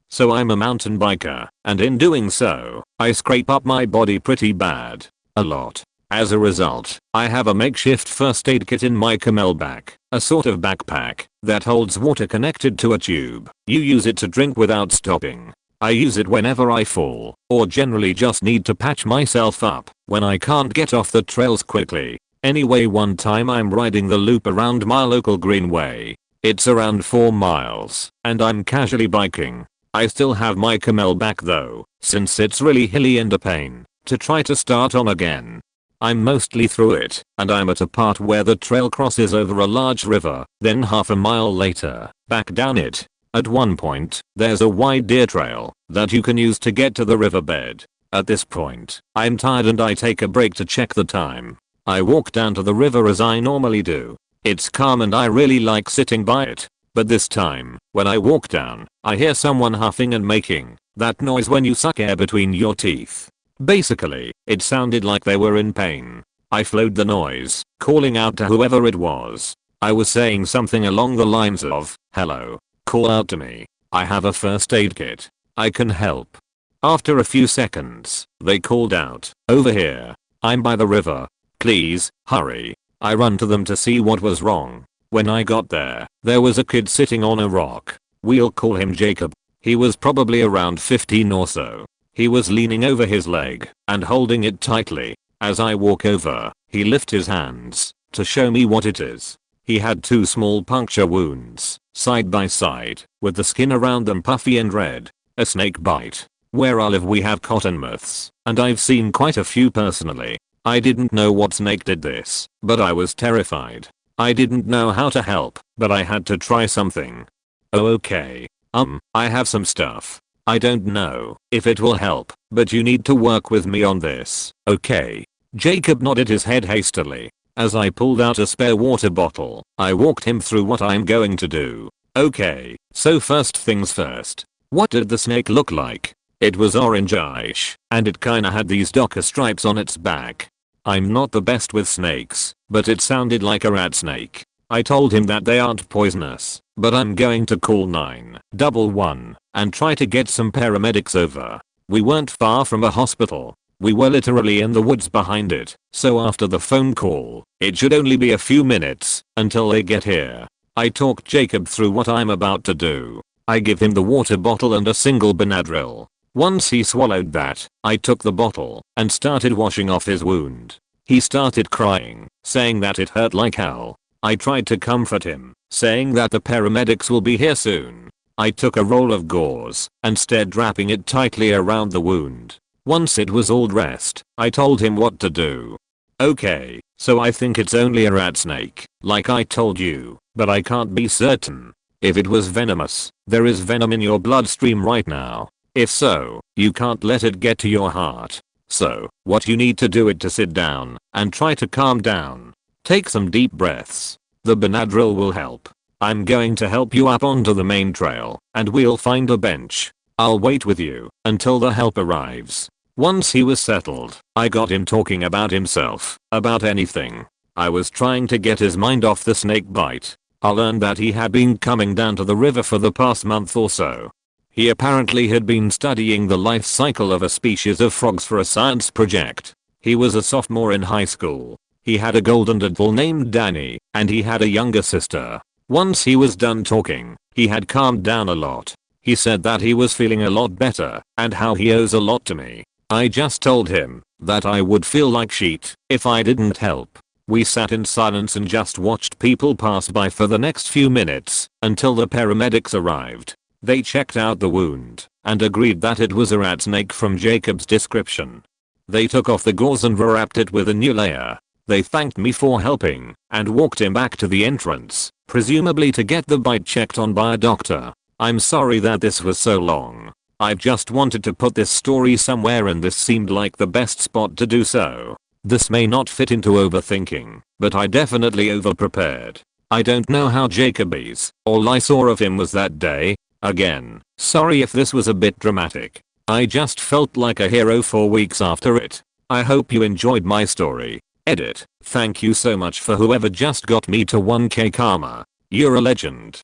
So I'm a mountain biker, and in doing so, I scrape up my body pretty bad. A lot. As a result, I have a makeshift first aid kit in my camelback, a sort of backpack that holds water connected to a tube. You use it to drink without stopping. I use it whenever I fall, or generally just need to patch myself up when I can't get off the trails quickly. Anyway, one time I'm riding the loop around my local greenway. It's around 4 miles, and I'm casually biking. I still have my camelback though, since it's really hilly and a pain to try to start on again. I'm mostly through it, and I'm at a part where the trail crosses over a large river, then half a mile later, back down it. At one point, there's a wide deer trail that you can use to get to the riverbed. At this point, I'm tired and I take a break to check the time. I walk down to the river as I normally do. It's calm and I really like sitting by it. But this time, when I walk down, I hear someone huffing and making that noise when you suck air between your teeth. Basically, it sounded like they were in pain. I followed the noise, calling out to whoever it was. I was saying something along the lines of, "Hello, call out to me. I have a first aid kit. I can help." After a few seconds, they called out, "Over here. I'm by the river. Please, hurry." I run to them to see what was wrong. When I got there was a kid sitting on a rock. We'll call him Jacob. He was probably around 15 or so. He was leaning over his leg and holding it tightly. As I walk over, he lifts his hands to show me what it is. He had 2 small puncture wounds, side by side, with the skin around them puffy and red. A snake bite. Where I live we have cottonmouths, and I've seen quite a few personally. I didn't know what snake did this, but I was terrified. I didn't know how to help, but I had to try something. Oh okay. I have some stuff. I don't know if it will help, but you need to work with me on this, okay? Jacob nodded his head hastily. As I pulled out a spare water bottle, I walked him through what I'm going to do. Okay, so first things first. What did the snake look like? It was orange-ish, and it kinda had these docker stripes on its back. I'm not the best with snakes, but it sounded like a rat snake. I told him that they aren't poisonous, but I'm going to call 911 and try to get some paramedics over. We weren't far from a hospital. We were literally in the woods behind it, so after the phone call, it should only be a few minutes until they get here. I talked Jacob through what I'm about to do. I give him the water bottle and a single Benadryl. Once he swallowed that, I took the bottle and started washing off his wound. He started crying, saying that it hurt like hell. I tried to comfort him, saying that the paramedics will be here soon. I took a roll of gauze and started wrapping it tightly around the wound. Once it was all dressed, I told him what to do. Okay, so I think it's only a rat snake, like I told you, but I can't be certain. If it was venomous, there is venom in your bloodstream right now. If so, you can't let it get to your heart. So, what you need to do is to sit down and try to calm down. Take some deep breaths. The Benadryl will help. I'm going to help you up onto the main trail, and we'll find a bench. I'll wait with you until the help arrives. Once he was settled, I got him talking about himself, about anything. I was trying to get his mind off the snake bite. I learned that he had been coming down to the river for the past month or so. He apparently had been studying the life cycle of a species of frogs for a science project. He was a sophomore in high school. He had a golden doodle named Nanny, and he had a younger sister. Once he was done talking, he had calmed down a lot. He said that he was feeling a lot better, and how he owes a lot to me. I just told him that I would feel like shit if I didn't help. We sat in silence and just watched people pass by for the next few minutes until the paramedics arrived. They checked out the wound and agreed that it was a rat snake from Jacob's description. They took off the gauze and wrapped it with a new layer. They thanked me for helping and walked him back to the entrance, presumably to get the bite checked on by a doctor. I'm sorry that this was so long. I just wanted to put this story somewhere and this seemed like the best spot to do so. This may not fit into overthinking, but I definitely overprepared. I don't know how Jacob is. All I saw of him was that day. Again, sorry if this was a bit dramatic. I just felt like a hero for weeks after it. I hope you enjoyed my story. Edit. Thank you so much for whoever just got me to 1k karma. You're a legend.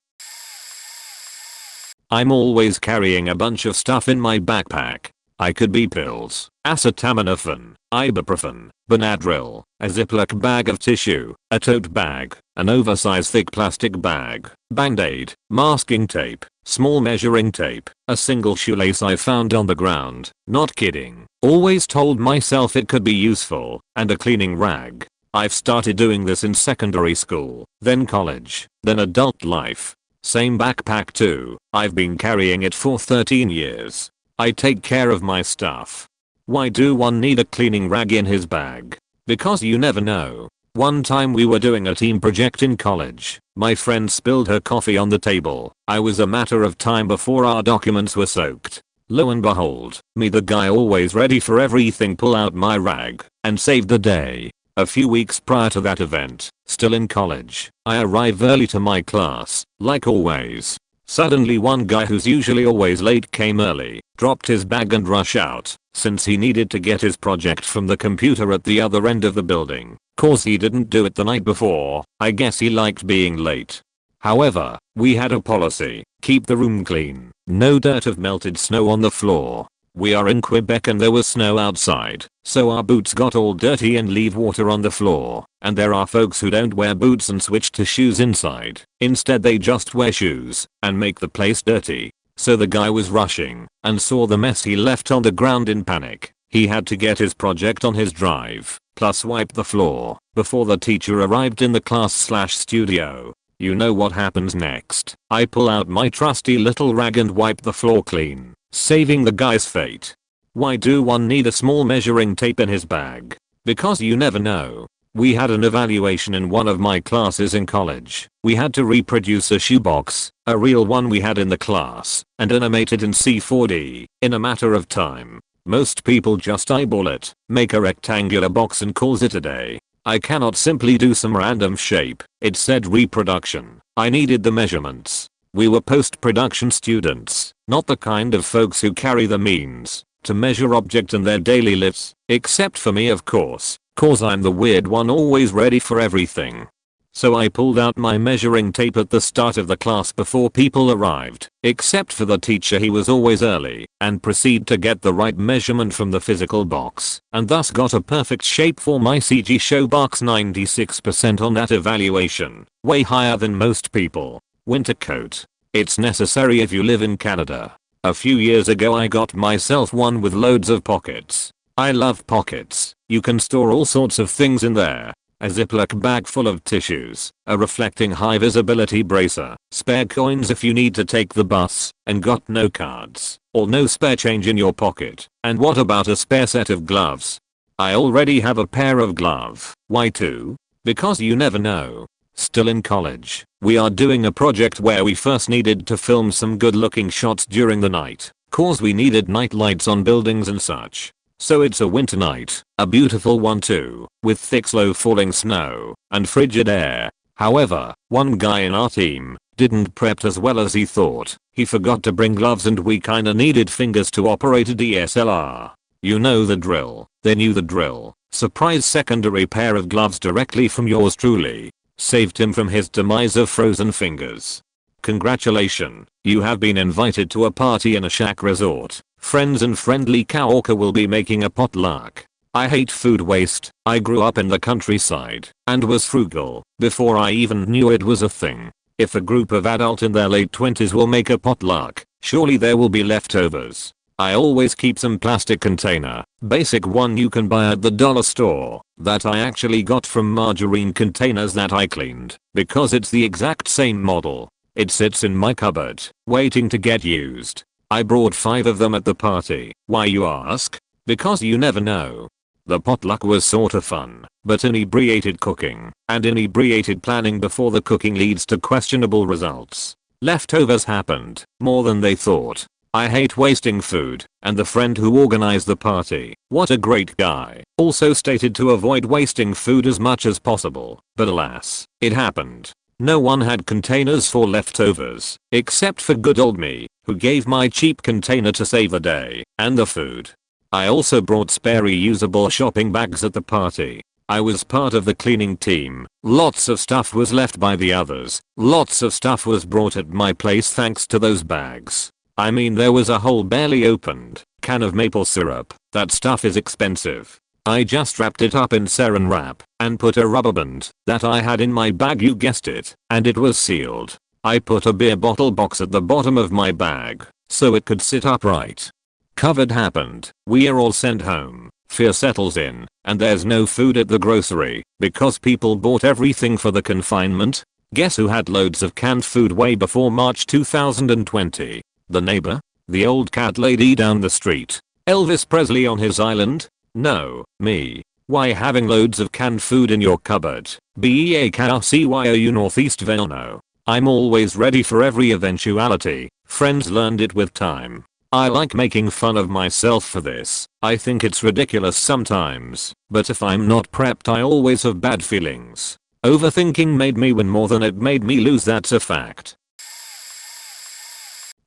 I'm always carrying a bunch of stuff in my backpack. I could be pills, acetaminophen, ibuprofen, Benadryl, a Ziploc bag of tissue, a tote bag, an oversized thick plastic bag, band-aid, masking tape, small measuring tape, a single shoelace I found on the ground, not kidding, always told myself it could be useful, and a cleaning rag. I've started doing this in secondary school, then college, then adult life. Same backpack too, I've been carrying it for 13 years. I take care of my stuff. Why do one need a cleaning rag in his bag? Because you never know. One time we were doing a team project in college. My friend spilled her coffee on the table. I was a matter of time before our documents were soaked. Lo and behold, me the guy always ready for everything pull out my rag and save the day. A few weeks prior to that event, still in college, I arrive early to my class, like always. Suddenly one guy who's usually always late came early, dropped his bag and rushed out, since he needed to get his project from the computer at the other end of the building. Cause he didn't do it the night before, I guess he liked being late. However, we had a policy, keep the room clean, no dirt of melted snow on the floor. We are in Quebec and there was snow outside, so our boots got all dirty and leave water on the floor. And there are folks who don't wear boots and switch to shoes inside. Instead they just wear shoes and make the place dirty. So the guy was rushing and saw the mess he left on the ground in panic. He had to get his project on his drive, plus wipe the floor, before the teacher arrived in the class/studio. You know what happens next. I pull out my trusty little rag and wipe the floor clean, saving the guy's fate. Why do one need a small measuring tape in his bag? Because you never know. We had an evaluation in one of my classes in college. We had to reproduce a shoebox, a real one we had in the class, and animate it in C4D, in a matter of time. Most people just eyeball it, make a rectangular box and calls it a day. I cannot simply do some random shape. It said reproduction. I needed the measurements. We were post-production students, not the kind of folks who carry the means to measure objects in their daily lives, except for me of course, cause I'm the weird one always ready for everything. So I pulled out my measuring tape at the start of the class before people arrived, except for the teacher, he was always early, and proceed to get the right measurement from the physical box, and thus got a perfect shape for my CG show box. 96% on that evaluation, way higher than most people. Winter coat. It's necessary if you live in Canada. A few years ago I got myself one with loads of pockets. I love pockets. You can store all sorts of things in there. A Ziploc bag full of tissues, a reflecting high visibility bracer, spare coins if you need to take the bus, and got no cards, or no spare change in your pocket. And what about a spare set of gloves? I already have a pair of gloves. Why two? Because you never know. Still in college, we are doing a project where we first needed to film some good looking shots during the night, cause we needed night lights on buildings and such. So it's a winter night, a beautiful one too, with thick slow falling snow and frigid air. However, one guy in our team didn't prep as well as he thought. He forgot to bring gloves and we kinda needed fingers to operate a DSLR. You know the drill. They knew the drill. Surprise secondary pair of gloves directly from yours truly. Saved him from his demise of frozen fingers. Congratulations, you have been invited to a party in a shack resort. Friends and friendly coworker will be making a potluck. I hate food waste. I grew up in the countryside and was frugal before I even knew it was a thing. If a group of adults in their late 20s will make a potluck, surely there will be leftovers. I always keep some plastic container, basic one you can buy at the dollar store, that I actually got from margarine containers that I cleaned, because it's the exact same model. It sits in my cupboard, waiting to get used. I brought 5 of them at the party. Why you ask? Because you never know. The potluck was sorta fun, but inebriated cooking and inebriated planning before the cooking leads to questionable results. Leftovers happened, more than they thought. I hate wasting food, and the friend who organized the party, what a great guy, also stated to avoid wasting food as much as possible, but alas, it happened. No one had containers for leftovers, except for good old me, who gave my cheap container to save the day, and the food. I also brought spare reusable shopping bags at the party. I was part of the cleaning team. Lots of stuff was left by the others. Lots of stuff was brought at my place thanks to those bags. I mean, there was a whole barely opened can of maple syrup. That stuff is expensive. I just wrapped it up in saran wrap and put a rubber band that I had in my bag, you guessed it, and it was sealed. I put a beer bottle box at the bottom of my bag so it could sit upright. COVID happened. We are all sent home. Fear settles in, and there's no food at the grocery because people bought everything for the confinement. Guess who had loads of canned food way before March 2020? The neighbor? The old cat lady down the street? Elvis Presley on his island? No, me. Why having loads of canned food in your cupboard? BEAKRCYOU Northeast Velno. I'm always ready for every eventuality. Friends learned it with time. I like making fun of myself for this. I think it's ridiculous sometimes, but if I'm not prepped I always have bad feelings. Overthinking made me win more than it made me lose, that's a fact.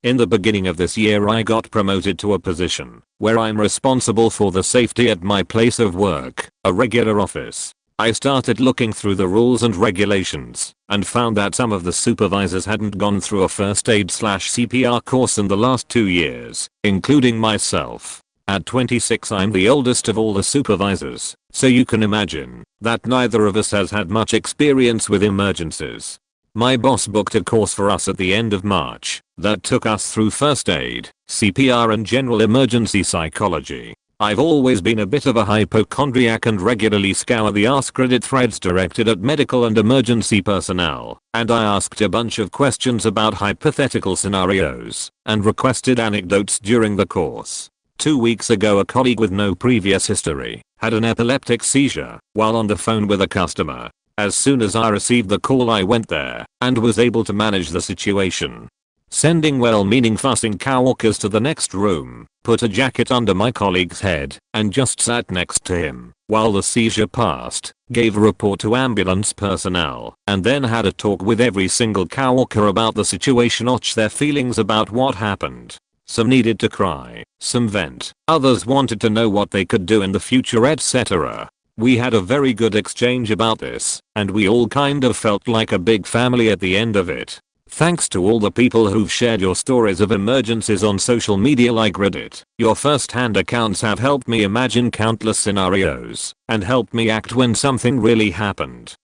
In the beginning of this year I got promoted to a position where I'm responsible for the safety at my place of work, a regular office. I started looking through the rules and regulations and found that some of the supervisors hadn't gone through a first aid/CPR course in the last 2 years, including myself. At 26 I'm the oldest of all the supervisors, so you can imagine that neither of us has had much experience with emergencies. My boss booked a course for us at the end of March that took us through first aid, CPR and general emergency psychology. I've always been a bit of a hypochondriac and regularly scour the Ask Reddit threads directed at medical and emergency personnel, and I asked a bunch of questions about hypothetical scenarios and requested anecdotes during the course. 2 weeks ago a colleague with no previous history had an epileptic seizure while on the phone with a customer. As soon as I received the call I went there and was able to manage the situation. Sending well-meaning fussing coworkers to the next room, put a jacket under my colleague's head and just sat next to him while the seizure passed, gave a report to ambulance personnel, and then had a talk with every single coworker about the situation, their feelings about what happened. Some needed to cry, some vent, others wanted to know what they could do in the future, etc. We had a very good exchange about this, and we all kind of felt like a big family at the end of it. Thanks to all the people who've shared your stories of emergencies on social media like Reddit. Your first-hand accounts have helped me imagine countless scenarios and helped me act when something really happened.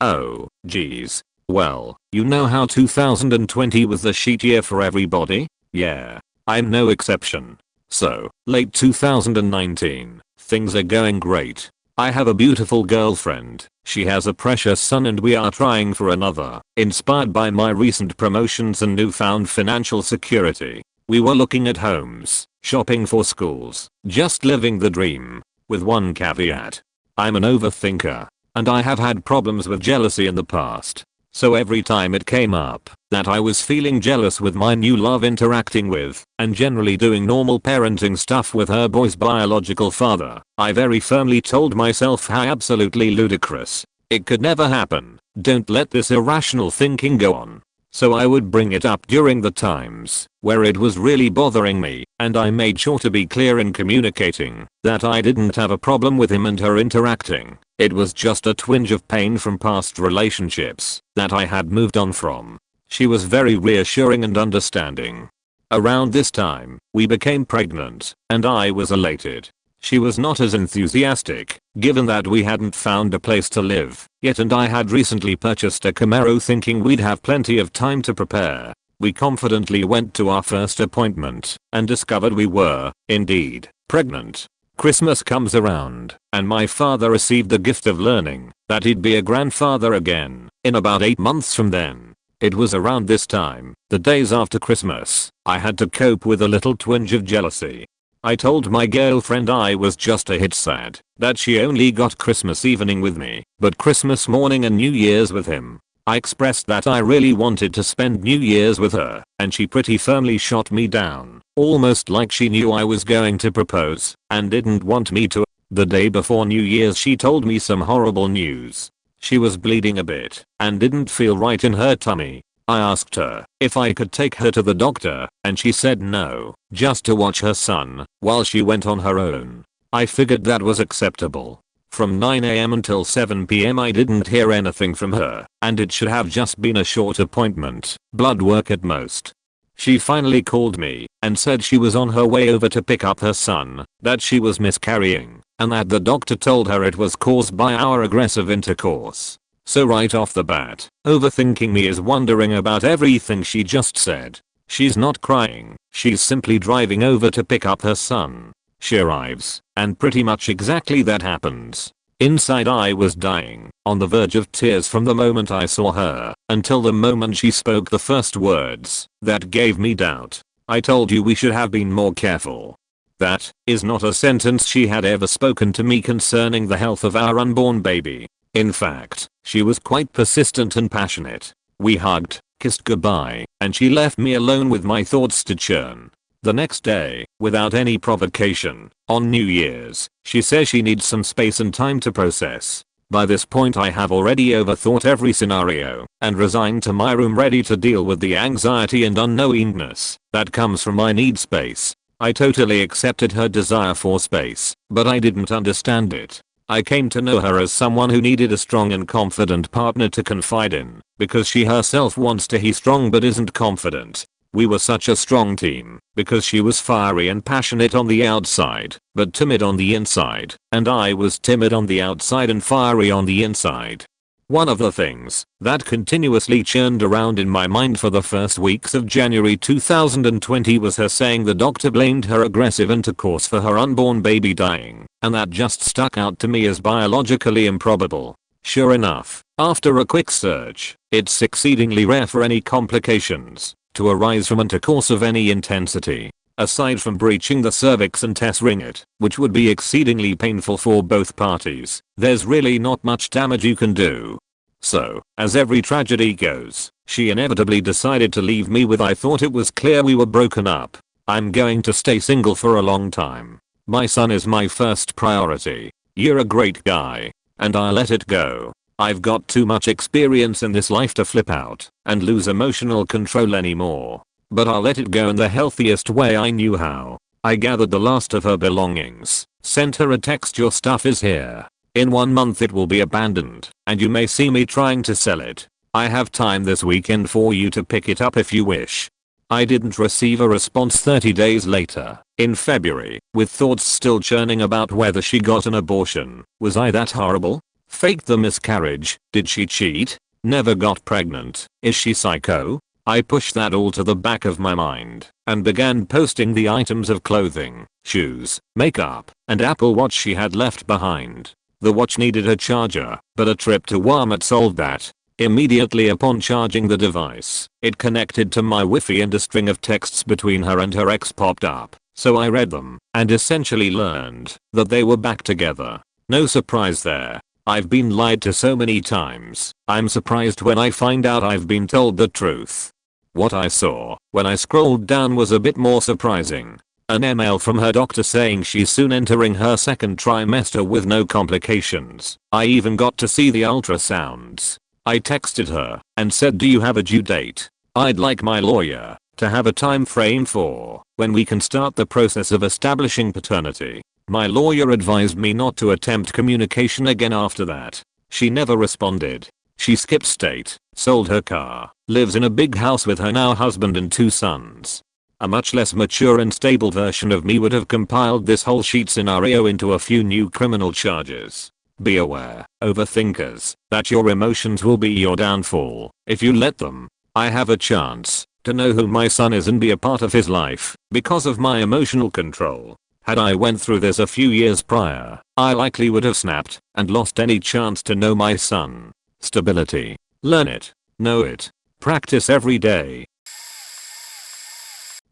Oh, geez. Well, you know how 2020 was the shit year for everybody? Yeah. I'm no exception. So, late 2019, things are going great. I have a beautiful girlfriend, she has a precious son, and we are trying for another. Inspired by my recent promotions and newfound financial security, we were looking at homes, shopping for schools, just living the dream. With one caveat. I'm an overthinker, and I have had problems with jealousy in the past. So every time it came up that I was feeling jealous with my new love interacting with and generally doing normal parenting stuff with her boy's biological father, I very firmly told myself how absolutely ludicrous. It could never happen. Don't let this irrational thinking go on. So I would bring it up during the times where it was really bothering me, and I made sure to be clear in communicating that I didn't have a problem with him and her interacting. It was just a twinge of pain from past relationships that I had moved on from. She was very reassuring and understanding. Around this time, we became pregnant, and I was elated. She was not as enthusiastic, given that we hadn't found a place to live yet, and I had recently purchased a Camaro thinking we'd have plenty of time to prepare. We confidently went to our first appointment and discovered we were, indeed, pregnant. Christmas comes around, and my father received the gift of learning that he'd be a grandfather again in about 8 months from then. It was around this time, the days after Christmas, I had to cope with a little twinge of jealousy. I told my girlfriend I was just a hit sad that she only got Christmas evening with me, but Christmas morning and New Year's with him. I expressed that I really wanted to spend New Year's with her, and she pretty firmly shot me down, almost like she knew I was going to propose and didn't want me to. The day before New Year's she told me some horrible news. She was bleeding a bit and didn't feel right in her tummy. I asked her if I could take her to the doctor, and she said no, just to watch her son while she went on her own. I figured that was acceptable. From 9 AM until 7 PM I didn't hear anything from her, and it should have just been a short appointment, blood work at most. She finally called me and said she was on her way over to pick up her son, that she was miscarrying, and that the doctor told her it was caused by our aggressive intercourse. So right off the bat, overthinking me is wondering about everything she just said. She's not crying, she's simply driving over to pick up her son. She arrives, and pretty much exactly that happens. Inside I was dying, on the verge of tears from the moment I saw her, until the moment she spoke the first words that gave me doubt. I told you we should have been more careful. That is not a sentence she had ever spoken to me concerning the health of our unborn baby. In fact, she was quite persistent and passionate. We hugged, kissed goodbye, and she left me alone with my thoughts to churn. The next day, without any provocation, on New Year's, she says she needs some space and time to process. By this point I have already overthought every scenario and resigned to my room ready to deal with the anxiety and unknowingness that comes from my need space. I totally accepted her desire for space, but I didn't understand it. I came to know her as someone who needed a strong and confident partner to confide in, because she herself wants to be strong but isn't confident. We were such a strong team because she was fiery and passionate on the outside, but timid on the inside, and I was timid on the outside and fiery on the inside. One of the things that continuously churned around in my mind for the first weeks of January 2020 was her saying the doctor blamed her aggressive intercourse for her unborn baby dying, and that just stuck out to me as biologically improbable. Sure enough, after a quick search, it's exceedingly rare for any complications to arise from intercourse of any intensity, aside from breaching the cervix and tearing it, which would be exceedingly painful for both parties. There's really not much damage you can do. So, as every tragedy goes, she inevitably decided to leave me with I thought it was clear we were broken up. I'm going to stay single for a long time. My son is my first priority. You're a great guy. And I let it go. I've got too much experience in this life to flip out and lose emotional control anymore. But I'll let it go in the healthiest way I knew how. I gathered the last of her belongings, sent her a text, your stuff is here. In 1 month it will be abandoned, and you may see me trying to sell it. I have time this weekend for you to pick it up if you wish. I didn't receive a response 30 days later, in February, with thoughts still churning about whether she got an abortion. Was I that horrible? Faked the miscarriage? Did she cheat? Never got pregnant? Is she psycho? I pushed that all to the back of my mind and began posting the items of clothing, shoes, makeup, and Apple Watch she had left behind. The watch needed a charger, but a trip to Walmart solved that. Immediately upon charging the device, it connected to my Wi-Fi and a string of texts between her and her ex popped up, so I read them and essentially learned that they were back together. No surprise there. I've been lied to so many times. I'm surprised when I find out I've been told the truth. What I saw when I scrolled down was a bit more surprising. An email from her doctor saying she's soon entering her second trimester with no complications. I even got to see the ultrasounds. I texted her and said, do you have a due date? I'd like my lawyer to have a time frame for when we can start the process of establishing paternity. My lawyer advised me not to attempt communication again after that. She never responded. She skipped state, sold her car, lives in a big house with her now husband and 2 sons. A much less mature and stable version of me would have compiled this whole sheet scenario into a few new criminal charges. Be aware, overthinkers, that your emotions will be your downfall if you let them. I have a chance to know who my son is and be a part of his life because of my emotional control. Had I went through this a few years prior, I likely would have snapped and lost any chance to know my son. Stability. Learn it. Know it. Practice every day.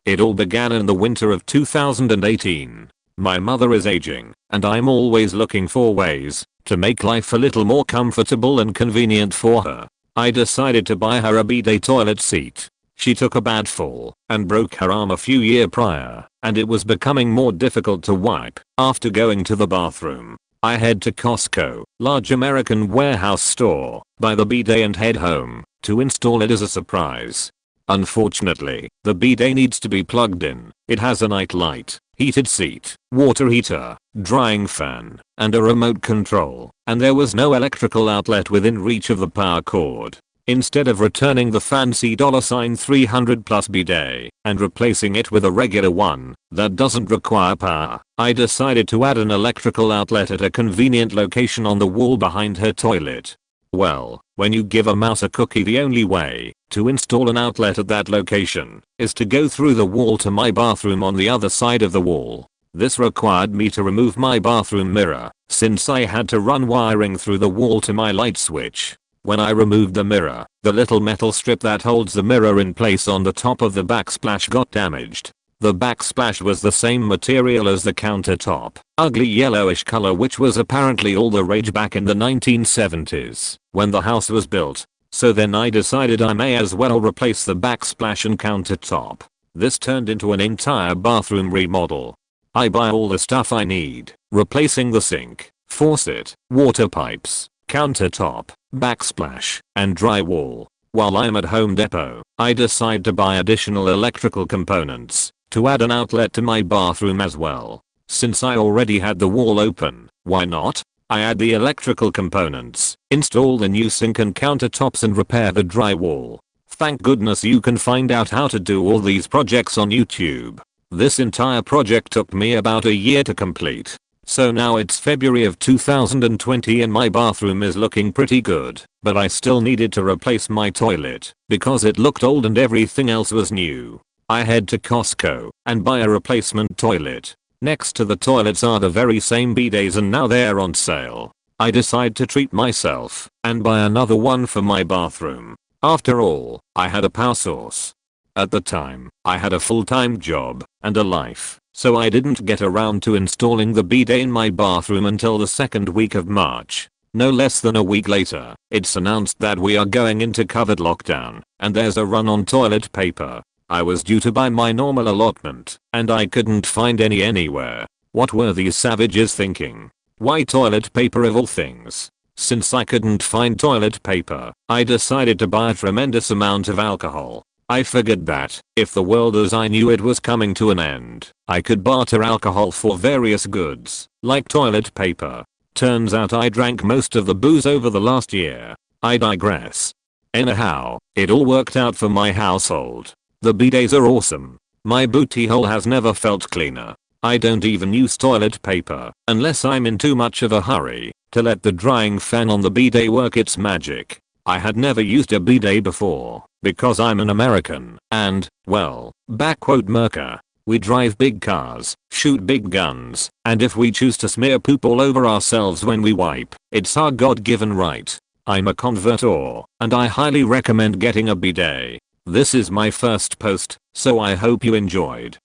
It all began in the winter of 2018. My mother is aging, and I'm always looking for ways to make life a little more comfortable and convenient for her. I decided to buy her a bidet toilet seat. She took a bad fall and broke her arm a few years prior, and it was becoming more difficult to wipe after going to the bathroom. I head to Costco, large American warehouse store, buy the bidet and head home to install it as a surprise. Unfortunately, the bidet needs to be plugged in. It has a night light, heated seat, water heater, drying fan, and a remote control, and there was no electrical outlet within reach of the power cord. Instead of returning the fancy $300 plus bidet and replacing it with a regular one that doesn't require power, I decided to add an electrical outlet at a convenient location on the wall behind her toilet. Well, when you give a mouse a cookie, the only way to install an outlet at that location is to go through the wall to my bathroom on the other side of the wall. This required me to remove my bathroom mirror, since I had to run wiring through the wall to my light switch. When I removed the mirror, the little metal strip that holds the mirror in place on the top of the backsplash got damaged. The backsplash was the same material as the countertop, ugly yellowish color, which was apparently all the rage back in the 1970s when the house was built. So then I decided I may as well replace the backsplash and countertop. This turned into an entire bathroom remodel. I buy all the stuff I need, replacing the sink, faucet, water pipes, countertop, backsplash, and drywall. While I'm at Home Depot, I decide to buy additional electrical components to add an outlet to my bathroom as well. Since I already had the wall open, why not? I add the electrical components, install the new sink and countertops, and repair the drywall. Thank goodness you can find out how to do all these projects on YouTube. This entire project took me about a year to complete. So now it's February of 2020 and my bathroom is looking pretty good, but I still needed to replace my toilet because it looked old and everything else was new. I head to Costco and buy a replacement toilet. Next to the toilets are the very same bidets and now they're on sale. I decide to treat myself and buy another one for my bathroom. After all, I had a power source. At the time, I had a full-time job and a life, so I didn't get around to installing the bidet in my bathroom until the second week of March. No less than a week later, it's announced that we are going into COVID lockdown, and there's a run on toilet paper. I was due to buy my normal allotment, and I couldn't find any anywhere. What were these savages thinking? Why toilet paper of all things? Since I couldn't find toilet paper, I decided to buy a tremendous amount of alcohol. I figured that, if the world as I knew it was coming to an end, I could barter alcohol for various goods, like toilet paper. Turns out I drank most of the booze over the last year. I digress. Anyhow, it all worked out for my household. The bidets are awesome. My booty hole has never felt cleaner. I don't even use toilet paper, unless I'm in too much of a hurry, to let the drying fan on the bidet work its magic. I had never used a bidet before, because I'm an American, and, well, backquote Merca. We drive big cars, shoot big guns, and if we choose to smear poop all over ourselves when we wipe, it's our God-given right. I'm a convertor, and I highly recommend getting a bidet. This is my first post, so I hope you enjoyed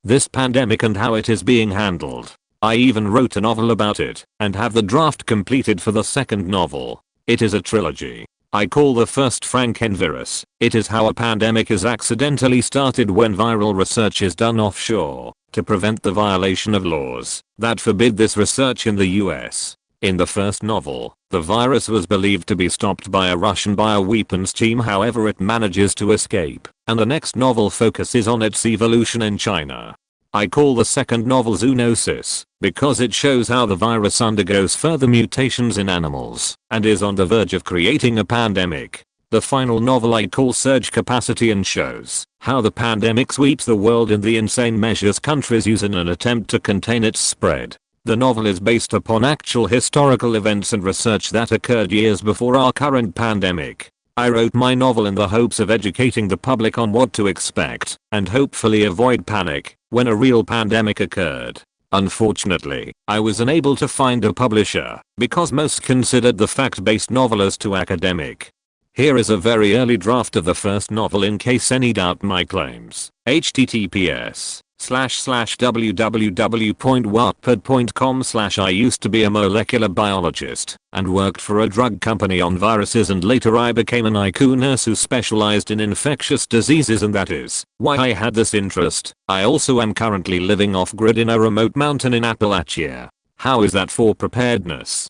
this pandemic and how it is being handled. I even wrote a novel about it, and have the draft completed for the second novel. It is a trilogy. I call the first Frankenvirus. It is how a pandemic is accidentally started when viral research is done offshore, to prevent the violation of laws that forbid this research in the US. In the first novel, the virus was believed to be stopped by a Russian bioweapons team, however it manages to escape, and the next novel focuses on its evolution in China. I call the second novel Zoonosis, because it shows how the virus undergoes further mutations in animals, and is on the verge of creating a pandemic. The final novel I call Surge Capacity and shows how the pandemic sweeps the world in the insane measures countries use in an attempt to contain its spread. The novel is based upon actual historical events and research that occurred years before our current pandemic. I wrote my novel in the hopes of educating the public on what to expect, and hopefully avoid panic when a real pandemic occurred. Unfortunately, I was unable to find a publisher, because most considered the fact-based novel as too academic. Here is a very early draft of the first novel in case any doubt my claims. https://www.wattpad.com/I used to be a molecular biologist and worked for a drug company on viruses, and later I became an IQ nurse who specialized in infectious diseases, and that is why I had this interest. I also am currently living off-grid in a remote mountain in Appalachia. How is that for preparedness?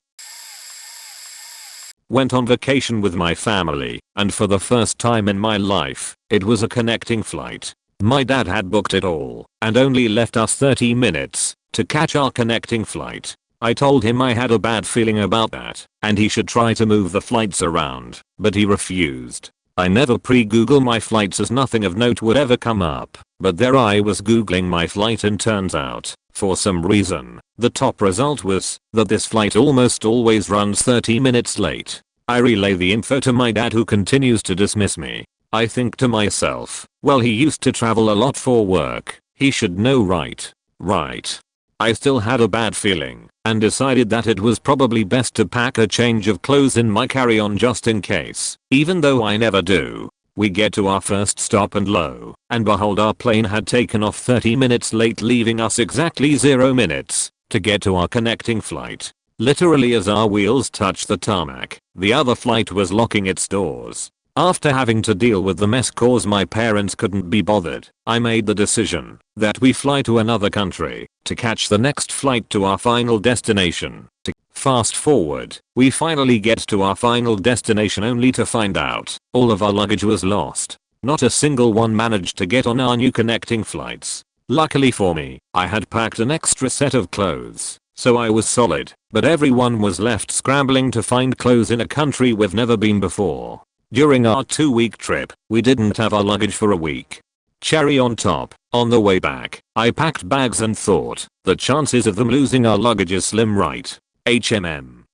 Went on vacation with my family, and for the first time in my life, it was a connecting flight. My dad had booked it all, and only left us 30 minutes to catch our connecting flight. I told him I had a bad feeling about that, and he should try to move the flights around, but he refused. I never pre-Google my flights as nothing of note would ever come up, but there I was Googling my flight, and turns out, for some reason, the top result was that this flight almost always runs 30 minutes late. I relay the info to my dad, who continues to dismiss me. I think to myself, well, he used to travel a lot for work, he should know, right? Right. I still had a bad feeling, and decided that it was probably best to pack a change of clothes in my carry-on just in case, even though I never do. We get to our first stop, and lo and behold, our plane had taken off 30 minutes late, leaving us exactly 0 minutes to get to our connecting flight. Literally as our wheels touched the tarmac, the other flight was locking its doors. After having to deal with the mess cause my parents couldn't be bothered, I made the decision that we fly to another country to catch the next flight to our final destination. Fast forward, we finally get to our final destination only to find out all of our luggage was lost. Not a single one managed to get on our new connecting flights. Luckily for me, I had packed an extra set of clothes, so I was solid, but everyone was left scrambling to find clothes in a country we've never been before. During our 2-week trip, we didn't have our luggage for a week. Cherry on top, on the way back, I packed bags and thought, the chances of them losing our luggage is slim, right?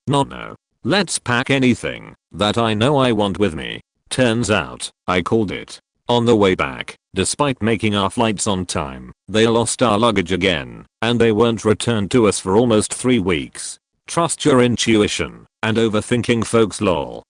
No. Let's pack anything that I know I want with me. Turns out, I called it. On the way back, despite making our flights on time, they lost our luggage again, and they weren't returned to us for almost 3 weeks. Trust your intuition, and overthinking folks, lol.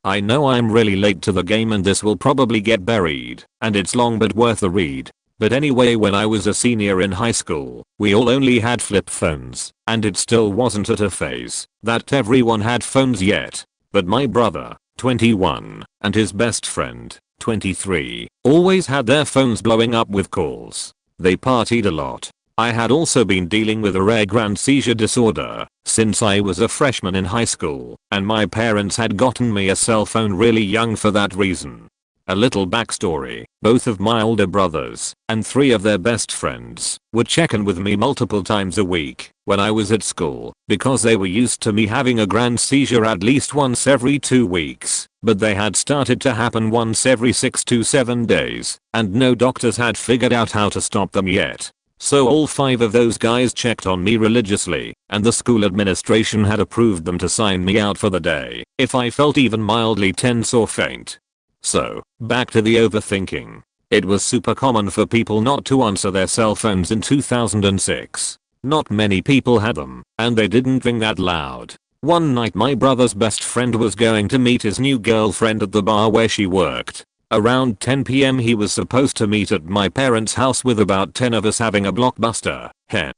I know I'm really late to the game and this will probably get buried, and it's long but worth a read. But anyway, when I was a senior in high school, we all only had flip phones, and it still wasn't at a phase that everyone had phones yet. But my brother, 21, and his best friend, 23, always had their phones blowing up with calls. They partied a lot. I had also been dealing with a rare grand seizure disorder since I was a freshman in high school, and my parents had gotten me a cell phone really young for that reason. A little backstory, both of my older brothers and 3 of their best friends would check in with me multiple times a week when I was at school because they were used to me having a grand seizure at least once every 2 weeks, but they had started to happen once every 6 to 7 days, and no doctors had figured out how to stop them yet. So all 5 of those guys checked on me religiously, and the school administration had approved them to sign me out for the day if I felt even mildly tense or faint. So, back to the overthinking. It was super common for people not to answer their cell phones in 2006. Not many people had them, and they didn't ring that loud. One night my brother's best friend was going to meet his new girlfriend at the bar where she worked. Around 10 PM he was supposed to meet at my parents' house with about 10 of us having a blockbuster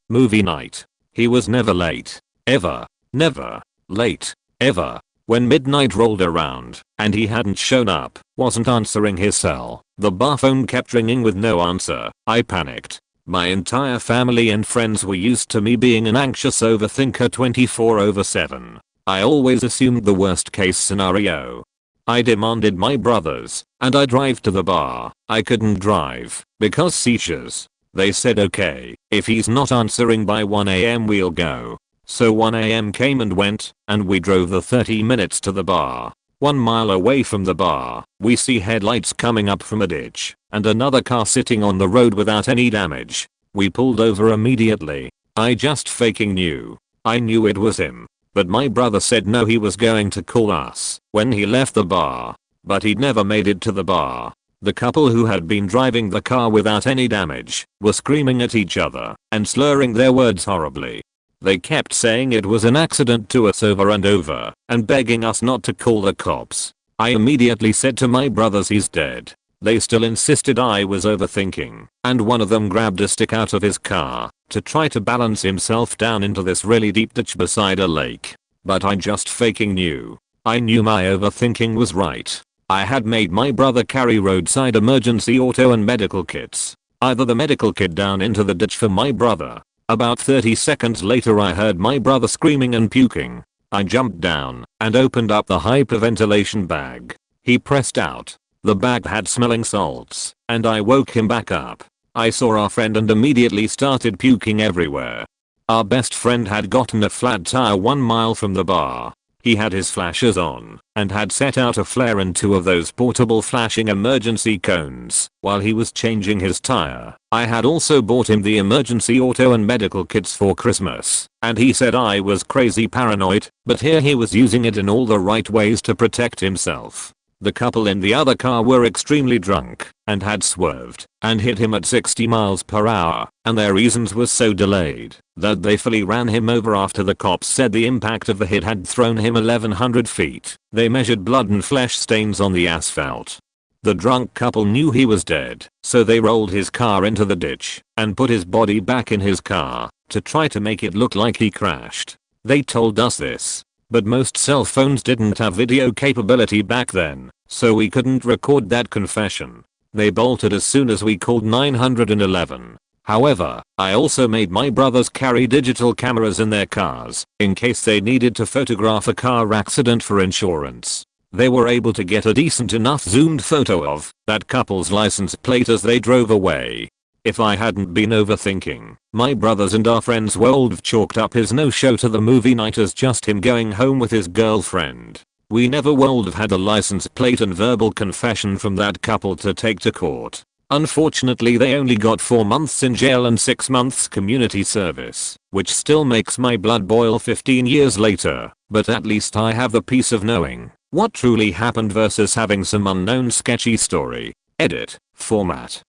movie night. He was never late. Ever. Never. Late. Ever. When midnight rolled around, and he hadn't shown up, wasn't answering his cell, the bar phone kept ringing with no answer, I panicked. My entire family and friends were used to me being an anxious overthinker 24/7. I always assumed the worst case scenario. I demanded my brothers, and I drive to the bar. I couldn't drive, because seizures. They said okay, if he's not answering by 1 AM we'll go. So 1 AM came and went, and we drove the 30 minutes to the bar. 1 mile away from the bar, we see headlights coming up from a ditch, and another car sitting on the road without any damage. We pulled over immediately. I just faking knew. I knew it was him. But my brother said no, he was going to call us when he left the bar. But he'd never made it to the bar. The couple who had been driving the car without any damage were screaming at each other and slurring their words horribly. They kept saying it was an accident to us over and over, and begging us not to call the cops. I immediately said to my brothers he's dead. They still insisted I was overthinking, and one of them grabbed a stick out of his car to try to balance himself down into this really deep ditch beside a lake. But I just faking knew. I knew my overthinking was right. I had made my brother carry roadside emergency auto and medical kits. Either the medical kit down into the ditch for my brother. About 30 seconds later I heard my brother screaming and puking. I jumped down and opened up the hyperventilation bag. He pressed out. The bag had smelling salts, and I woke him back up. I saw our friend and immediately started puking everywhere. Our best friend had gotten a flat tire 1 mile from the bar. He had his flashers on and had set out a flare and 2 of those portable flashing emergency cones while he was changing his tire. I had also bought him the emergency auto and medical kits for Christmas, and he said I was crazy paranoid, but here he was using it in all the right ways to protect himself. The couple in the other car were extremely drunk and had swerved and hit him at 60 miles per hour, and their reasons were so delayed that they fully ran him over after the cops said the impact of the hit had thrown him 1,100 feet. They measured blood and flesh stains on the asphalt. The drunk couple knew he was dead, so they rolled his car into the ditch and put his body back in his car to try to make it look like he crashed. They told us this. But most cell phones didn't have video capability back then, so we couldn't record that confession. They bolted as soon as we called 911. However, I also made my brothers carry digital cameras in their cars in case they needed to photograph a car accident for insurance. They were able to get a decent enough zoomed photo of that couple's license plate as they drove away. If I hadn't been overthinking, my brothers and our friends would have chalked up his no-show to the movie night as just him going home with his girlfriend. We never would have had a license plate and verbal confession from that couple to take to court. Unfortunately they only got 4 months in jail and 6 months community service, which still makes my blood boil 15 years later, but at least I have the peace of knowing what truly happened versus having some unknown sketchy story. Edit. Format.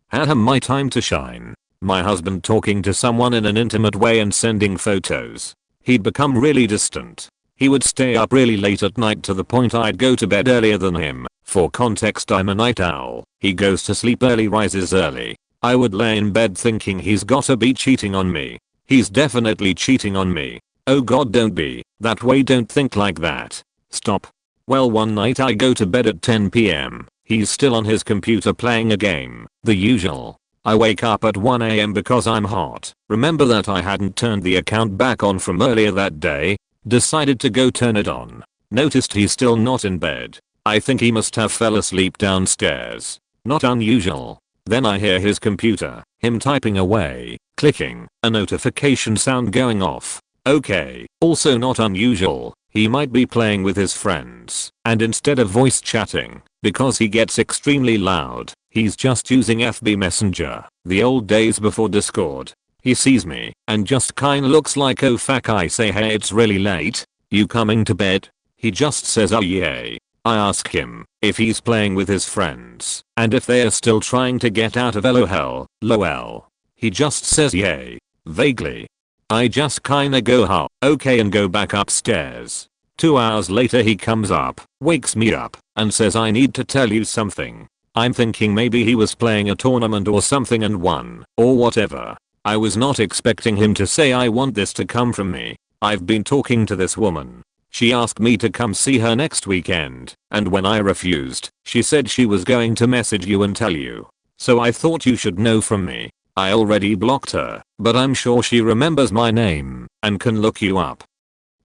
Had my time to shine. My husband talking to someone in an intimate way and sending photos. He'd become really distant. He would stay up really late at night to the point I'd go to bed earlier than him. For context, I'm a night owl. He goes to sleep early, rises early. I would lay in bed thinking he's gotta be cheating on me. He's definitely cheating on me. Oh god, don't be that way, don't think like that. Stop. Well, one night I go to bed at 10 PM. He's still on his computer playing a game. The usual. I wake up at 1 AM because I'm hot. Remember that I hadn't turned the account back on from earlier that day. Decided to go turn it on. Noticed he's still not in bed. I think he must have fell asleep downstairs. Not unusual. Then I hear his computer, him typing away, clicking, a notification sound going off. Okay, also not unusual. He might be playing with his friends, and instead of voice chatting, because he gets extremely loud, he's just using FB Messenger, the old days before Discord. He sees me, and just kinda looks like, oh fuck. I say, hey, it's really late. You coming to bed? He just says, oh yeah. I ask him if he's playing with his friends, and if they are still trying to get out of LOL. He just says yay. Vaguely. I just kinda go, huh, okay, and go back upstairs. 2 hours later he comes up, wakes me up, and says, I need to tell you something. I'm thinking maybe he was playing a tournament or something and won, or whatever. I was not expecting him to say, I want this to come from me. I've been talking to this woman. She asked me to come see her next weekend, and when I refused, she said she was going to message you and tell you. So I thought you should know from me. I already blocked her, but I'm sure she remembers my name and can look you up.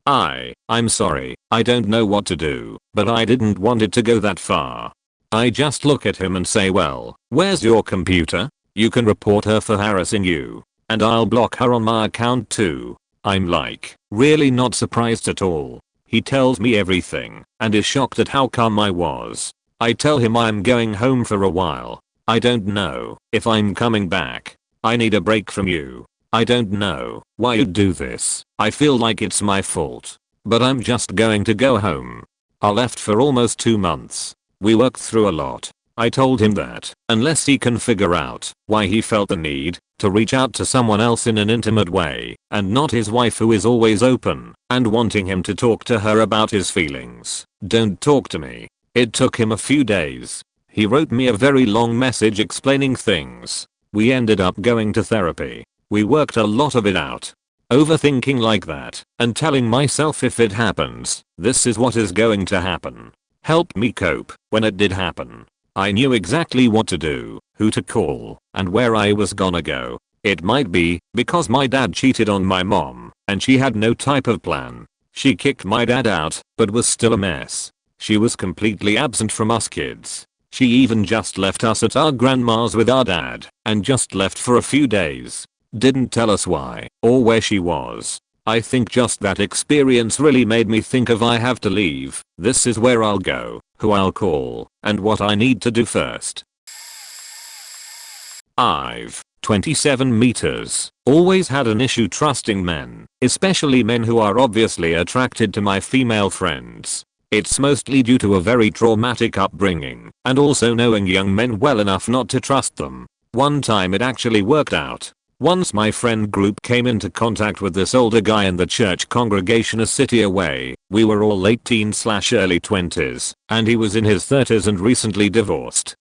I'm sorry, I don't know what to do, but I didn't want it to go that far. I just look at him and say, well, where's your computer? You can report her for harassing you, and I'll block her on my account too. I'm like, really not surprised at all. He tells me everything and is shocked at how calm I was. I tell him I'm going home for a while. I don't know if I'm coming back. I need a break from you. I don't know why you'd do this. I feel like it's my fault. But I'm just going to go home. I left for almost 2 months. We worked through a lot. I told him that unless he can figure out why he felt the need to reach out to someone else in an intimate way, and not his wife who is always open and wanting him to talk to her about his feelings, don't talk to me. It took him a few days. He wrote me a very long message explaining things. We ended up going to therapy. We worked a lot of it out. Overthinking like that and telling myself, if it happens, this is what is going to happen, helped me cope when it did happen. I knew exactly what to do, who to call, and where I was gonna go. It might be because my dad cheated on my mom, and she had no type of plan. She kicked my dad out, but was still a mess. She was completely absent from us kids. She even just left us at our grandma's with our dad, and just left for a few days. Didn't tell us why, or where she was. I think just that experience really made me think, if I have to leave, this is where I'll go, who I'll call, and what I need to do first. I've 27 meters. Always had an issue trusting men, especially men who are obviously attracted to my female friends. It's mostly due to a very traumatic upbringing, and also knowing young men well enough not to trust them. One time it actually worked out. Once my friend group came into contact with this older guy in the church congregation a city away. We were all late teens/early 20s, and he was in his 30s and recently divorced.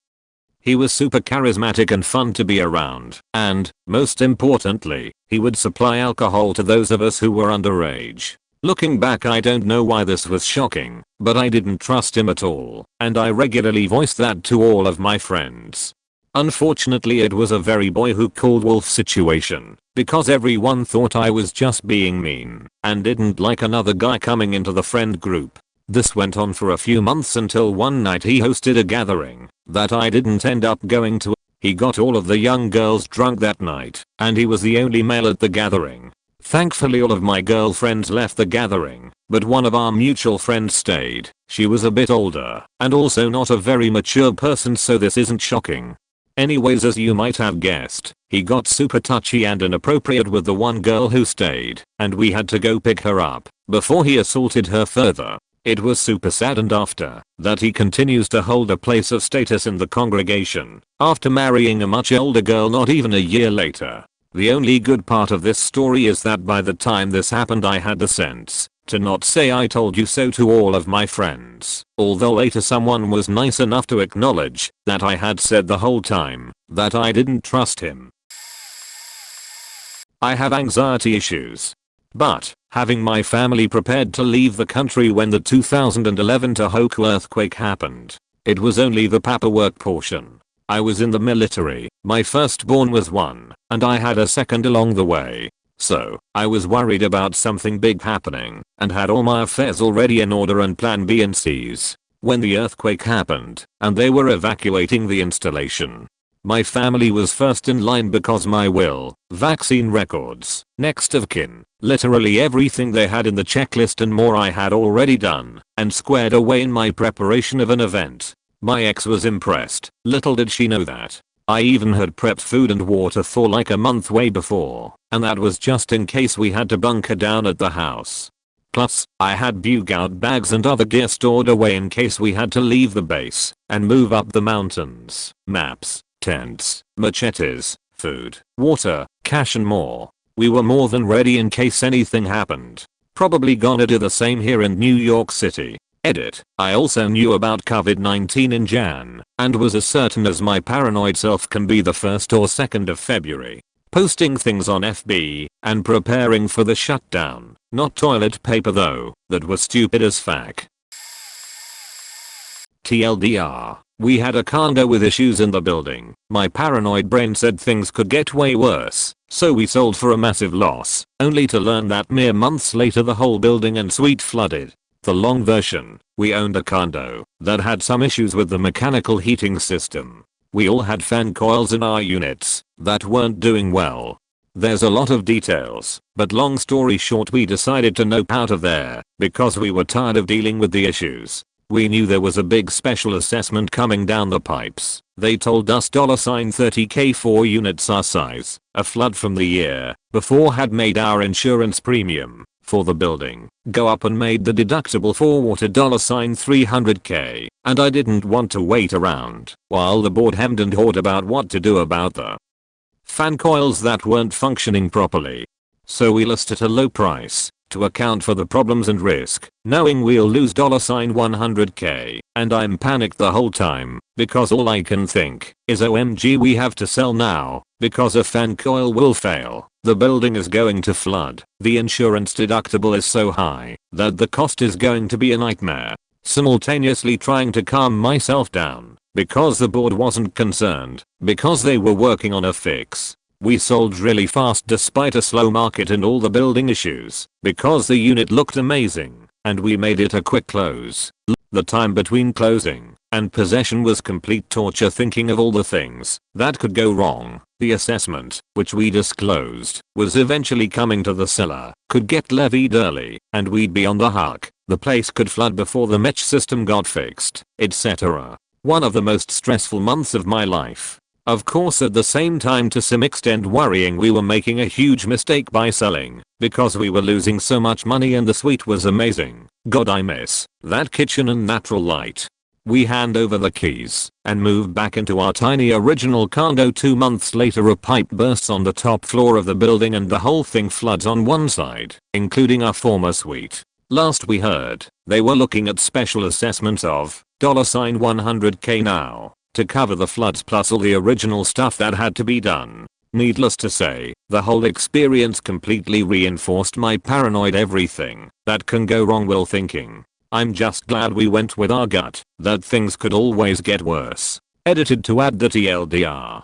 He was super charismatic and fun to be around, and, most importantly, he would supply alcohol to those of us who were underage. Looking back, I don't know why this was shocking, but I didn't trust him at all, and I regularly voiced that to all of my friends. Unfortunately, it was a very boy who called wolf situation, because everyone thought I was just being mean and didn't like another guy coming into the friend group. This went on for a few months until one night he hosted a gathering that I didn't end up going to. He got all of the young girls drunk that night, and he was the only male at the gathering. Thankfully all of my girlfriends left the gathering, but one of our mutual friends stayed. She was a bit older and also not a very mature person, so this isn't shocking. Anyways, as you might have guessed, he got super touchy and inappropriate with the one girl who stayed, and we had to go pick her up before he assaulted her further. It was super sad, and after that he continues to hold a place of status in the congregation after marrying a much older girl not even a year later. The only good part of this story is that by the time this happened I had the sense to not say "I told you so" to all of my friends, although later someone was nice enough to acknowledge that I had said the whole time that I didn't trust him. I have anxiety issues. But having my family prepared to leave the country when the 2011 Tohoku earthquake happened, it was only the paperwork portion. I was in the military, my firstborn was 1, and I had a second along the way. So I was worried about something big happening and had all my affairs already in order and plan B and C's. When the earthquake happened and they were evacuating the installation, my family was first in line because my will, vaccine records, next of kin, literally everything they had in the checklist and more I had already done and squared away in my preparation of an event. My ex was impressed. Little did she know that I even had prepped food and water for like a month way before, and that was just in case we had to bunker down at the house. Plus, I had bug out bags and other gear stored away in case we had to leave the base and move up the mountains, maps, tents, machetes, food, water, cash and more. We were more than ready in case anything happened. Probably gonna do the same here in New York City. Edit. I also knew about COVID-19 in Jan and was as certain as my paranoid self can be the 1st or 2nd of February. Posting things on FB and preparing for the shutdown. Not toilet paper though, that was stupid as fuck. TLDR. We had a condo with issues in the building. My paranoid brain said things could get way worse, so we sold for a massive loss, only to learn that mere months later the whole building and suite flooded. The long version, we owned a condo that had some issues with the mechanical heating system. We all had fan coils in our units that weren't doing well. There's a lot of details, but long story short we decided to nope out of there because we were tired of dealing with the issues. We knew there was a big special assessment coming down the pipes. They told us $30K for units our size. A flood from the year before had made our insurance premium for the building go up and made the deductible for water $300K, and I didn't want to wait around while the board hemmed and hawed about what to do about the fan coils that weren't functioning properly. So we listed at a low price to account for the problems and risk, knowing we'll lose $100K, and I'm panicked the whole time because all I can think is OMG we have to sell now because a fan coil will fail. The building is going to flood. The insurance deductible is so high that the cost is going to be a nightmare. Simultaneously trying to calm myself down because the board wasn't concerned because they were working on a fix. We sold really fast despite a slow market and all the building issues because the unit looked amazing and we made it a quick close. The time between closing and possession was complete torture thinking of all the things that could go wrong. The assessment, which we disclosed, was eventually coming to the cellar, could get levied early, and we'd be on the hook. The place could flood before the mesh system got fixed, etc. One of the most stressful months of my life. Of course at the same time to some extent worrying we were making a huge mistake by selling, because we were losing so much money and the suite was amazing. God, I miss that kitchen and natural light. We hand over the keys and move back into our tiny original condo. 2 months later a pipe bursts on the top floor of the building and the whole thing floods on one side, including our former suite. Last we heard, they were looking at special assessments of $100K now to cover the floods plus all the original stuff that had to be done. Needless to say, the whole experience completely reinforced my paranoid everything that can go wrong will thinking. I'm just glad we went with our gut that things could always get worse. Edited to add the TLDR.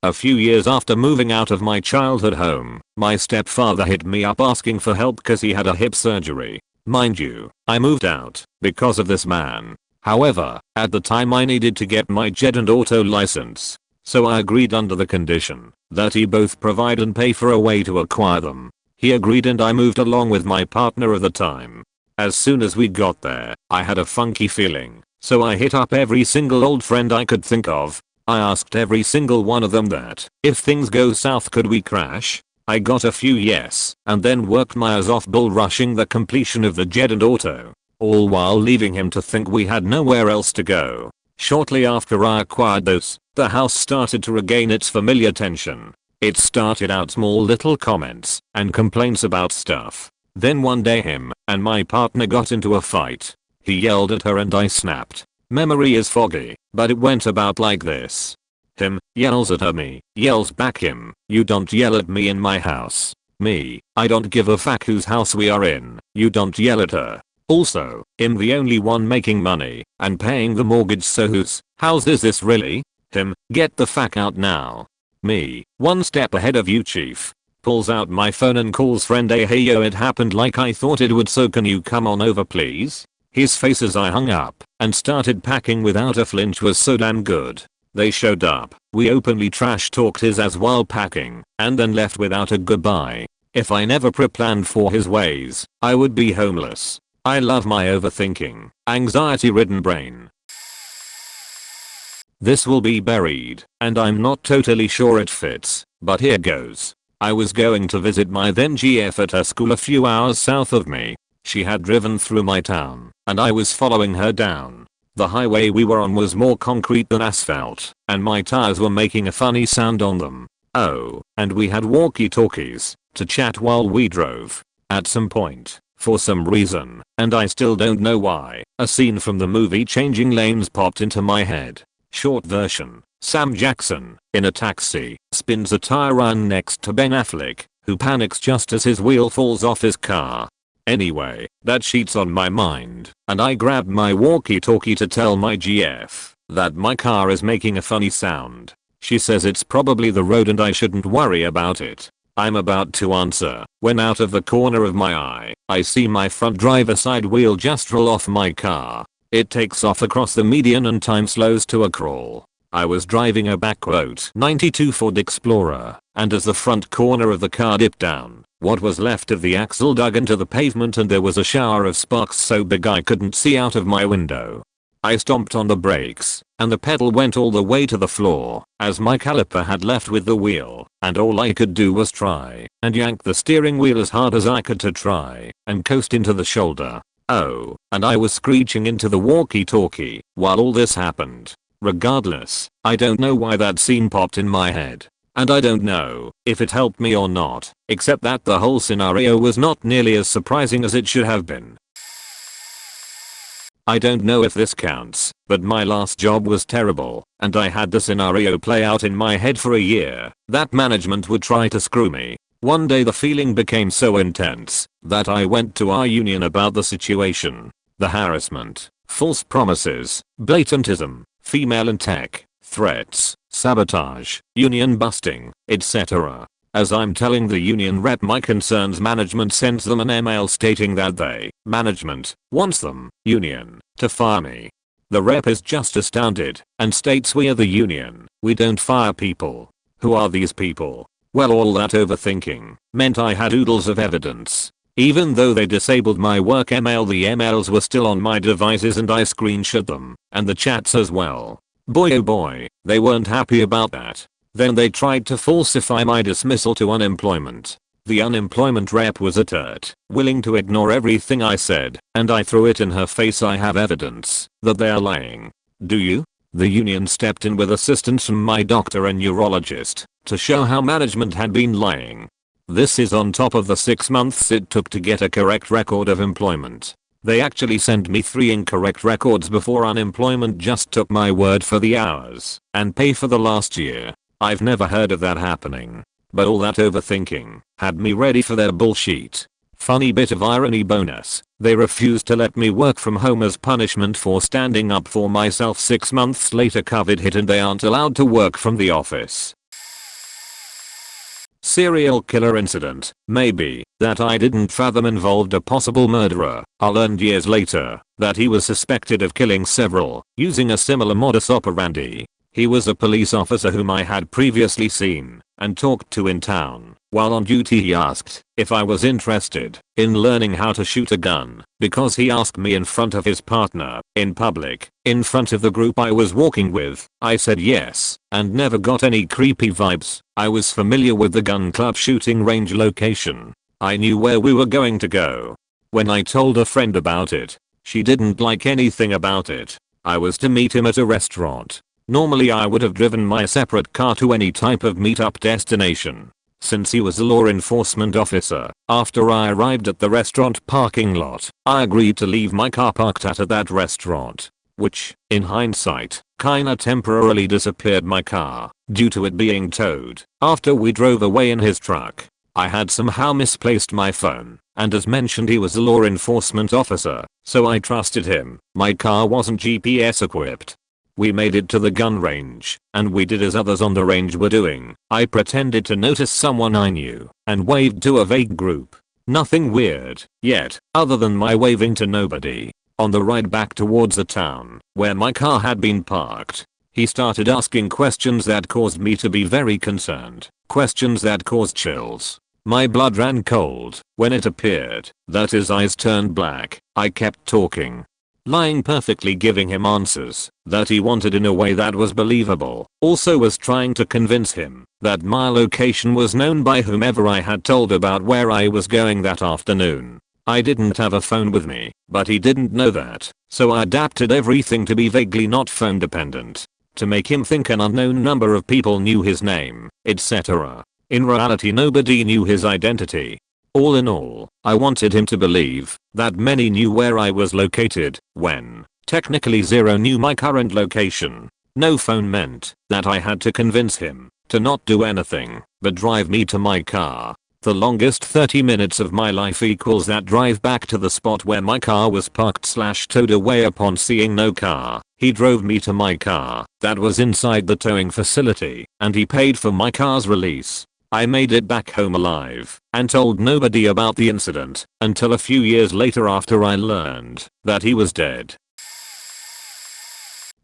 A few years after moving out of my childhood home, my stepfather hit me up asking for help cause he had a hip surgery. Mind you, I moved out because of this man. However, at the time I needed to get my JED and auto license. so I agreed under the condition that he both provide and pay for a way to acquire them. He agreed and I moved along with my partner at the time. As soon as we got there, I had a funky feeling, so I hit up every single old friend I could think of. I asked every single one of them that, if things go south, could we crash? I got a few yes, and then worked my ass off bull rushing the completion of the Jed and Auto, all while leaving him to think we had nowhere else to go. Shortly after I acquired those, the house started to regain its familiar tension. It started out small little comments and complaints about stuff. Then one day him and my partner got into a fight. He yelled at her and I snapped. Memory is foggy, but it went about like this. Him yells at her, me yells back him, you don't yell at me in my house. Me, I don't give a fuck whose house we are in, you don't yell at her. Also, him the only one making money and paying the mortgage, so whose house is this really? Him, get the fuck out now. Me, one step ahead of you chief. Pulls out my phone and calls friend A, hey yo, it happened like I thought it would, so can you come on over please? His face as I hung up and started packing without a flinch was so damn good. They showed up, we openly trash talked his ass while packing, and then left without a goodbye. If I never pre-planned for his ways, I would be homeless. I love my overthinking, anxiety-ridden brain. This will be buried, and I'm not totally sure it fits, but here goes. I was going to visit my then GF at her school a few hours south of me. She had driven through my town, and I was following her down. The highway we were on was more concrete than asphalt, and my tires were making a funny sound on them. Oh, and we had walkie-talkies to chat while we drove. At some point, for some reason, and I still don't know why, a scene from the movie Changing Lanes popped into my head. Short version, Sam Jackson, in a taxi, spins a tire iron next to Ben Affleck, who panics just as his wheel falls off his car. Anyway, that sheet's on my mind, and I grabbed my walkie-talkie to tell my GF that my car is making a funny sound. She says it's probably the road and I shouldn't worry about it. I'm about to answer, when out of the corner of my eye, I see my front driver side wheel just roll off my car. It takes off across the median and time slows to a crawl. I was driving a back 92 Ford Explorer, and as the front corner of the car dipped down, what was left of the axle dug into the pavement and there was a shower of sparks so big I couldn't see out of my window. I stomped on the brakes, and the pedal went all the way to the floor, as my caliper had left with the wheel, and all I could do was try and yank the steering wheel as hard as I could to try and coast into the shoulder. Oh, and I was screeching into the walkie-talkie while all this happened. Regardless, I don't know why that scene popped in my head. And I don't know if it helped me or not, except that the whole scenario was not nearly as surprising as it should have been. I don't know if this counts, but my last job was terrible, and I had the scenario play out in my head for a year that management would try to screw me. One day the feeling became so intense that I went to our union about the situation. The harassment, false promises, blatantism, female in tech, threats, sabotage, union busting, etc. As I'm telling the union rep my concerns, management sends them an email stating that they, management, wants them, union, to fire me. The rep is just astounded and states, we are the union, we don't fire people. Who are these people? Well, all that overthinking meant I had oodles of evidence. Even though they disabled my work email, the emails were still on my devices and I screenshot them, and the chats as well. Boy oh boy, they weren't happy about that. Then they tried to falsify my dismissal to unemployment. The unemployment rep was a turt, willing to ignore everything I said, and I threw it in her face. I have evidence that they are lying. Do you? The union stepped in with assistance from my doctor and neurologist to show how management had been lying. This is on top of the 6 months it took to get a correct record of employment. They actually sent me 3 incorrect records before unemployment just took my word for the hours and pay for the last year. I've never heard of that happening. But all that overthinking had me ready for their bullshit. Funny bit of irony bonus, they refused to let me work from home as punishment for standing up for myself. 6 months later COVID hit and they aren't allowed to work from the office. Serial killer incident, maybe, that I didn't fathom involved a possible murderer. I learned years later that he was suspected of killing several, using a similar modus operandi. He was a police officer whom I had previously seen and talked to in town. While on duty he asked if I was interested in learning how to shoot a gun because he asked me in front of his partner, in public, in front of the group I was walking with. I said yes and never got any creepy vibes. I was familiar with the gun club shooting range location. I knew where we were going to go. When I told a friend about it, she didn't like anything about it. I was to meet him at a restaurant. Normally I would have driven my separate car to any type of meetup destination. Since he was a law enforcement officer, after I arrived at the restaurant parking lot, I agreed to leave my car parked at that restaurant. Which, in hindsight, kinda temporarily disappeared my car, due to it being towed. After we drove away in his truck, I had somehow misplaced my phone, and as mentioned he was a law enforcement officer, so I trusted him. My car wasn't GPS equipped. We made it to the gun range, and we did as others on the range were doing. I pretended to notice someone I knew, and waved to a vague group. Nothing weird, yet, other than my waving to nobody. On the ride back towards the town, where my car had been parked, he started asking questions that caused me to be very concerned. Questions that caused chills. My blood ran cold when it appeared that his eyes turned black. I kept talking, lying perfectly, giving him answers that he wanted in a way that was believable. Also was trying to convince him that my location was known by whomever I had told about where I was going that afternoon. I didn't have a phone with me, but he didn't know that, so I adapted everything to be vaguely not phone dependent, to make him think an unknown number of people knew his name, etc. In reality nobody knew his identity. All in all, I wanted him to believe that many knew where I was located, when, technically zero knew my current location. No phone meant that I had to convince him to not do anything but drive me to my car. The longest 30 minutes of my life equals that drive back to the spot where my car was parked/towed away. Upon seeing no car, he drove me to my car that was inside the towing facility, and he paid for my car's release. I made it back home alive and told nobody about the incident until a few years later after I learned that he was dead.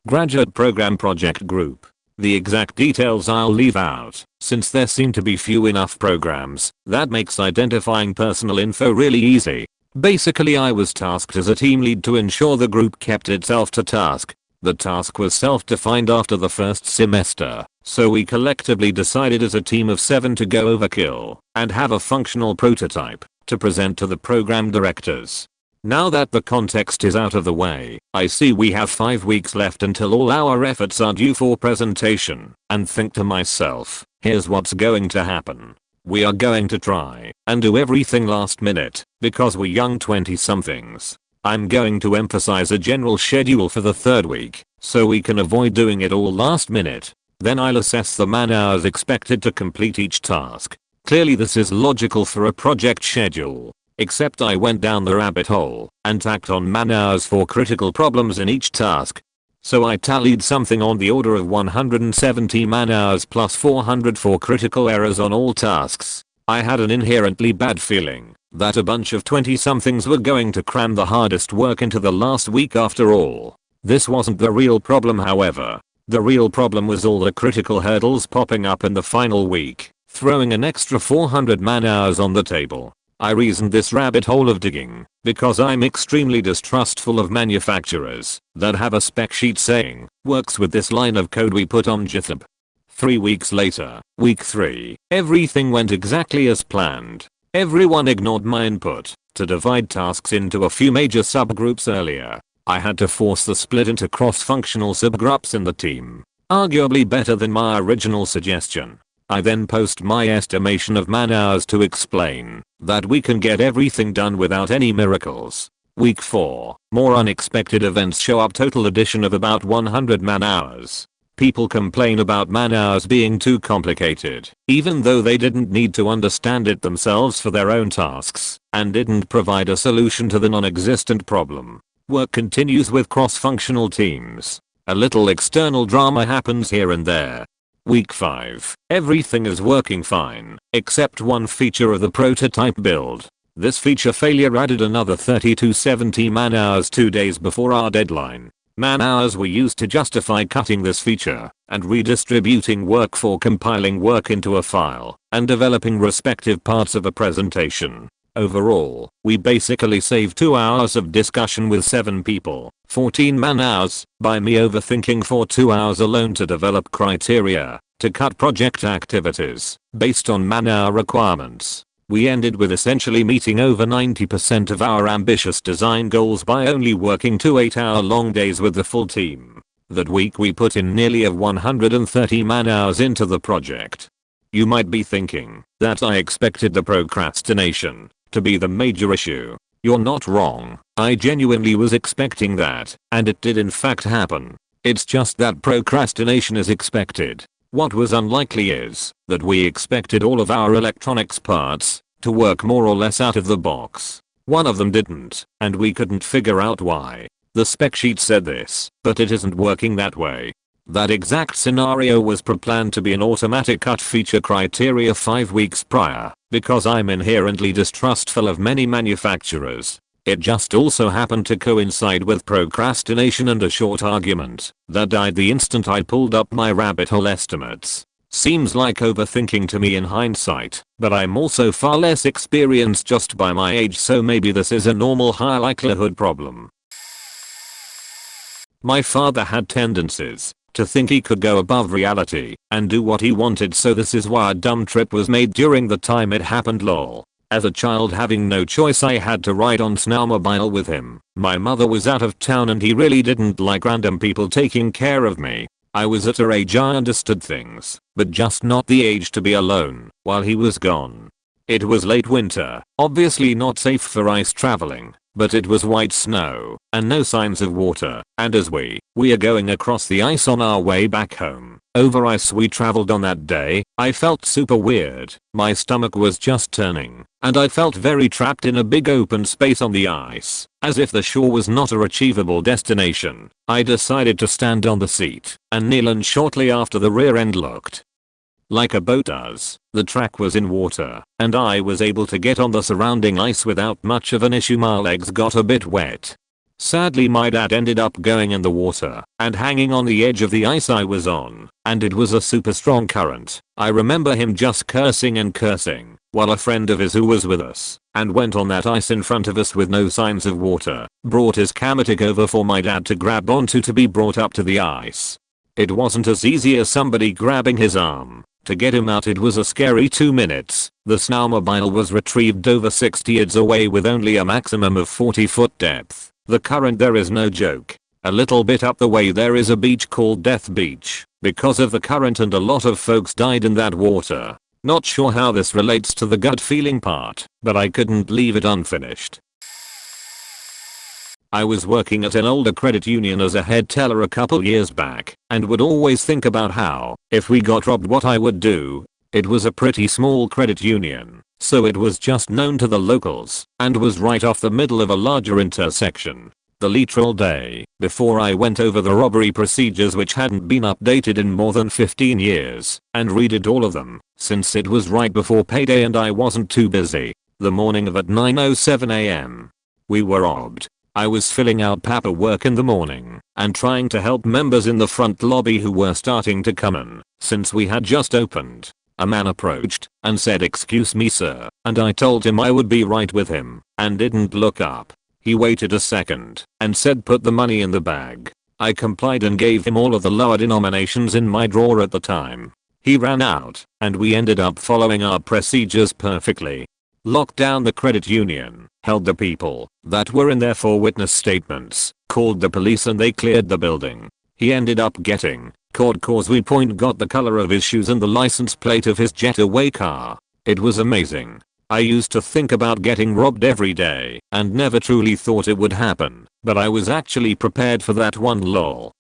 Graduate Program Project Group. The exact details I'll leave out, since there seem to be few enough programs that makes identifying personal info really easy. Basically I was tasked as a team lead to ensure the group kept itself to task. The task was self-defined after the first semester, so we collectively decided as a team of 7 to go overkill and have a functional prototype to present to the program directors. Now that the context is out of the way, I see we have 5 weeks left until all our efforts are due for presentation, and think to myself, here's what's going to happen. We are going to try and do everything last minute, because we're young 20-somethings. I'm going to emphasize a general schedule for the 3rd week, so we can avoid doing it all last minute. Then I'll assess the man hours expected to complete each task. Clearly this is logical for a project schedule, except I went down the rabbit hole and tacked on man hours for critical problems in each task. So I tallied something on the order of 170 man hours plus 400 for critical errors on all tasks. I had an inherently bad feeling that a bunch of 20-somethings were going to cram the hardest work into the last week after all. This wasn't the real problem, however. The real problem was all the critical hurdles popping up in the final week, throwing an extra 400 man hours on the table. I reasoned this rabbit hole of digging because I'm extremely distrustful of manufacturers that have a spec sheet saying, works with this line of code we put on GitHub. 3 weeks later, week 3, everything went exactly as planned. Everyone ignored my input to divide tasks into a few major subgroups earlier. I had to force the split into cross-functional subgroups in the team, arguably better than my original suggestion. I then post my estimation of man hours to explain that we can get everything done without any miracles. Week 4, more unexpected events show up, total addition of about 100 man hours. People complain about man hours being too complicated, even though they didn't need to understand it themselves for their own tasks, and didn't provide a solution to the non-existent problem. Work continues with cross-functional teams. A little external drama happens here and there. Week 5, everything is working fine, except one feature of the prototype build. This feature failure added another 30 to 70 man hours 2 days before our deadline. Man hours were used to justify cutting this feature and redistributing work for compiling work into a file and developing respective parts of a presentation. Overall, we basically saved 2 hours of discussion with 7 people, 14 man hours, by me overthinking for 2 hours alone to develop criteria to cut project activities based on man hour requirements. We ended with essentially meeting over 90% of our ambitious design goals by only working 2 8-hour-long days with the full team. That week we put in nearly 130 man hours into the project. You might be thinking that I expected the procrastination to be the major issue. You're not wrong. I genuinely was expecting that, and it did in fact happen. It's just that procrastination is expected. What was unlikely is that we expected all of our electronics parts to work more or less out of the box. One of them didn't, and we couldn't figure out why. The spec sheet said this, but it isn't working that way. That exact scenario was pre-planned to be an automatic cut feature criteria 5 weeks prior, because I'm inherently distrustful of many manufacturers. It just also happened to coincide with procrastination and a short argument that died the instant I pulled up my rabbit hole estimates. Seems like overthinking to me in hindsight, but I'm also far less experienced just by my age, so maybe this is a normal high likelihood problem. My father had tendencies to think he could go above reality and do what he wanted, so this is why a dumb trip was made during the time it happened, lol. As a child, having no choice, I had to ride on snowmobile with him. My mother was out of town and he really didn't like random people taking care of me. I was at her age, I understood things, but just not the age to be alone while he was gone. It was late winter, obviously not safe for ice traveling, but it was white snow and no signs of water, and as we are going across the ice on our way back home over ice we traveled on that day, I felt super weird. My stomach was just turning, and I felt very trapped in a big open space on the ice, as if the shore was not a achievable destination. I decided to stand on the seat and kneel, and shortly after the rear end looked like a boat does. The track was in water, and I was able to get on the surrounding ice without much of an issue. My legs got a bit wet. Sadly, my dad ended up going in the water and hanging on the edge of the ice I was on, and it was a super strong current. I remember him just cursing and cursing, while a friend of his who was with us and went on that ice in front of us with no signs of water brought his Kamatic over for my dad to grab onto to be brought up to the ice. It wasn't as easy as somebody grabbing his arm to get him out. It was a scary 2 minutes. The snowmobile was retrieved over 60 yards away with only a maximum of 40-foot depth. The current there is no joke. A little bit up the way there is a beach called Death Beach because of the current, and a lot of folks died in that water. Not sure how this relates to the gut feeling part, but I couldn't leave it unfinished. I was working at an older credit union as a head teller a couple years back, and would always think about how, if we got robbed, what I would do. It was a pretty small credit union, so it was just known to the locals, and was right off the middle of a larger intersection. The literal day before I went over the robbery procedures, which hadn't been updated in more than 15 years, and redid all of them, since it was right before payday and I wasn't too busy. The morning of at 9:07 AM. We were robbed. I was filling out paperwork in the morning and trying to help members in the front lobby who were starting to come in, since we had just opened. A man approached and said, "Excuse me, sir," and I told him I would be right with him and didn't look up. He waited a second and said, "Put the money in the bag." I complied and gave him all of the lower denominations in my drawer at the time. He ran out, and we ended up following our procedures perfectly. Locked down the credit union, held the people that were in there for witness statements, called the police, and they cleared the building. He ended up getting caught cause we got the color of his shoes and the license plate of his getaway car. It was amazing. I used to think about getting robbed every day and never truly thought it would happen, but I was actually prepared for that one, lol.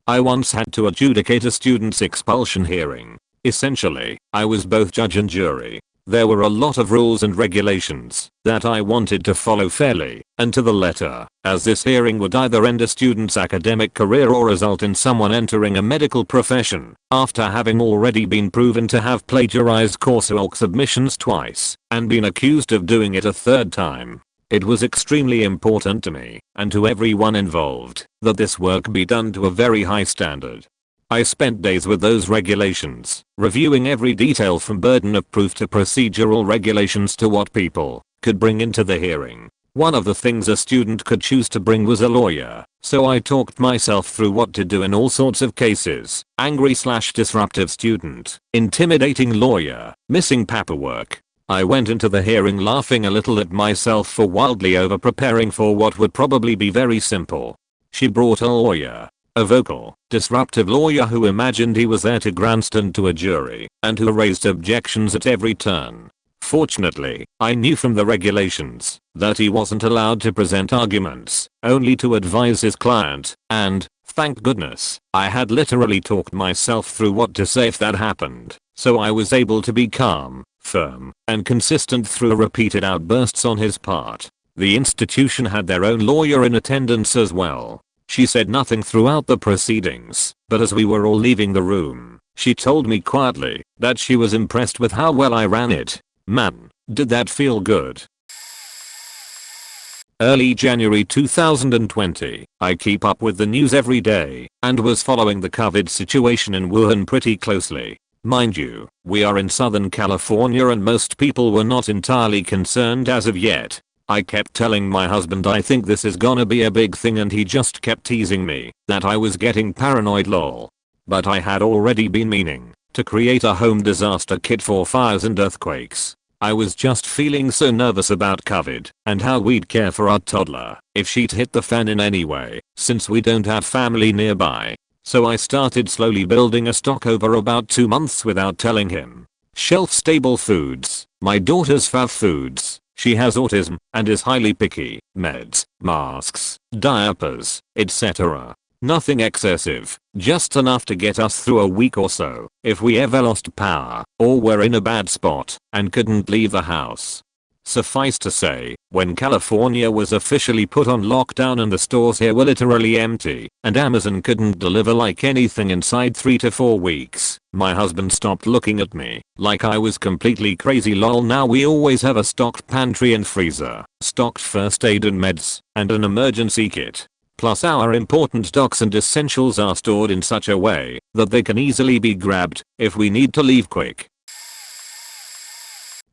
I once had to adjudicate a student's expulsion hearing. Essentially, I was both judge and jury. There were a lot of rules and regulations that I wanted to follow fairly and to the letter, as this hearing would either end a student's academic career or result in someone entering a medical profession after having already been proven to have plagiarized coursework submissions twice and been accused of doing it a third time. It was extremely important to me, and to everyone involved, that this work be done to a very high standard. I spent days with those regulations, reviewing every detail from burden of proof to procedural regulations to what people could bring into the hearing. One of the things a student could choose to bring was a lawyer, so I talked myself through what to do in all sorts of cases: angry/disruptive student, intimidating lawyer, missing paperwork. I went into the hearing laughing a little at myself for wildly over preparing for what would probably be very simple. She brought a lawyer, a vocal, disruptive lawyer who imagined he was there to grandstand to a jury, and who raised objections at every turn. Fortunately, I knew from the regulations that he wasn't allowed to present arguments, only to advise his client, and, thank goodness, I had literally talked myself through what to say if that happened, so I was able to be calm, firm, and consistent through repeated outbursts on his part. The institution had their own lawyer in attendance as well. She said nothing throughout the proceedings, but as we were all leaving the room, she told me quietly that she was impressed with how well I ran it. Man, did that feel good. Early January 2020, I keep up with the news every day, and was following the COVID situation in Wuhan pretty closely. Mind you, we are in Southern California and most people were not entirely concerned as of yet. I kept telling my husband I think this is gonna be a big thing, and he just kept teasing me that I was getting paranoid lol. But I had already been meaning to create a home disaster kit for fires and earthquakes. I was just feeling so nervous about COVID and how we'd care for our toddler if she'd hit the fan in any way, since we don't have family nearby. So I started slowly building a stock over about 2 months without telling him. Shelf stable foods, my daughter's fav foods. She has autism and is highly picky. Meds, masks, diapers, etc. Nothing excessive, just enough to get us through a week or so if we ever lost power or were in a bad spot and couldn't leave the house. Suffice to say, when California was officially put on lockdown and the stores here were literally empty and Amazon couldn't deliver like anything inside 3 to 4 weeks, my husband stopped looking at me like I was completely crazy lol. Now we always have a stocked pantry and freezer, stocked first aid and meds, and an emergency kit. Plus our important docs and essentials are stored in such a way that they can easily be grabbed if we need to leave quick.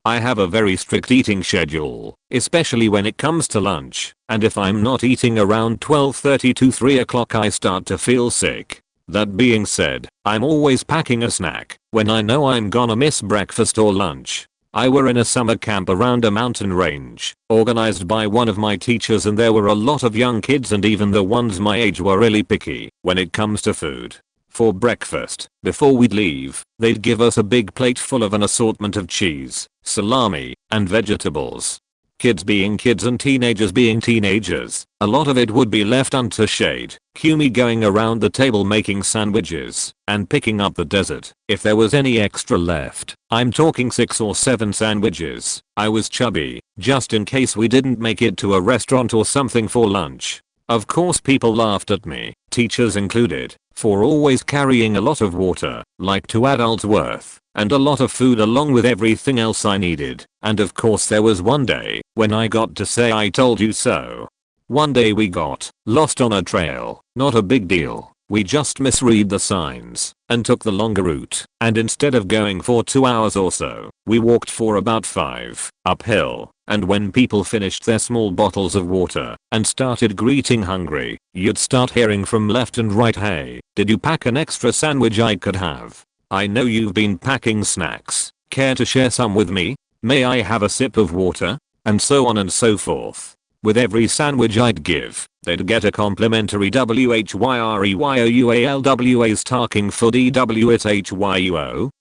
I have a very strict eating schedule, especially when it comes to lunch, and if I'm not eating around 12:30 to 3 o'clock I start to feel sick. That being said, I'm always packing a snack when I know I'm gonna miss breakfast or lunch. I were in a summer camp around a mountain range, organized by one of my teachers, and there were a lot of young kids, and even the ones my age were really picky when it comes to food. For breakfast, before we'd leave, they'd give us a big plate full of an assortment of cheese, salami, and vegetables. Kids being kids and teenagers being teenagers, a lot of it would be left untouched. Cue me going around the table making sandwiches and picking up the dessert if there was any extra left. I'm talking 6 or 7 sandwiches. I was chubby, just in case we didn't make it to a restaurant or something for lunch. Of course people laughed at me, teachers included, for always carrying a lot of water, like 2 adults worth, and a lot of food along with everything else I needed. And of course there was one day when I got to say I told you so. One day we got lost on a trail, not a big deal. We just misread the signs and took the longer route, and instead of going for 2 hours or so, we walked for about 5 uphill. And when people finished their small bottles of water and started greeting hungry, you'd start hearing from left and right, "Hey, did you pack an extra sandwich I could have? I know you've been packing snacks. Care to share some with me? May I have a sip of water?" And so on and so forth. With every sandwich I'd give, they'd get a complimentary WHYREYOUALWA stalking for DWITHYUO.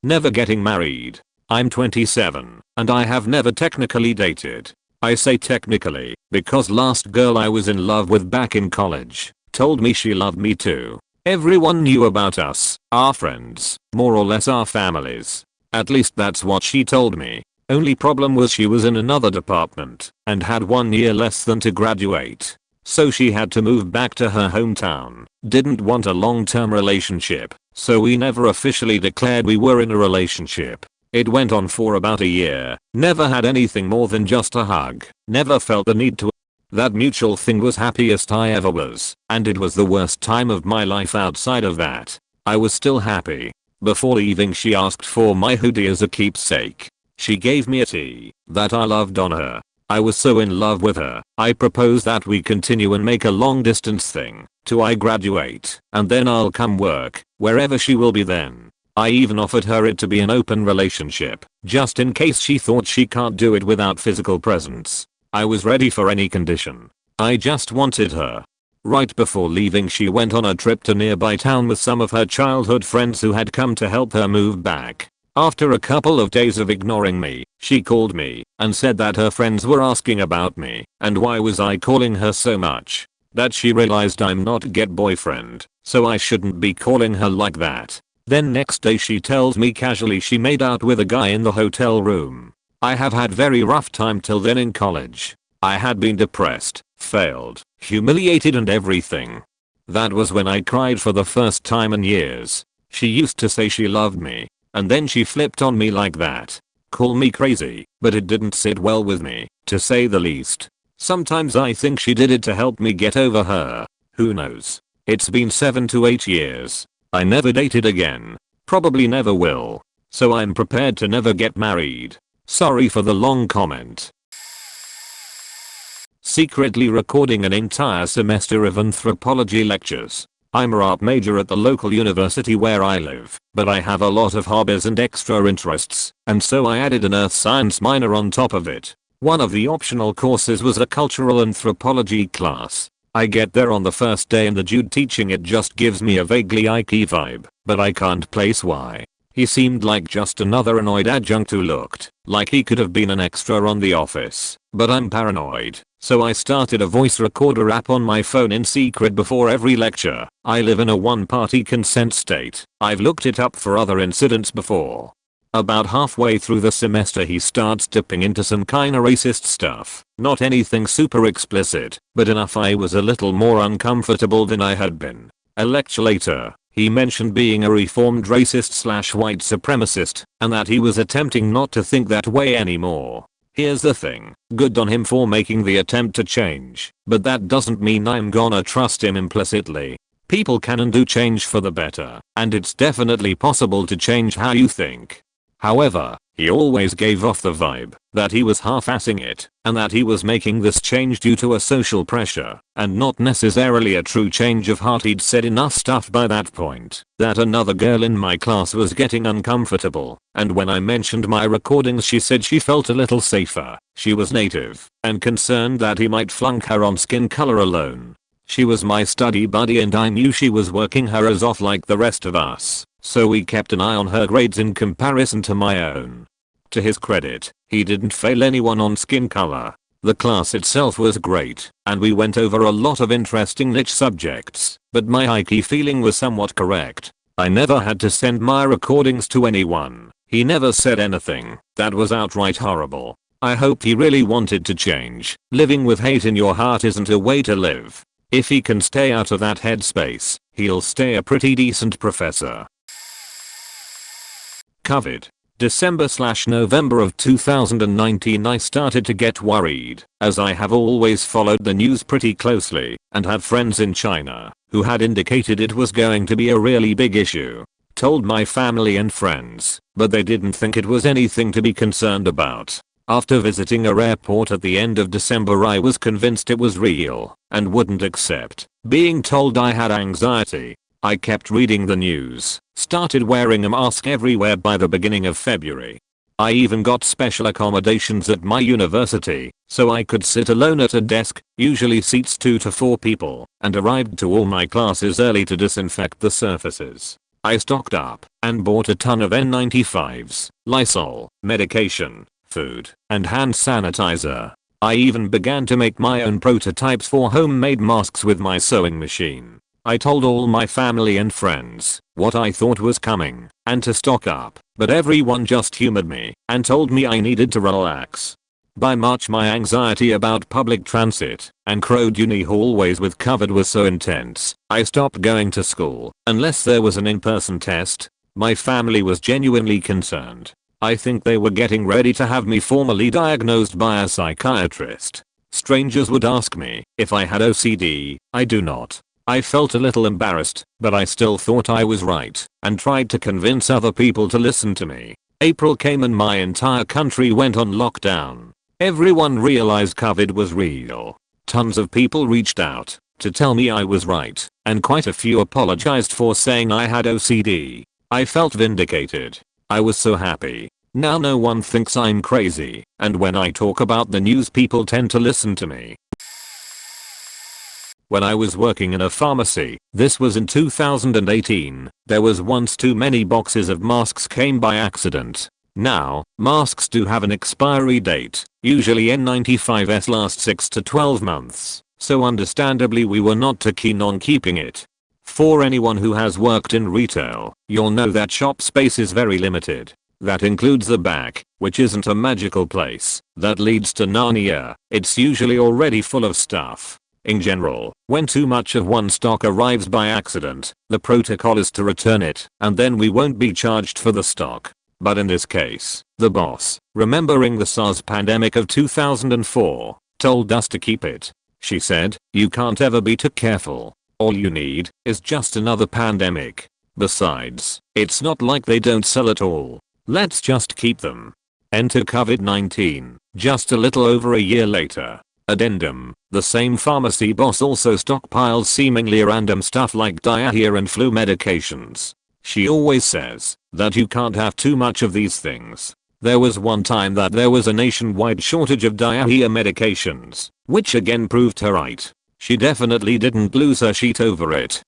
Never getting married. I'm 27, and I have never technically dated. I say technically, because last girl I was in love with back in college told me she loved me too. Everyone knew about us, our friends, more or less our families. At least that's what she told me. Only problem was she was in another department and had 1 year less than to graduate. So she had to move back to her hometown. Didn't want a long-term relationship, so we never officially declared we were in a relationship. It went on for about a year. Never had anything more than just a hug. Never felt the need to. That mutual thing was happiest I ever was, and it was the worst time of my life outside of that. I was still happy. Before leaving she asked for my hoodie as a keepsake. She gave me a tee that I loved on her. I was so in love with her. I proposed that we continue and make a long distance thing till I graduate, and then I'll come work wherever she will be then. I even offered her it to be an open relationship, just in case she thought she can't do it without physical presence. I was ready for any condition. I just wanted her. Right before leaving she went on a trip to nearby town with some of her childhood friends who had come to help her move back. After a couple of days of ignoring me, she called me and said that her friends were asking about me and why was I calling her so much. That she realized I'm not get boyfriend, so I shouldn't be calling her like that. Then next day she tells me casually she made out with a guy in the hotel room. I have had very rough time till then in college. I had been depressed, failed, humiliated and everything. That was when I cried for the first time in years. She used to say she loved me, and then she flipped on me like that. Call me crazy, but it didn't sit well with me, to say the least. Sometimes I think she did it to help me get over her. Who knows? It's been 7 to 8 years. I never dated again. Probably never will. So I'm prepared to never get married. Sorry for the long comment. Secretly recording an entire semester of anthropology lectures. I'm a art major at the local university where I live, but I have a lot of hobbies and extra interests, and so I added an earth science minor on top of it. One of the optional courses was a cultural anthropology class. I get there on the first day and the dude teaching it just gives me a vaguely icky vibe, but I can't place why. He seemed like just another annoyed adjunct who looked like he could have been an extra on The Office, but I'm paranoid, so I started a voice recorder app on my phone in secret before every lecture. I live in a one-party consent state. I've looked it up for other incidents before. About halfway through the semester he starts dipping into some kinda racist stuff. Not anything super explicit, but enough I was a little more uncomfortable than I had been. A lecture later, he mentioned being a reformed racist/white supremacist, and that he was attempting not to think that way anymore. Here's the thing, good on him for making the attempt to change, but that doesn't mean I'm gonna trust him implicitly. People can and do change for the better, and it's definitely possible to change how you think. However, he always gave off the vibe that he was half-assing it, and that he was making this change due to a social pressure, and not necessarily a true change of heart. He'd said enough stuff by that point that another girl in my class was getting uncomfortable, and when I mentioned my recordings she said she felt a little safer. She was native, and concerned that he might flunk her on skin color alone. She was my study buddy and I knew she was working her ass off like the rest of us. So we kept an eye on her grades in comparison to my own. To his credit, he didn't fail anyone on skin color. The class itself was great, and we went over a lot of interesting niche subjects, but my icky feeling was somewhat correct. I never had to send my recordings to anyone. He never said anything that was outright horrible. I hope he really wanted to change. Living with hate in your heart isn't a way to live. If he can stay out of that headspace, he'll stay a pretty decent professor. COVID. December/November of 2019 I started to get worried, as I have always followed the news pretty closely and have friends in China who had indicated it was going to be a really big issue. Told my family and friends, but they didn't think it was anything to be concerned about. After visiting a airport at the end of December I was convinced it was real and wouldn't accept being told I had anxiety. I kept reading the news, started wearing a mask everywhere by the beginning of February. I even got special accommodations at my university, so I could sit alone at a desk, usually seats 2 to 4 people, and arrived to all my classes early to disinfect the surfaces. I stocked up and bought a ton of N95s, Lysol, medication, food, and hand sanitizer. I even began to make my own prototypes for homemade masks with my sewing machine. I told all my family and friends what I thought was coming and to stock up, but everyone just humored me and told me I needed to relax. By March my anxiety about public transit and crowded uni hallways with COVID was so intense, I stopped going to school unless there was an in-person test. My family was genuinely concerned. I think they were getting ready to have me formally diagnosed by a psychiatrist. Strangers would ask me if I had OCD. I do not. I felt a little embarrassed, but I still thought I was right and tried to convince other people to listen to me. April came and my entire country went on lockdown. Everyone realized COVID was real. Tons of people reached out to tell me I was right, and quite a few apologized for saying I had OCD. I felt vindicated. I was so happy. Now no one thinks I'm crazy, and when I talk about the news people tend to listen to me. When I was working in a pharmacy, this was in 2018, there was once too many boxes of masks came by accident. Now, masks do have an expiry date. Usually N95s last 6 to 12 months, so understandably we were not too keen on keeping it. For anyone who has worked in retail, you'll know that shop space is very limited. That includes the back, which isn't a magical place that leads to Narnia. It's usually already full of stuff. In general, when too much of one stock arrives by accident, the protocol is to return it, and then we won't be charged for the stock. But in this case, the boss, remembering the SARS pandemic of 2004, told us to keep it. She said, "You can't ever be too careful. All you need is just another pandemic. Besides, it's not like they don't sell at all. Let's just keep them." Enter COVID-19, just a little over a year later. Addendum, the same pharmacy boss also stockpiles seemingly random stuff like diarrhea and flu medications. She always says that you can't have too much of these things. There was one time that there was a nationwide shortage of diarrhea medications, which again proved her right. She definitely didn't lose her shit over it.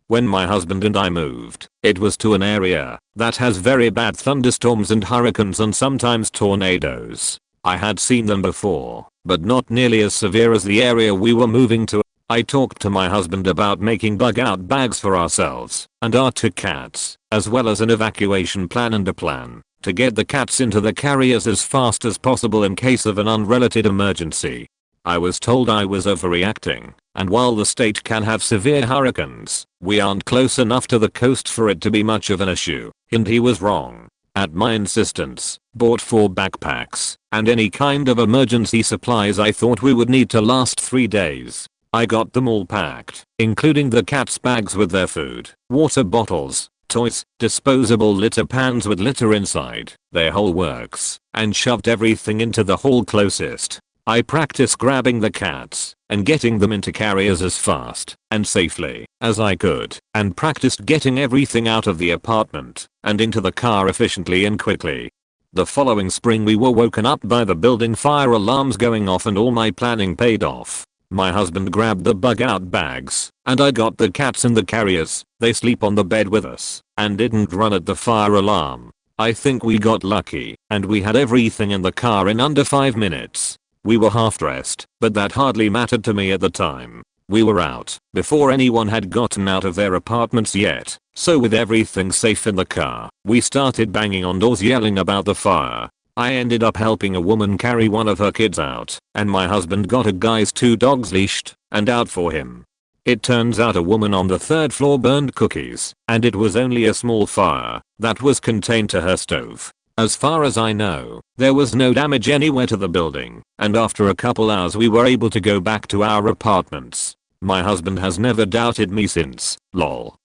When my husband and I moved, it was to an area that has very bad thunderstorms and hurricanes and sometimes tornadoes. I had seen them before, but not nearly as severe as the area we were moving to. I talked to my husband about making bug out bags for ourselves and our 2 cats, as well as an evacuation plan and a plan to get the cats into the carriers as fast as possible in case of an unrelated emergency. I was told I was overreacting, and while the state can have severe hurricanes, we aren't close enough to the coast for it to be much of an issue, and he was wrong. At my insistence, bought 4 backpacks and any kind of emergency supplies I thought we would need to last 3 days. I got them all packed, including the cats' bags with their food, water bottles, toys, disposable litter pans with litter inside, their whole works, and shoved everything into the hall closest. I practiced grabbing the cats and getting them into carriers as fast and safely as I could, and practiced getting everything out of the apartment and into the car efficiently and quickly. The following spring we were woken up by the building fire alarms going off and all my planning paid off. My husband grabbed the bug out bags and I got the cats in the carriers. They sleep on the bed with us and didn't run at the fire alarm. I think we got lucky and we had everything in the car in under 5 minutes. We were half dressed, but that hardly mattered to me at the time. We were out before anyone had gotten out of their apartments yet, so with everything safe in the car, we started banging on doors yelling about the fire. I ended up helping a woman carry one of her kids out, and my husband got a guy's 2 dogs leashed and out for him. It turns out a woman on the 3rd floor burned cookies, and it was only a small fire that was contained to her stove. As far as I know, there was no damage anywhere to the building, and after a couple hours we were able to go back to our apartments. My husband has never doubted me since, lol.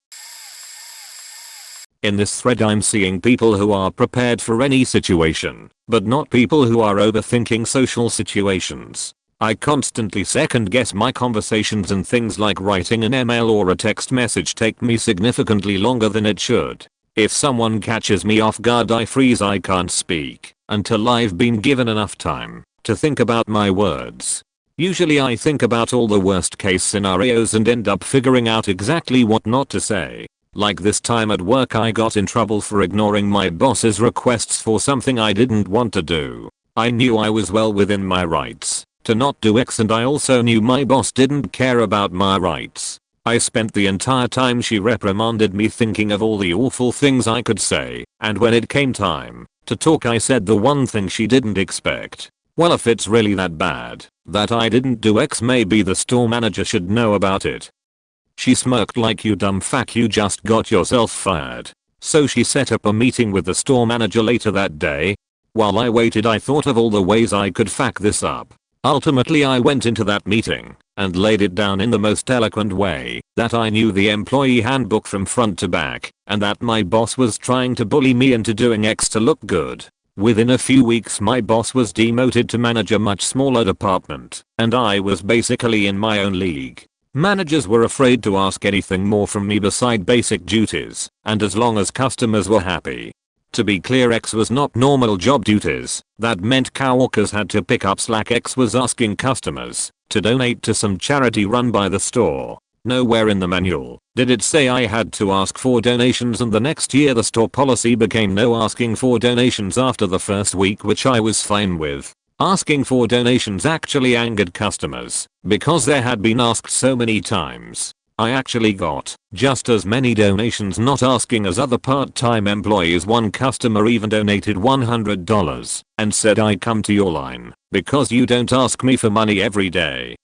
In this thread I'm seeing people who are prepared for any situation, but not people who are overthinking social situations. I constantly second guess my conversations, and things like writing an email or a text message take me significantly longer than it should. If someone catches me off guard I freeze. I can't speak until I've been given enough time to think about my words. Usually I think about all the worst case scenarios and end up figuring out exactly what not to say. Like this time at work I got in trouble for ignoring my boss's requests for something I didn't want to do. I knew I was well within my rights to not do X, and I also knew my boss didn't care about my rights. I spent the entire time she reprimanded me thinking of all the awful things I could say, and when it came time to talk I said the one thing she didn't expect. Well, if it's really that bad that I didn't do X, maybe the store manager should know about it. She smirked like, "You dumb fuck, you just got yourself fired." So she set up a meeting with the store manager later that day. While I waited, I thought of all the ways I could fuck this up. Ultimately, I went into that meeting and laid it down in the most eloquent way that I knew the employee handbook from front to back and that my boss was trying to bully me into doing X to look good. Within a few weeks, my boss was demoted to manage a much smaller department and I was basically in my own league. Managers were afraid to ask anything more from me beside basic duties, and as long as customers were happy. To be clear, X was not normal job duties. That meant coworkers had to pick up slack. X was asking customers to donate to some charity run by the store. Nowhere in the manual did it say I had to ask for donations, and the next year the store policy became no asking for donations after the first week, which I was fine with. Asking for donations actually angered customers because they had been asked so many times. I actually got just as many donations not asking as other part-time employees. One customer even donated $100 and said, "I come to your line because you don't ask me for money every day."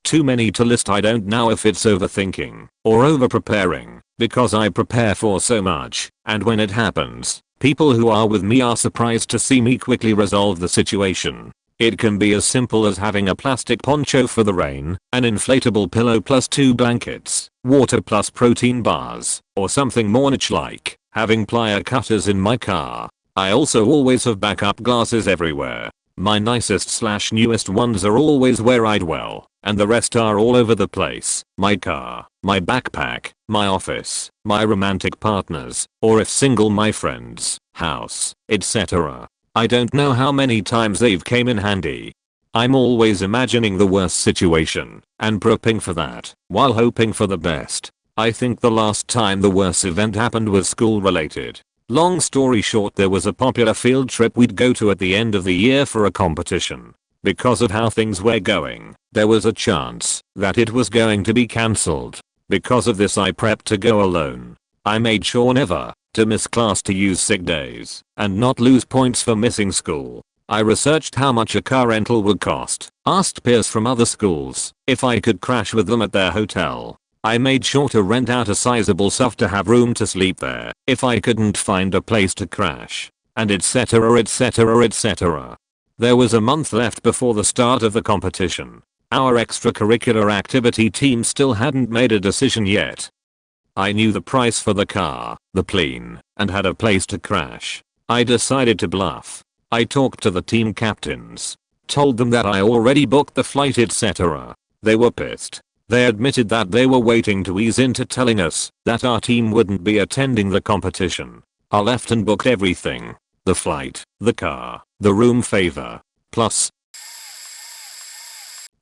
Too many to list. I don't know if it's overthinking or over-preparing because I prepare for so much, and when it happens, people who are with me are surprised to see me quickly resolve the situation. It can be as simple as having a plastic poncho for the rain, an inflatable pillow plus 2 blankets, water plus protein bars, or something more niche like having plier cutters in my car. I also always have backup glasses everywhere. My nicest/newest ones are always where I dwell, and the rest are all over the place. My car, my backpack, my office, my romantic partners, or if single, my friends, house, etc. I don't know how many times they've came in handy. I'm always imagining the worst situation and prepping for that while hoping for the best. I think the last time the worst event happened was school related. Long story short, there was a popular field trip we'd go to at the end of the year for a competition. Because of how things were going, there was a chance that it was going to be cancelled. Because of this, I prepped to go alone. I made sure never to miss class, to use sick days, and not lose points for missing school. I researched how much a car rental would cost, asked peers from other schools if I could crash with them at their hotel. I made sure to rent out a sizable SUV to have room to sleep there if I couldn't find a place to crash, and etc etc etc. There was a month left before the start of the competition. Our extracurricular activity team still hadn't made a decision yet. I knew the price for the car, the plane, and had a place to crash. I decided to bluff. I talked to the team captains, told them that I already booked the flight, etc. They were pissed. They admitted that they were waiting to ease into telling us that our team wouldn't be attending the competition. I left and booked everything. The flight, the car, the room favor. Plus,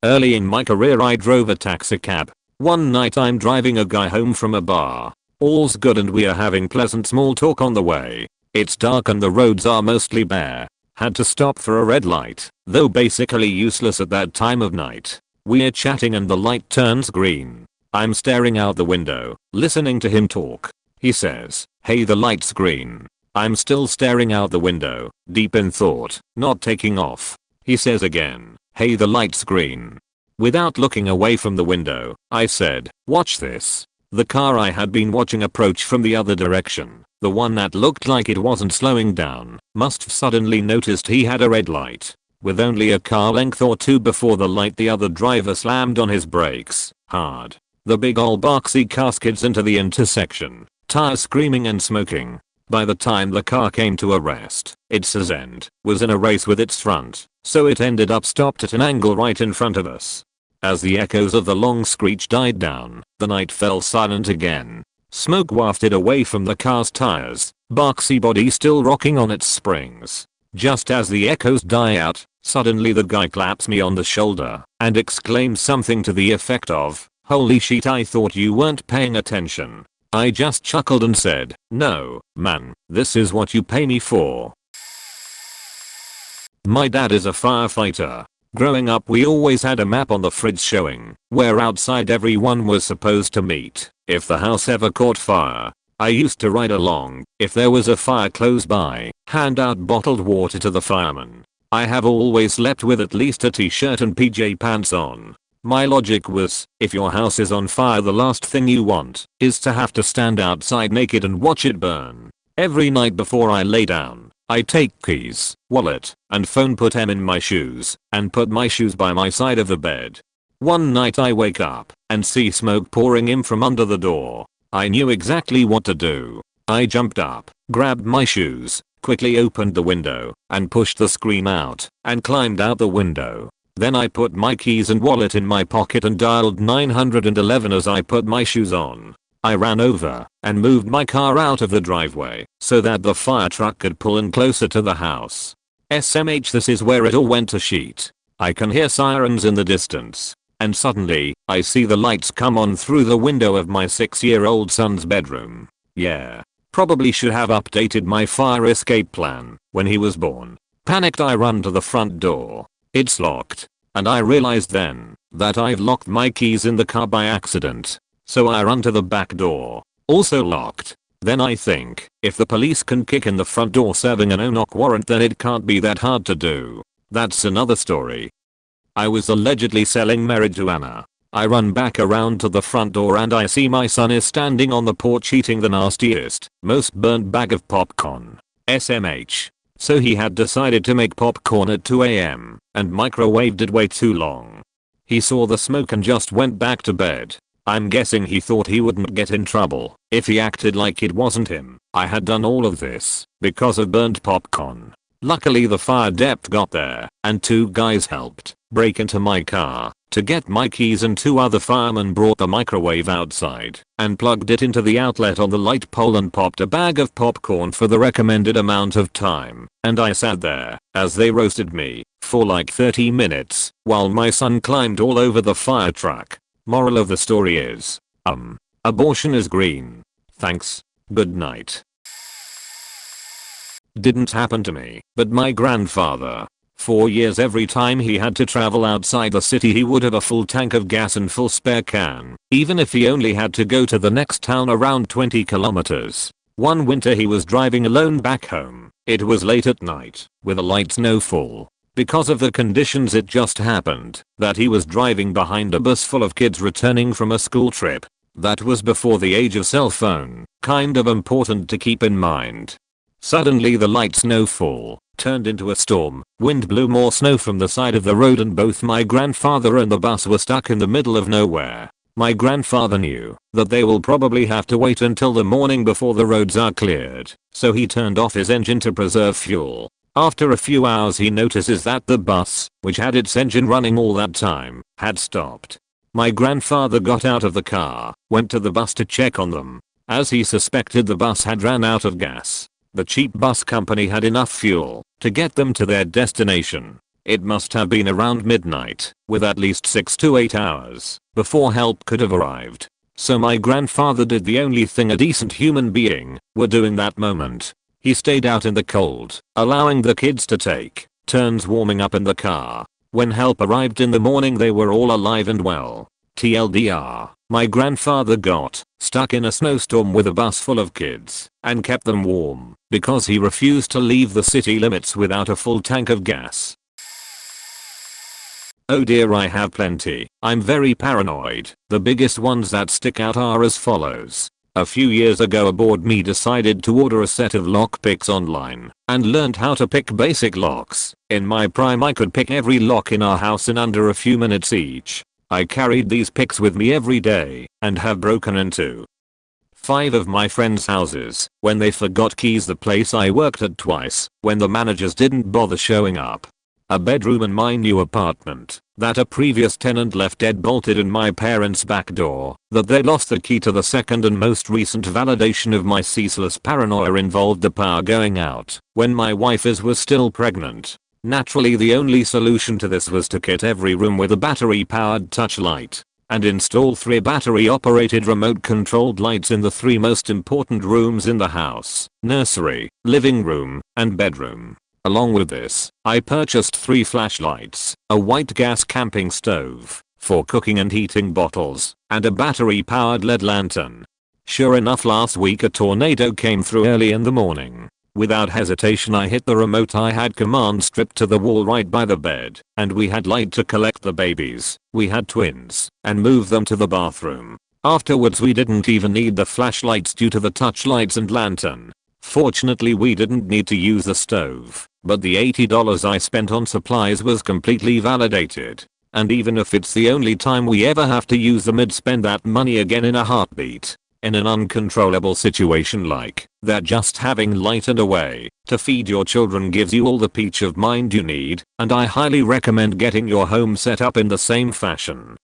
early in my career I drove a taxi cab. One night I'm driving a guy home from a bar. All's good and we are having pleasant small talk on the way. It's dark and the roads are mostly bare. Had to stop for a red light, though basically useless at that time of night. We're chatting and the light turns green. I'm staring out the window, listening to him talk. He says, "Hey, the light's green." I'm still staring out the window, deep in thought, not taking off. He says again, "Hey, the light's green." Without looking away from the window, I said, "Watch this." The car I had been watching approach from the other direction. The one that looked like it wasn't slowing down must have suddenly noticed he had a red light. With only a car length or two before the light, the other driver slammed on his brakes hard. The big ol' boxy car skids into the intersection, tires screaming and smoking. By the time the car came to a rest, its end was in a race with its front, so it ended up stopped at an angle right in front of us. As the echoes of the long screech died down, the night fell silent again. Smoke wafted away from the car's tires, boxy body still rocking on its springs. Just as the echoes die out, suddenly the guy claps me on the shoulder and exclaims something to the effect of, "Holy shit, I thought you weren't paying attention." I just chuckled and said, "No, man, this is what you pay me for." My dad is a firefighter. Growing up we always had a map on the fridge showing where outside everyone was supposed to meet if the house ever caught fire. I used to ride along if there was a fire close by, hand out bottled water to the firemen. I have always slept with at least a t-shirt and PJ pants on. My logic was, if your house is on fire, the last thing you want is to have to stand outside naked and watch it burn. Every night before I lay down, I take keys, wallet, and phone, put them in my shoes, and put my shoes by my side of the bed. One night I wake up and see smoke pouring in from under the door. I knew exactly what to do. I jumped up, grabbed my shoes, quickly opened the window, and pushed the screen out, and climbed out the window. Then I put my keys and wallet in my pocket and dialed 911 as I put my shoes on. I ran over and moved my car out of the driveway so that the fire truck could pull in closer to the house. SMH, this is where it all went to shit. I can hear sirens in the distance, and suddenly I see the lights come on through the window of my 6-year-old son's bedroom. Yeah. Probably should have updated my fire escape plan when he was born. Panicked, I run to the front door. It's locked, and I realized then that I've locked my keys in the car by accident. So I run to the back door, also locked. Then I think, if the police can kick in the front door serving a no-knock warrant, then it can't be that hard to do. That's another story. I was allegedly selling marijuana. I run back around to the front door and I see my son is standing on the porch eating the nastiest, most burnt bag of popcorn. SMH. So he had decided to make popcorn at 2 AM and microwaved it way too long. He saw the smoke and just went back to bed. I'm guessing he thought he wouldn't get in trouble if he acted like it wasn't him. I had done all of this because of burnt popcorn. Luckily the fire dep got there and 2 guys helped break into my car to get my keys, and 2 other firemen brought the microwave outside and plugged it into the outlet on the light pole and popped a bag of popcorn for the recommended amount of time, and I sat there as they roasted me for like 30 minutes while my son climbed all over the fire truck. Moral of the story is, abortion is green. Thanks. Good night. Didn't happen to me, but my grandfather. 4 years, every time he had to travel outside the city he would have a full tank of gas and full spare can, even if he only had to go to the next town around 20 kilometers. One winter he was driving alone back home. It was late at night, with a light snowfall. Because of the conditions, it just happened that he was driving behind a bus full of kids returning from a school trip. That was before the age of cell phone, kind of important to keep in mind. Suddenly the light snowfall turned into a storm. Wind blew more snow from the side of the road and both my grandfather and the bus were stuck in the middle of nowhere. My grandfather knew that they will probably have to wait until the morning before the roads are cleared, so he turned off his engine to preserve fuel. After a few hours he notices that the bus, which had its engine running all that time, had stopped. My grandfather got out of the car, went to the bus to check on them. As he suspected, the bus had ran out of gas. The cheap bus company had enough fuel to get them to their destination. It must have been around midnight, with at least 6 to 8 hours before help could have arrived. So my grandfather did the only thing a decent human being would do in that moment. He stayed out in the cold, allowing the kids to take turns warming up in the car. When help arrived in the morning, they were all alive and well. TLDR, my grandfather got stuck in a snowstorm with a bus full of kids and kept them warm because he refused to leave the city limits without a full tank of gas. Oh dear, I have plenty. I'm very paranoid. The biggest ones that stick out are as follows. A few years ago, a bored me decided to order a set of lockpicks online and learned how to pick basic locks. In my prime, I could pick every lock in our house in under a few minutes each. I carried these picks with me every day and have broken into 5 of my friends' houses when they forgot keys. The place I worked at twice when the managers didn't bother showing up. A bedroom in my new apartment that a previous tenant left dead bolted in my parents' back door that they lost the key to. The second and most recent validation of my ceaseless paranoia involved the power going out when my wife was still pregnant. Naturally, the only solution to this was to kit every room with a battery-powered touch light and install 3 battery-operated remote-controlled lights in the 3 most important rooms in the house: nursery, living room, and bedroom. Along with this, I purchased 3 flashlights, a white gas camping stove for cooking and heating bottles, and a battery-powered LED lantern. Sure enough, last week a tornado came through early in the morning. Without hesitation I hit the remote. I had command stripped to the wall right by the bed, and we had light to collect the babies. We had twins, and move them to the bathroom. Afterwards we didn't even need the flashlights due to the touch lights and lantern. Fortunately we didn't need to use the stove, but the $80 I spent on supplies was completely validated. And even if it's the only time we ever have to use them, I'd spend that money again in a heartbeat. In an uncontrollable situation like that, just having light and a way to feed your children gives you all the peace of mind you need, and I highly recommend getting your home set up in the same fashion.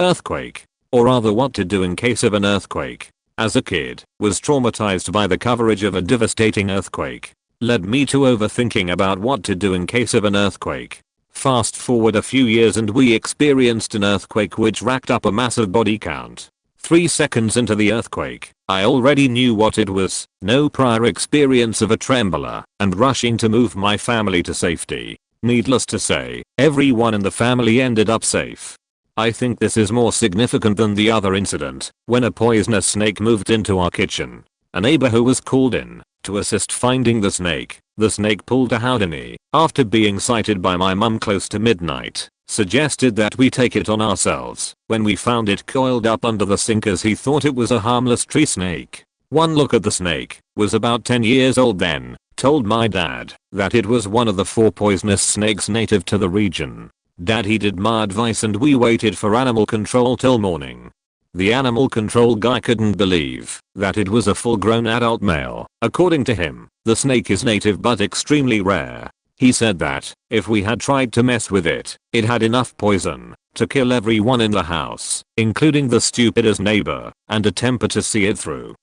Earthquake. Or rather, what to do in case of an earthquake. As a kid, was traumatized by the coverage of a devastating earthquake. Led me to overthinking about what to do in case of an earthquake. Fast forward a few years and we experienced an earthquake which racked up a massive body count. 3 seconds into the earthquake, I already knew what it was, no prior experience of a trembler, and rushing to move my family to safety. Needless to say, everyone in the family ended up safe. I think this is more significant than the other incident, when a poisonous snake moved into our kitchen. A neighbor who was called in to assist finding the snake pulled a Houdini, after being sighted by my mum close to midnight. Suggested that we take it on ourselves when we found it coiled up under the sink as he thought it was a harmless tree snake. One look at the snake, was about 10 years old then, told my dad that it was one of the 4 poisonous snakes native to the region. Dad heeded my advice and we waited for animal control till morning. The animal control guy couldn't believe that it was a full-grown adult male. According to him, the snake is native but extremely rare. He said that if we had tried to mess with it, it had enough poison to kill everyone in the house, including the stupidest neighbor, and a temper to see it through.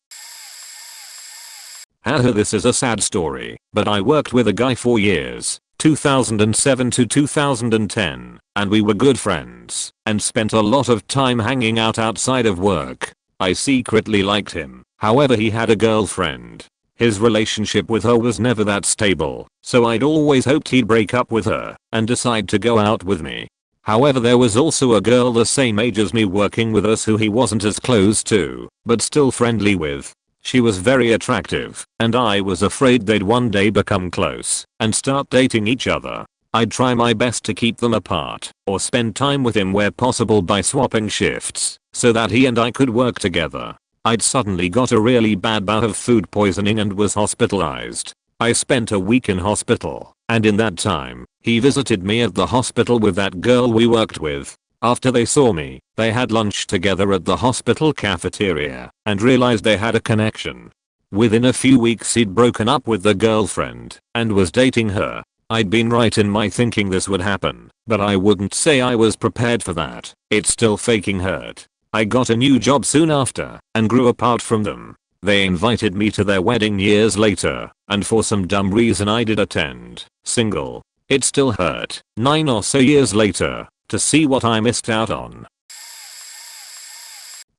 Haha, this is a sad story, but I worked with a guy for years, 2007 to 2010, and we were good friends, and spent a lot of time hanging out outside of work. I secretly liked him, however he had a girlfriend. His relationship with her was never that stable, so I'd always hoped he'd break up with her and decide to go out with me. However, there was also a girl the same age as me working with us who he wasn't as close to, but still friendly with. She was very attractive, and I was afraid they'd one day become close and start dating each other. I'd try my best to keep them apart, or spend time with him where possible by swapping shifts, so that he and I could work together. I'd suddenly got a really bad bout of food poisoning and was hospitalized. I spent a week in hospital, and in that time, he visited me at the hospital with that girl we worked with. After they saw me, they had lunch together at the hospital cafeteria, and realized they had a connection. Within a few weeks he'd broken up with the girlfriend, and was dating her. I'd been right in my thinking this would happen, but I wouldn't say I was prepared for that. It still fucking hurt. I got a new job soon after, and grew apart from them. They invited me to their wedding years later, and for some dumb reason I did attend. Single. It still hurt, 9 or so years later, to see what I missed out on.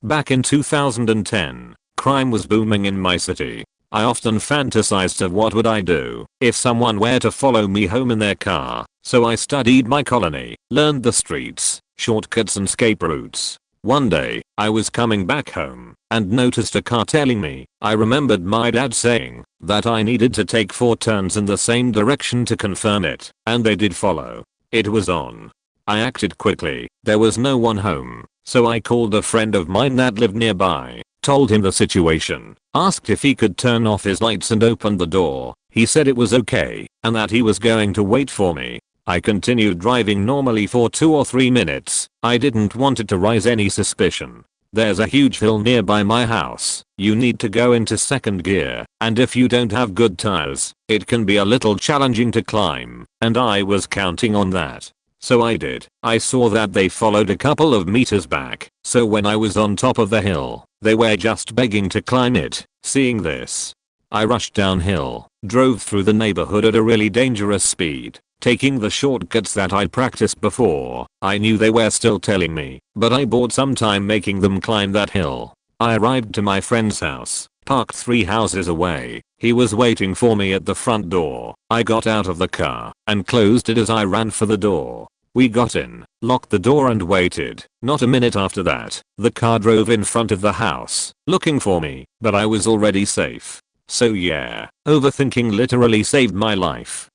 Back in 2010, crime was booming in my city. I often fantasized of what would I do if someone were to follow me home in their car, so I studied my colony, learned the streets, shortcuts and escape routes. One day, I was coming back home and noticed a car tailing me. I remembered my dad saying that I needed to take 4 turns in the same direction to confirm it, and they did follow. It was on. I acted quickly. There was no one home, so I called a friend of mine that lived nearby, told him the situation, asked if he could turn off his lights and open the door. He said it was okay, and that he was going to wait for me. I continued driving normally for 2 or 3 minutes. I didn't want it to raise any suspicion. There's a huge hill nearby my house. You need to go into second gear, and if you don't have good tires, it can be a little challenging to climb, and I was counting on that. So I did. I saw that they followed a couple of meters back, so when I was on top of the hill, they were just begging to climb it. Seeing this, I rushed downhill, drove through the neighborhood at a really dangerous speed, taking the shortcuts that I'd practiced before. I knew they were still tailing me, but I bought some time making them climb that hill. I arrived to my friend's house, parked 3 houses away. He was waiting for me at the front door. I got out of the car and closed it as I ran for the door. We got in, locked the door and waited. Not a minute after that, the car drove in front of the house, looking for me, but I was already safe. So yeah, overthinking literally saved my life.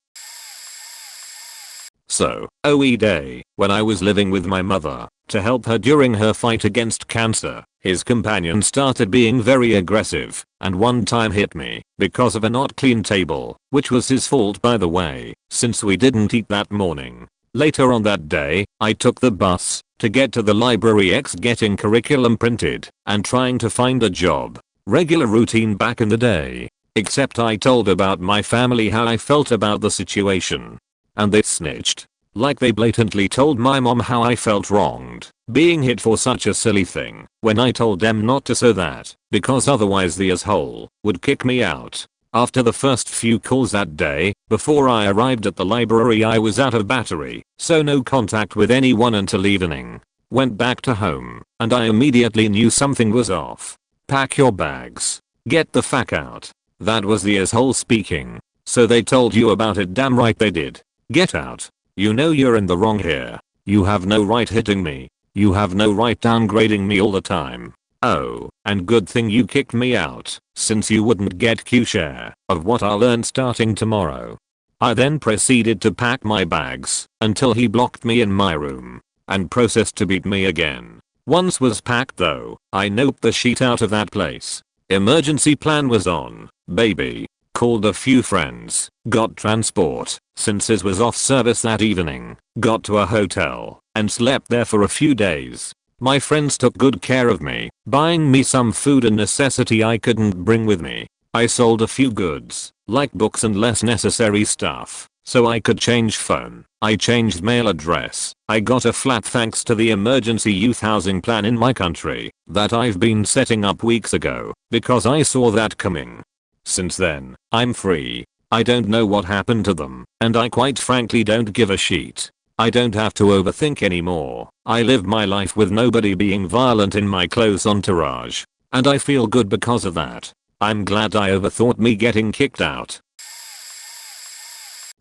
So, OE day, when I was living with my mother, to help her during her fight against cancer, his companion started being very aggressive, and one time hit me, because of a not clean table, which was his fault by the way, since we didn't eat that morning. Later on that day, I took the bus, to get to the library getting curriculum printed, and trying to find a job. Regular routine back in the day. Except I told about my family how I felt about the situation. And they snitched. Like they blatantly told my mom how I felt wronged, being hit for such a silly thing, when I told them not to say that, because otherwise the asshole would kick me out. After the first few calls that day, before I arrived at the library I was out of battery, so no contact with anyone until evening. Went back to home, and I immediately knew something was off. Pack your bags. Get the fuck out. That was the asshole speaking. So they told you about it, damn right they did. Get out. You know you're in the wrong here. You have no right hitting me. You have no right downgrading me all the time. Oh, and good thing you kicked me out, since you wouldn't get Q share of what I'll earn starting tomorrow. I then proceeded to pack my bags until he blocked me in my room and processed to beat me again. Once was packed though, I noped the shit out of that place. Emergency plan was on, baby. Called a few friends, got transport, since his was off service that evening, got to a hotel, and slept there for a few days. My friends took good care of me, buying me some food and necessity I couldn't bring with me. I sold a few goods, like books and less necessary stuff, so I could change phone. I changed mail address. I got a flat thanks to the emergency youth housing plan in my country that I've been setting up weeks ago, because I saw that coming. Since then, I'm free. I don't know what happened to them, and I quite frankly don't give a shit. I don't have to overthink anymore. I live my life with nobody being violent in my close entourage, and I feel good because of that. I'm glad I overthought me getting kicked out.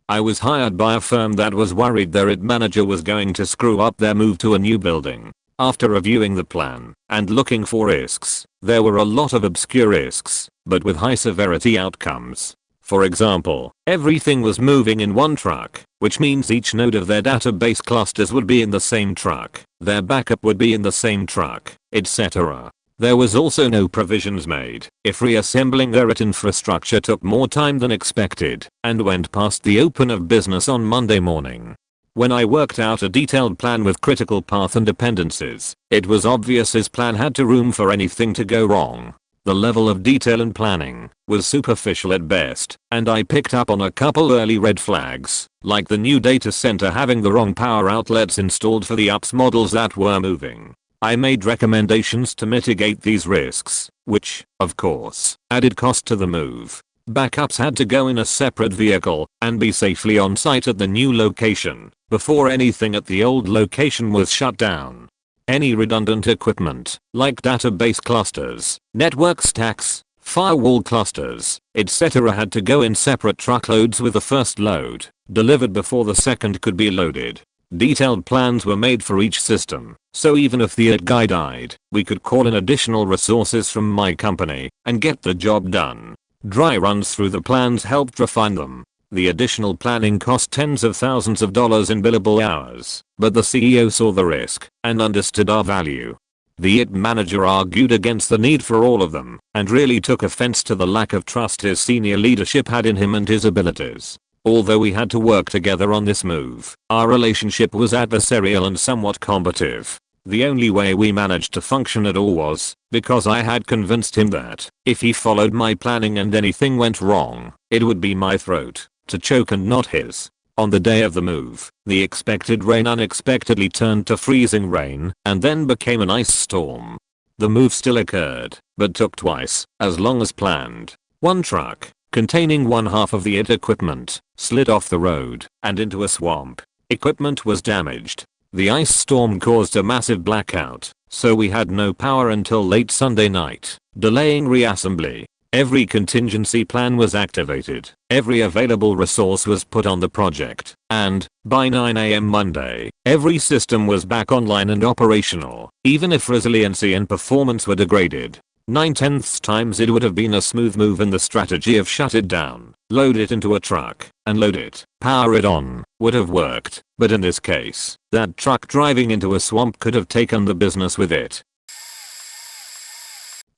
I was hired by a firm that was worried their manager was going to screw up their move to a new building. After reviewing the plan and looking for risks, there were a lot of obscure risks, but with high severity outcomes. For example, everything was moving in one truck, which means each node of their database clusters would be in the same truck, their backup would be in the same truck, etc. There was also no provisions made if reassembling their IT infrastructure took more time than expected and went past the open of business on Monday morning. When I worked out a detailed plan with critical path and dependencies, it was obvious his plan had to room for anything to go wrong. The level of detail and planning was superficial at best, and I picked up on a couple early red flags, like the new data center having the wrong power outlets installed for the UPS models that were moving. I made recommendations to mitigate these risks, which, of course, added cost to the move. Backups had to go in a separate vehicle and be safely on site at the new location before anything at the old location was shut down. Any redundant equipment, like database clusters, network stacks, firewall clusters, etc. had to go in separate truckloads with the first load delivered before the second could be loaded. Detailed plans were made for each system, so even if the IT guy died, we could call in additional resources from my company and get the job done. Dry runs through the plans helped refine them. The additional planning cost tens of thousands of dollars in billable hours, but the CEO saw the risk and understood our value. The IT manager argued against the need for all of them and really took offense to the lack of trust his senior leadership had in him and his abilities. Although we had to work together on this move, our relationship was adversarial and somewhat combative. The only way we managed to function at all was because I had convinced him that if he followed my planning and anything went wrong, it would be my throat to choke and not his. On the day of the move, the expected rain unexpectedly turned to freezing rain and then became an ice storm. The move still occurred, but took twice as long as planned. One truck, containing one half of the IT equipment, slid off the road and into a swamp. Equipment was damaged. The ice storm caused a massive blackout, so we had no power until late Sunday night, delaying reassembly. Every contingency plan was activated, every available resource was put on the project, and, by 9 AM Monday, every system was back online and operational, even if resiliency and performance were degraded. 9/10 times it would have been a smooth move and the strategy of shut it down, load it into a truck, and load it, power it on, would have worked, but in this case, that truck driving into a swamp could have taken the business with it.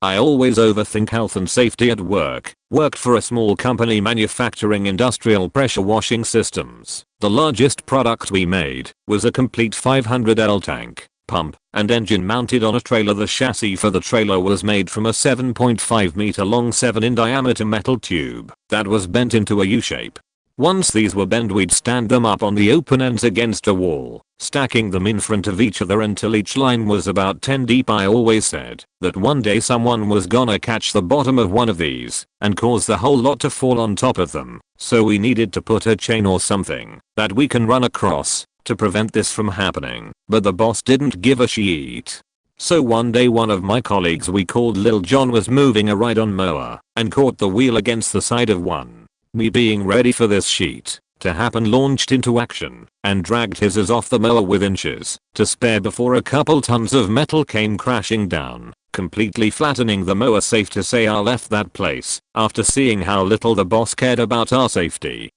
I always overthink health and safety at work. Worked for a small company manufacturing industrial pressure washing systems. The largest product we made was a complete 500L tank, pump, and engine mounted on a trailer. The chassis for the trailer was made from a 7.5 meter long 7 in diameter metal tube that was bent into a U-shape. Once these were bent, we'd stand them up on the open ends against a wall, stacking them in front of each other until each line was about 10 deep. I always said that one day someone was gonna catch the bottom of one of these and cause the whole lot to fall on top of them, so we needed to put a chain or something that we can run across to prevent this from happening, but the boss didn't give a shit. So one day one of my colleagues we called Lil John was moving a ride-on mower and caught the wheel against the side of one. Me being ready for this shit to happen launched into action and dragged his ass off the mower with inches to spare before a couple tons of metal came crashing down, completely flattening the mower. Safe to say I left that place after seeing how little the boss cared about our safety.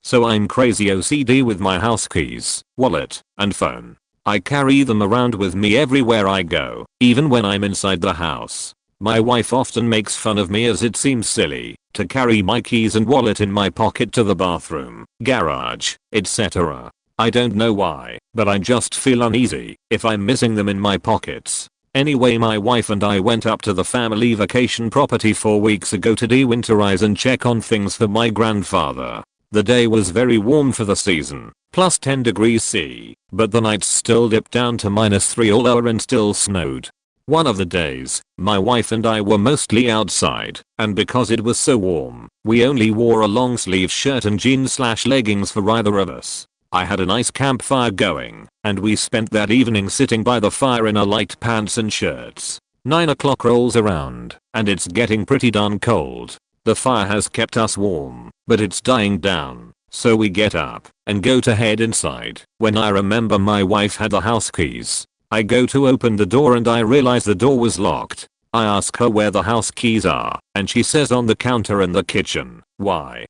So I'm crazy OCD with my house keys, wallet, and phone. I carry them around with me everywhere I go, even when I'm inside the house. My wife often makes fun of me as it seems silly to carry my keys and wallet in my pocket to the bathroom, garage, etc. I don't know why, but I just feel uneasy if I'm missing them in my pockets. Anyway, my wife and I went up to the family vacation property 4 weeks ago to de-winterize and check on things for my grandfather. The day was very warm for the season, plus 10 degrees C, but the nights still dipped down to -3 or lower and still snowed. One of the days, my wife and I were mostly outside, and because it was so warm, we only wore a long sleeve shirt and jeans/leggings for either of us. I had a nice campfire going, and we spent that evening sitting by the fire in our light pants and shirts. 9 o'clock rolls around, and it's getting pretty darn cold. The fire has kept us warm, but it's dying down, so we get up and go to head inside when I remember my wife had the house keys. I go to open the door and I realize the door was locked. I ask her where the house keys are, and she says on the counter in the kitchen. Why?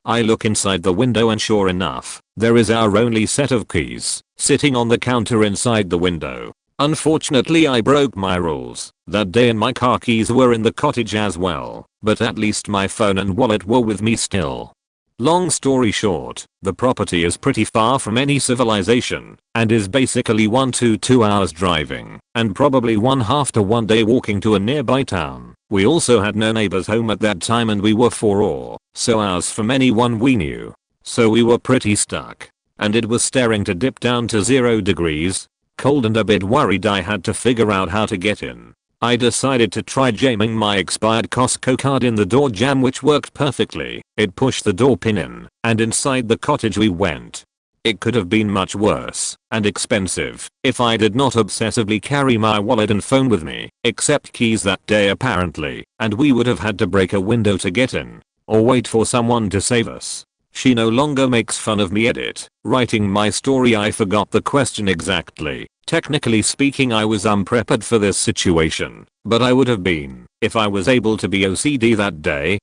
I look inside the window and sure enough, there is our only set of keys, sitting on the counter inside the window. Unfortunately I broke my rules that day and my car keys were in the cottage as well, but at least my phone and wallet were with me still. Long story short, the property is pretty far from any civilization and is basically 1 to 2 hours driving and probably 1/2 to 1 day walking to a nearby town. We also had no neighbors home at that time and we were 4 or so hours from anyone we knew. So we were pretty stuck. And it was staring to dip down to 0 degrees. Cold and a bit worried I had to figure out how to get in. I decided to try jamming my expired Costco card in the door jamb, which worked perfectly. It pushed the door pin in, and inside the cottage we went. It could have been much worse and expensive if I did not obsessively carry my wallet and phone with me, except keys that day apparently, and we would have had to break a window to get in, or wait for someone to save us. She no longer makes fun of me. Edit. Writing my story I forgot the question exactly. Technically speaking I was unprepared for this situation, but I would have been if I was able to be OCD that day.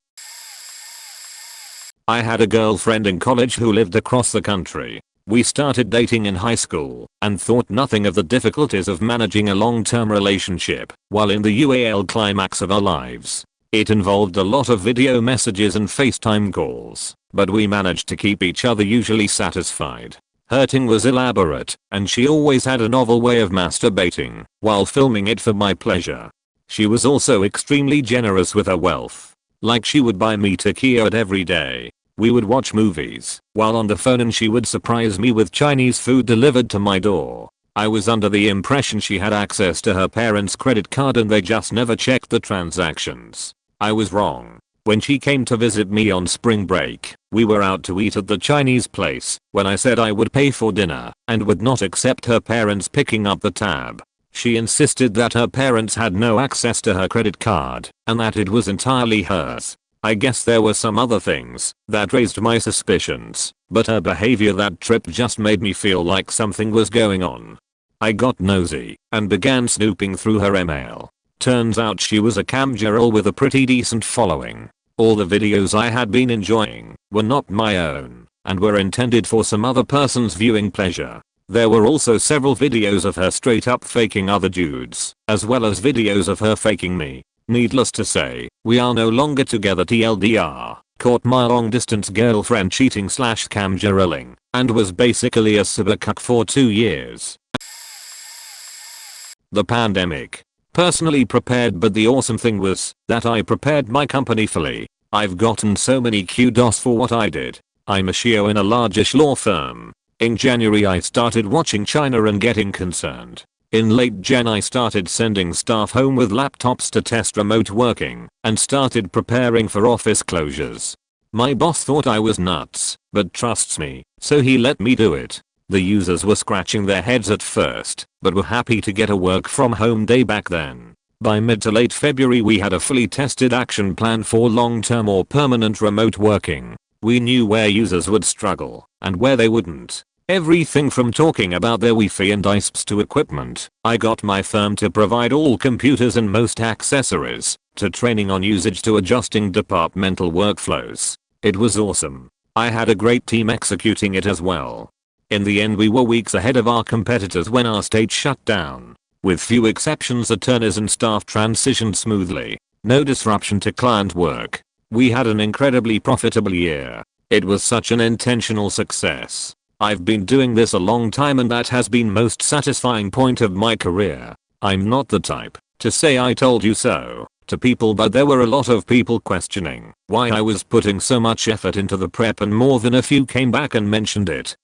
I had a girlfriend in college who lived across the country. We started dating in high school and thought nothing of the difficulties of managing a long-term relationship while in the UAL climax of our lives. It involved a lot of video messages and FaceTime calls, but we managed to keep each other usually satisfied. Hurting was elaborate, and she always had a novel way of masturbating while filming it for my pleasure. She was also extremely generous with her wealth. Like she would buy me takeout every day. We would watch movies while on the phone and she would surprise me with Chinese food delivered to my door. I was under the impression she had access to her parents' credit card and they just never checked the transactions. I was wrong. When she came to visit me on spring break, we were out to eat at the Chinese place when I said I would pay for dinner and would not accept her parents picking up the tab. She insisted that her parents had no access to her credit card and that it was entirely hers. I guess there were some other things that raised my suspicions, but her behavior that trip just made me feel like something was going on. I got nosy and began snooping through her email Turns out she was a cam girl with a pretty decent following. All the videos I had been enjoying were not my own and were intended for some other person's viewing pleasure. There were also several videos of her straight up faking other dudes, as well as videos of her faking me. Needless to say, we are no longer together TLDR, caught my long distance girlfriend cheating / cam girling, and was basically a cybercuck for 2 years. The pandemic. Personally prepared, but the awesome thing was that I prepared my company fully. I've gotten so many kudos for what I did. I'm a CEO in a largish law firm. In January I started watching China and getting concerned. In late Jan I started sending staff home with laptops to test remote working and started preparing for office closures. My boss thought I was nuts, but trusts me, so he let me do it. The users were scratching their heads at first, but were happy to get a work from home day back then. By mid to late February we had a fully tested action plan for long-term or permanent remote working. We knew where users would struggle and where they wouldn't. Everything from talking about their Wi-Fi and ISPs to equipment. I got my firm to provide all computers and most accessories, to training on usage to adjusting departmental workflows. It was awesome. I had a great team executing it as well. In the end we were weeks ahead of our competitors when our state shut down. With few exceptions, attorneys and staff transitioned smoothly. No disruption to client work. We had an incredibly profitable year. It was such an intentional success. I've been doing this a long time and that has been most satisfying point of my career. I'm not the type to say I told you so to people, but there were a lot of people questioning why I was putting so much effort into the prep, and more than a few came back and mentioned it.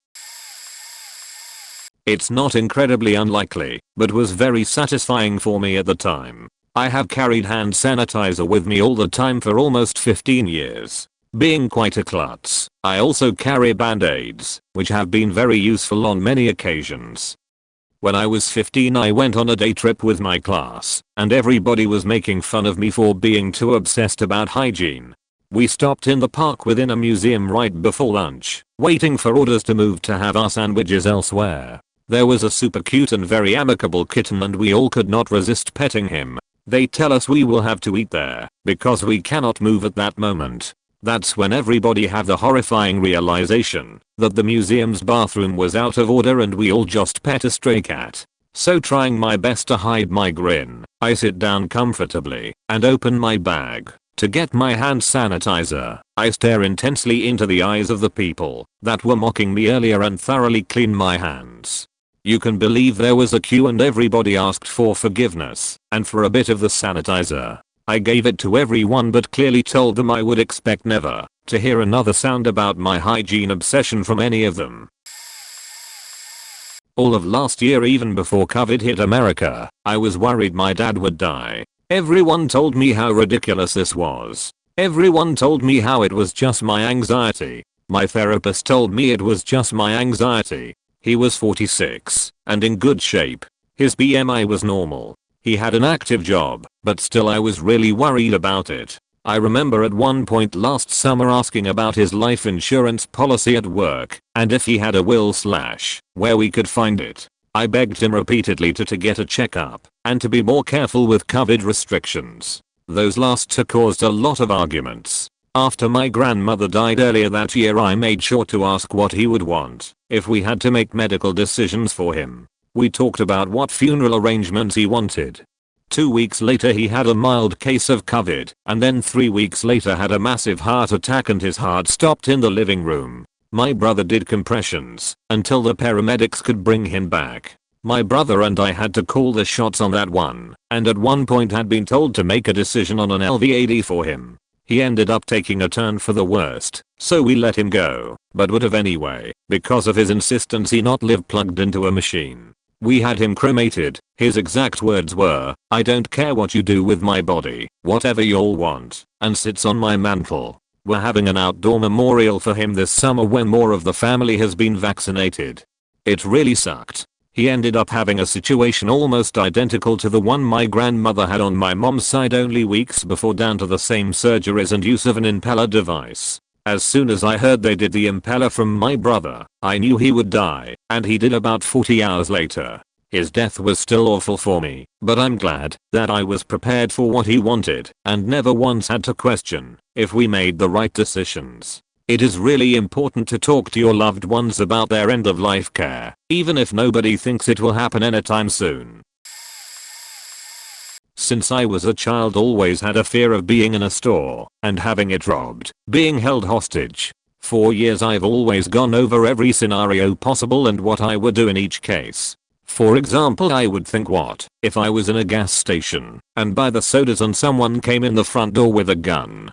It's not incredibly unlikely, but was very satisfying for me at the time. I have carried hand sanitizer with me all the time for almost 15 years. Being quite a klutz, I also carry band-aids, which have been very useful on many occasions. When I was 15 I went on a day trip with my class, and everybody was making fun of me for being too obsessed about hygiene. We stopped in the park within a museum right before lunch, waiting for orders to move to have our sandwiches elsewhere. There was a super cute and very amicable kitten and we all could not resist petting him. They tell us we will have to eat there, because we cannot move at that moment. That's when everybody had the horrifying realization that the museum's bathroom was out of order and we all just pet a stray cat. So trying my best to hide my grin, I sit down comfortably and open my bag to get my hand sanitizer. I stare intensely into the eyes of the people that were mocking me earlier and thoroughly clean my hands. You can believe there was a queue and everybody asked for forgiveness and for a bit of the sanitizer. I gave it to everyone but clearly told them I would expect never to hear another sound about my hygiene obsession from any of them. All of last year, even before COVID hit America, I was worried my dad would die. Everyone told me how ridiculous this was. Everyone told me how it was just my anxiety. My therapist told me it was just my anxiety. He was 46 and in good shape. His BMI was normal. He had an active job, but still I was really worried about it. I remember at one point last summer asking about his life insurance policy at work and if he had a will / where we could find it. I begged him repeatedly to get a checkup and to be more careful with COVID restrictions. Those last two caused a lot of arguments. After my grandmother died earlier that year I made sure to ask what he would want if we had to make medical decisions for him. We talked about what funeral arrangements he wanted. 2 weeks later he had a mild case of COVID, and then 3 weeks later had a massive heart attack and his heart stopped in the living room. My brother did compressions until the paramedics could bring him back. My brother and I had to call the shots on that one, and at one point had been told to make a decision on an LVAD for him. He ended up taking a turn for the worst, so we let him go, but would have anyway, because of his insistence he not live plugged into a machine. We had him cremated. His exact words were, "I don't care what you do with my body, whatever y'all want," and sits on my mantle. We're having an outdoor memorial for him this summer when more of the family has been vaccinated. It really sucked. He ended up having a situation almost identical to the one my grandmother had on my mom's side only weeks before, down to the same surgeries and use of an impeller device. As soon as I heard they did the impeller from my brother, I knew he would die, and he did about 40 hours later. His death was still awful for me, but I'm glad that I was prepared for what he wanted and never once had to question if we made the right decisions. It is really important to talk to your loved ones about their end of life care, even if nobody thinks it will happen anytime soon. Since I was a child, always had a fear of being in a store and having it robbed, being held hostage. For years I've always gone over every scenario possible and what I would do in each case. For example, I would think, what if I was in a gas station and buy the sodas and someone came in the front door with a gun?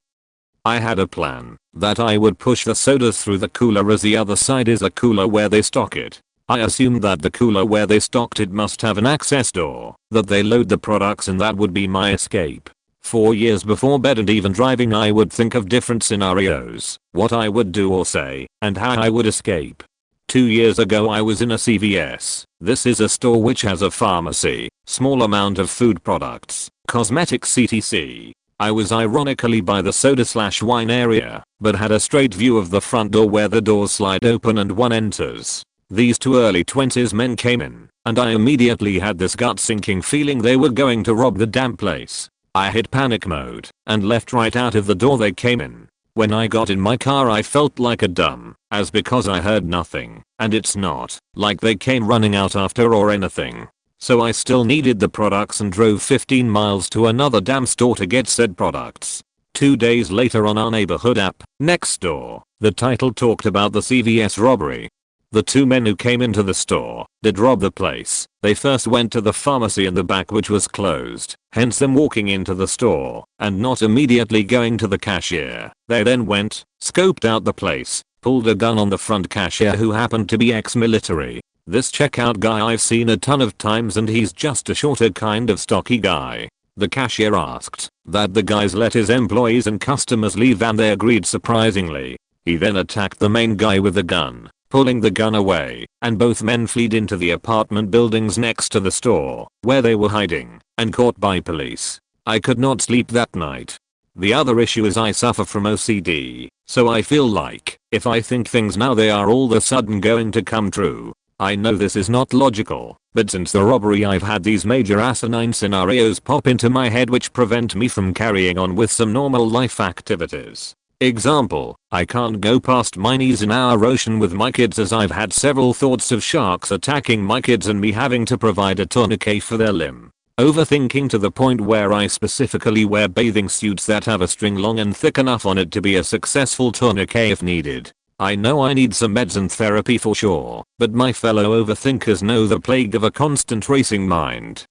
I had a plan that I would push the sodas through the cooler, as the other side is a cooler where they stock it. I assumed that the cooler where they stocked it must have an access door that they load the products and that would be my escape. For years before bed and even driving, I would think of different scenarios, what I would do or say, and how I would escape. 2 years ago I was in a CVS. This is a store which has a pharmacy, small amount of food products, cosmetics etc. I was ironically by the soda/wine area, but had a straight view of the front door where the doors slide open and one enters. These two early 20s men came in, and I immediately had this gut-sinking feeling they were going to rob the damn place. I hit panic mode and left right out of the door they came in. When I got in my car I felt like a dumb ass because I heard nothing, and it's not like they came running out after or anything. So I still needed the products and drove 15 miles to another damn store to get said products. 2 days later on our neighborhood app, Next Door, the title talked about the CVS robbery. The two men who came into the store did rob the place. They first went to the pharmacy in the back, which was closed, hence them walking into the store and not immediately going to the cashier. They then went, scoped out the place, pulled a gun on the front cashier who happened to be ex-military. This checkout guy I've seen a ton of times and he's just a shorter kind of stocky guy. The cashier asked that the guys let his employees and customers leave and they agreed surprisingly. He then attacked the main guy with a gun, pulling the gun away, and both men fled into the apartment buildings next to the store, where they were hiding, and caught by police. I could not sleep that night. The other issue is I suffer from OCD, so I feel like if I think things now they are all of a sudden going to come true. I know this is not logical, but since the robbery I've had these major asinine scenarios pop into my head which prevent me from carrying on with some normal life activities. Example, I can't go past my knees in our ocean with my kids as I've had several thoughts of sharks attacking my kids and me having to provide a tourniquet for their limb. Overthinking to the point where I specifically wear bathing suits that have a string long and thick enough on it to be a successful tourniquet if needed. I know I need some meds and therapy for sure, but my fellow overthinkers know the plague of a constant racing mind.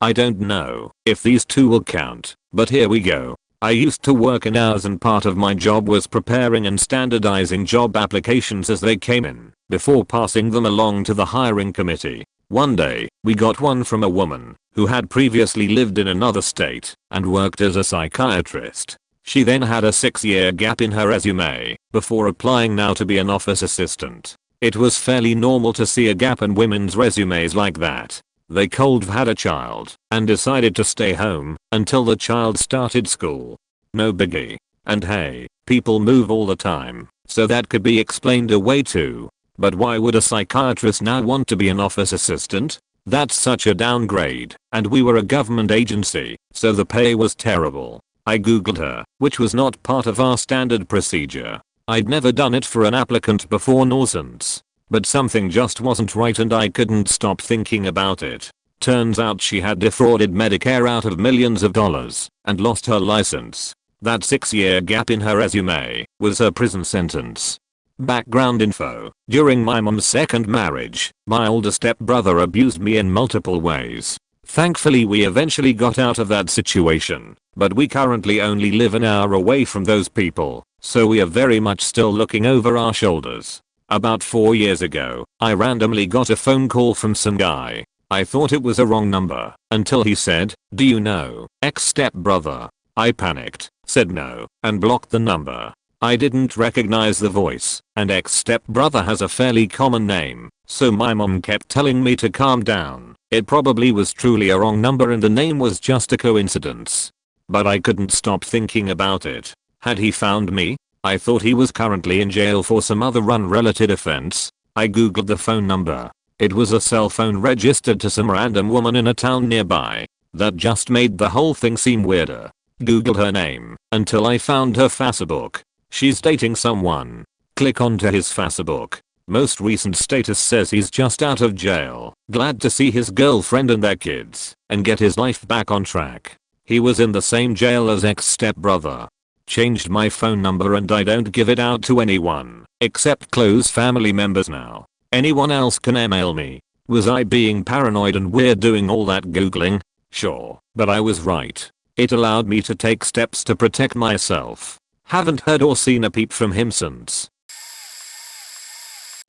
I don't know if these two will count, but here we go. I used to work in hours and part of my job was preparing and standardizing job applications as they came in, before passing them along to the hiring committee. One day, we got one from a woman who had previously lived in another state and worked as a psychiatrist. She then had a 6-year gap in her resume before applying now to be an office assistant. It was fairly normal to see a gap in women's resumes like that. They cold had a child and decided to stay home until the child started school. No biggie. And hey, people move all the time, so that could be explained away too. But why would a psychiatrist now want to be an office assistant? That's such a downgrade, and we were a government agency, so the pay was terrible. I googled her, which was not part of our standard procedure. I'd never done it for an applicant before nor since. But something just wasn't right and I couldn't stop thinking about it. Turns out she had defrauded Medicare out of millions of dollars and lost her license. That 6-year gap in her resume was her prison sentence. Background info: during my mom's second marriage, my older stepbrother abused me in multiple ways. Thankfully we eventually got out of that situation, but we currently only live an hour away from those people, so we are very much still looking over our shoulders. About 4 years ago, I randomly got a phone call from some guy. I thought it was a wrong number until he said, "Do you know ex-stepbrother?" I panicked, said no, and blocked the number. I didn't recognize the voice, and ex-stepbrother has a fairly common name, so my mom kept telling me to calm down. It probably was truly a wrong number and the name was just a coincidence. But I couldn't stop thinking about it. Had he found me? I thought he was currently in jail for some other unrelated offense. I googled the phone number. It was a cell phone registered to some random woman in a town nearby. That just made the whole thing seem weirder. Googled her name until I found her Facebook. She's dating someone. Click onto his Facebook. Most recent status says he's just out of jail, glad to see his girlfriend and their kids, and get his life back on track. He was in the same jail as ex-stepbrother. Changed my phone number and I don't give it out to anyone, except close family members now. Anyone else can email me. Was I being paranoid and weird doing all that googling? Sure, but I was right. It allowed me to take steps to protect myself. Haven't heard or seen a peep from him since.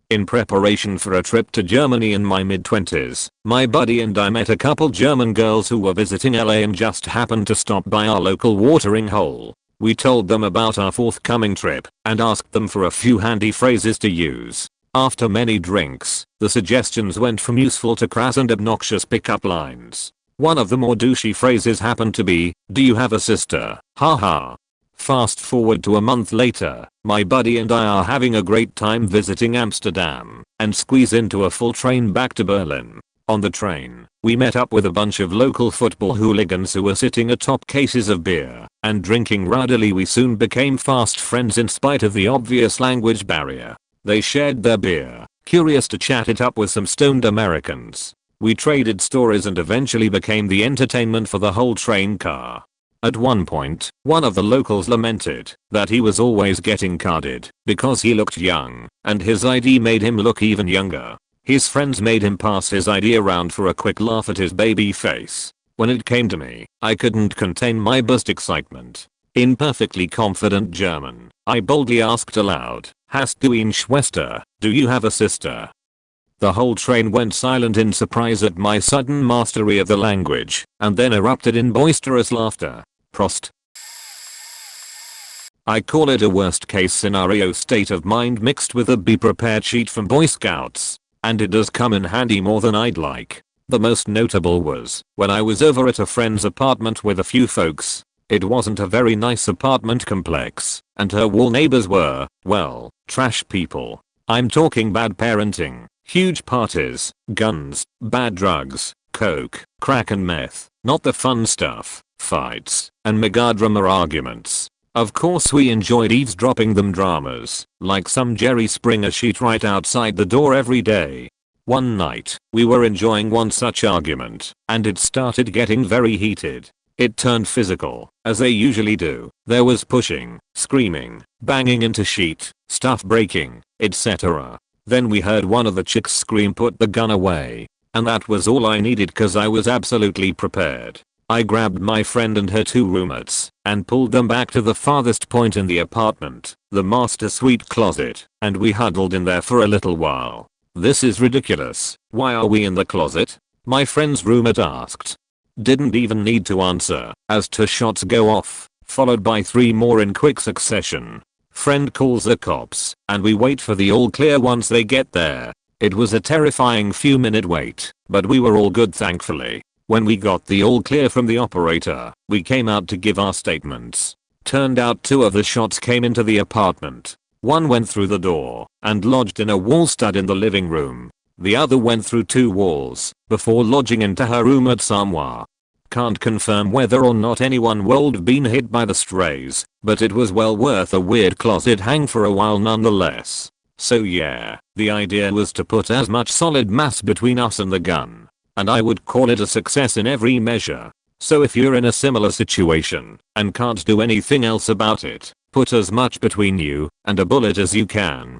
In preparation for a trip to Germany in my mid-20s, my buddy and I met a couple German girls who were visiting LA and just happened to stop by our local watering hole. We told them about our forthcoming trip and asked them for a few handy phrases to use. After many drinks, the suggestions went from useful to crass and obnoxious pickup lines. One of the more douchey phrases happened to be, "Do you have a sister? Haha." Fast forward to a month later, my buddy and I are having a great time visiting Amsterdam and squeeze into a full train back to Berlin. On the train, we met up with a bunch of local football hooligans who were sitting atop cases of beer and drinking rowdily. We soon became fast friends in spite of the obvious language barrier. They shared their beer, curious to chat it up with some stoned Americans. We traded stories and eventually became the entertainment for the whole train car. At one point, one of the locals lamented that he was always getting carded because he looked young, and his ID made him look even younger. His friends made him pass his ID around for a quick laugh at his baby face. When it came to me, I couldn't contain my burst excitement. In perfectly confident German, I boldly asked aloud, "Hast du eine Schwester? Do you have a sister?" The whole train went silent in surprise at my sudden mastery of the language, and then erupted in boisterous laughter. Prost. I call it a worst case scenario state of mind mixed with a be prepared sheet from Boy Scouts. And it does come in handy more than I'd like. The most notable was when I was over at a friend's apartment with a few folks. It wasn't a very nice apartment complex, and her wall neighbors were, well, trash people. I'm talking bad parenting, huge parties, guns, bad drugs, coke, crack and meth, not the fun stuff, fights, and megadrama arguments. Of course we enjoyed eavesdropping them dramas, like some Jerry Springer shit right outside the door every day. One night, we were enjoying one such argument, and it started getting very heated. It turned physical, as they usually do. There was pushing, screaming, banging into sheet, stuff breaking, etc. Then we heard one of the chicks scream, "Put the gun away." And that was all I needed cause I was absolutely prepared. I grabbed my friend and her two roommates and pulled them back to the farthest point in the apartment, the master suite closet, and we huddled in there for a little while. "This is ridiculous. Why are we in the closet?" my friend's roommate asked. Didn't even need to answer, as two shots go off, followed by three more in quick succession. Friend calls the cops, and we wait for the all clear once they get there. It was a terrifying few minute wait, but we were all good thankfully. When we got the all clear from the operator, we came out to give our statements. Turned out two of the shots came into the apartment. One went through the door and lodged in a wall stud in the living room. The other went through two walls before lodging into her room at armoire. Can't confirm whether or not anyone would have been hit by the strays, but it was well worth a weird closet hang for a while nonetheless. So yeah, the idea was to put as much solid mass between us and the gun. And I would call it a success in every measure. So if you're in a similar situation and can't do anything else about it, put as much between you and a bullet as you can.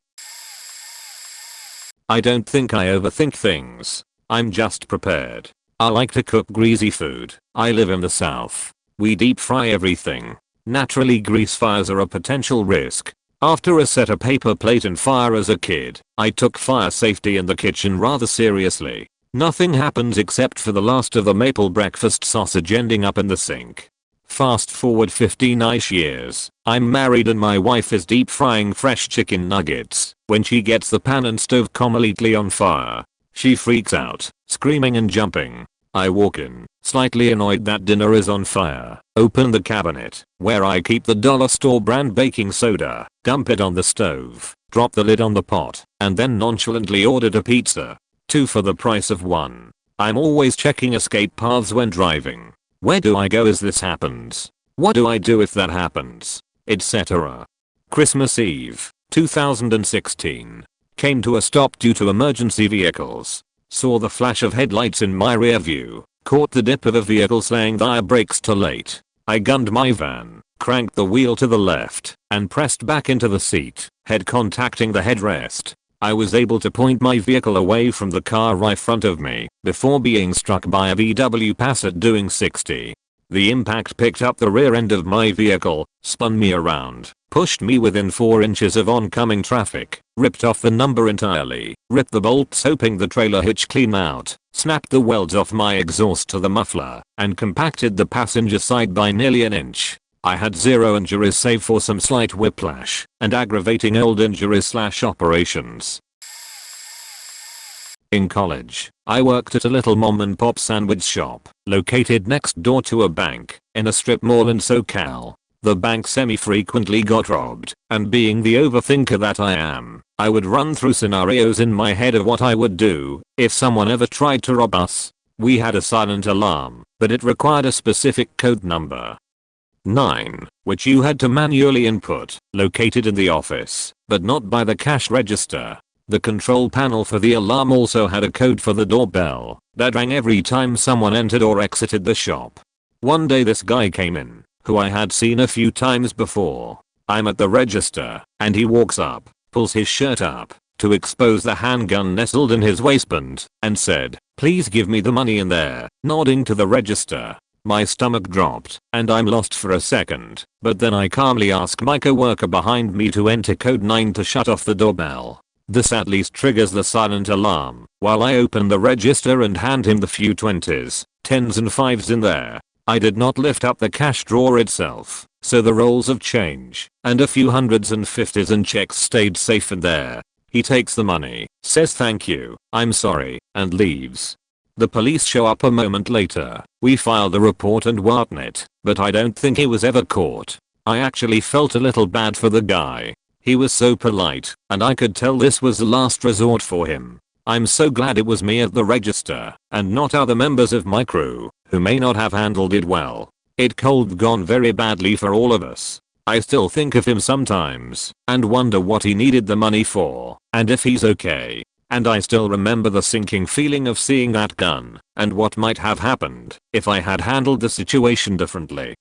I don't think I overthink things. I'm just prepared. I like to cook greasy food. I live in the South. We deep fry everything. Naturally, grease fires are a potential risk. After a set a paper plate and fire as a kid, I took fire safety in the kitchen rather seriously. Nothing happens except for the last of the maple breakfast sausage ending up in the sink. Fast forward 15-ish years, I'm married and my wife is deep frying fresh chicken nuggets when she gets the pan and stove completely on fire. She freaks out, screaming and jumping. I walk in, slightly annoyed that dinner is on fire, open the cabinet, where I keep the dollar store brand baking soda, dump it on the stove, drop the lid on the pot, and then nonchalantly ordered a pizza. 2 for the price of 1. I'm always checking escape paths when driving. Where do I go if this happens? What do I do if that happens? Etc. Christmas Eve, 2016. Came to a stop due to emergency vehicles. Saw the flash of headlights in my rear view. Caught the dip of a vehicle saying their brakes too late. I gunned my van, cranked the wheel to the left, and pressed back into the seat, head contacting the headrest. I was able to point my vehicle away from the car right front of me before being struck by a VW Passat doing 60. The impact picked up the rear end of my vehicle, spun me around, pushed me within 4 inches of oncoming traffic, ripped off the number entirely, ripped the bolts hoping the trailer hitch clean out, snapped the welds off my exhaust to the muffler, and compacted the passenger side by nearly an inch. I had 0 injuries save for some slight whiplash and aggravating old injuries/operations. In college, I worked at a little mom and pop sandwich shop located next door to a bank in a strip mall in SoCal. The bank semi-frequently got robbed, and being the overthinker that I am, I would run through scenarios in my head of what I would do if someone ever tried to rob us. We had a silent alarm, but it required a specific code number. 9, which you had to manually input, located in the office, but not by the cash register. The control panel for the alarm also had a code for the doorbell that rang every time someone entered or exited the shop. One day this guy came in, who I had seen a few times before. I'm at the register, and he walks up, pulls his shirt up to expose the handgun nestled in his waistband, and said, "Please give me the money in there," nodding to the register. My stomach dropped, and I'm lost for a second, but then I calmly ask my coworker behind me to enter code 9 to shut off the doorbell. This at least triggers the silent alarm, while I open the register and hand him the few 20s, 10s and 5s in there. I did not lift up the cash drawer itself, so the rolls of change, and a few 100s and 50s and checks stayed safe in there. He takes the money, says thank you, I'm sorry, and leaves. The police show up a moment later. We filed a report and whatnot, but I don't think he was ever caught. I actually felt a little bad for the guy. He was so polite, and I could tell this was the last resort for him. I'm so glad it was me at the register, and not other members of my crew, who may not have handled it well. It could have gone very badly for all of us. I still think of him sometimes, and wonder what he needed the money for, and if he's okay. And I still remember the sinking feeling of seeing that gun, and what might have happened if I had handled the situation differently.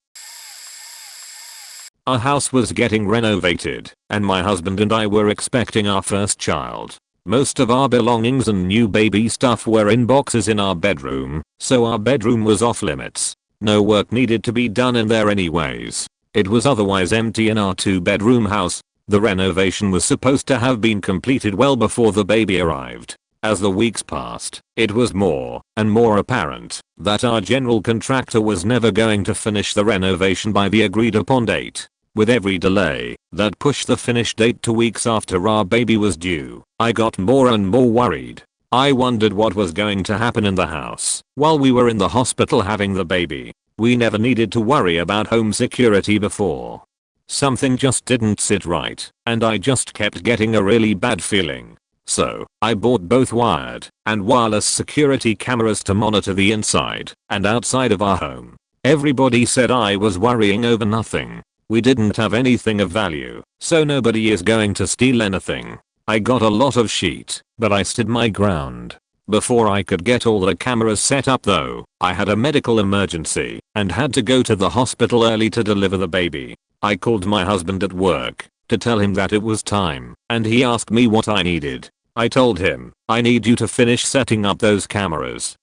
Our house was getting renovated, and my husband and I were expecting our first child. Most of our belongings and new baby stuff were in boxes in our bedroom, so our bedroom was off limits. No work needed to be done in there anyways. It was otherwise empty in our 2-bedroom house. The renovation was supposed to have been completed well before the baby arrived. As the weeks passed, it was more and more apparent that our general contractor was never going to finish the renovation by the agreed upon date. With every delay that pushed the finish date to weeks after our baby was due, I got more and more worried. I wondered what was going to happen in the house while we were in the hospital having the baby. We never needed to worry about home security before. Something just didn't sit right, and I just kept getting a really bad feeling. So, I bought both wired and wireless security cameras to monitor the inside and outside of our home. Everybody said I was worrying over nothing. We didn't have anything of value, so nobody is going to steal anything. I got a lot of shit, but I stood my ground. Before I could get all the cameras set up though, I had a medical emergency and had to go to the hospital early to deliver the baby. I called my husband at work to tell him that it was time, and he asked me what I needed. I told him, I need you to finish setting up those cameras.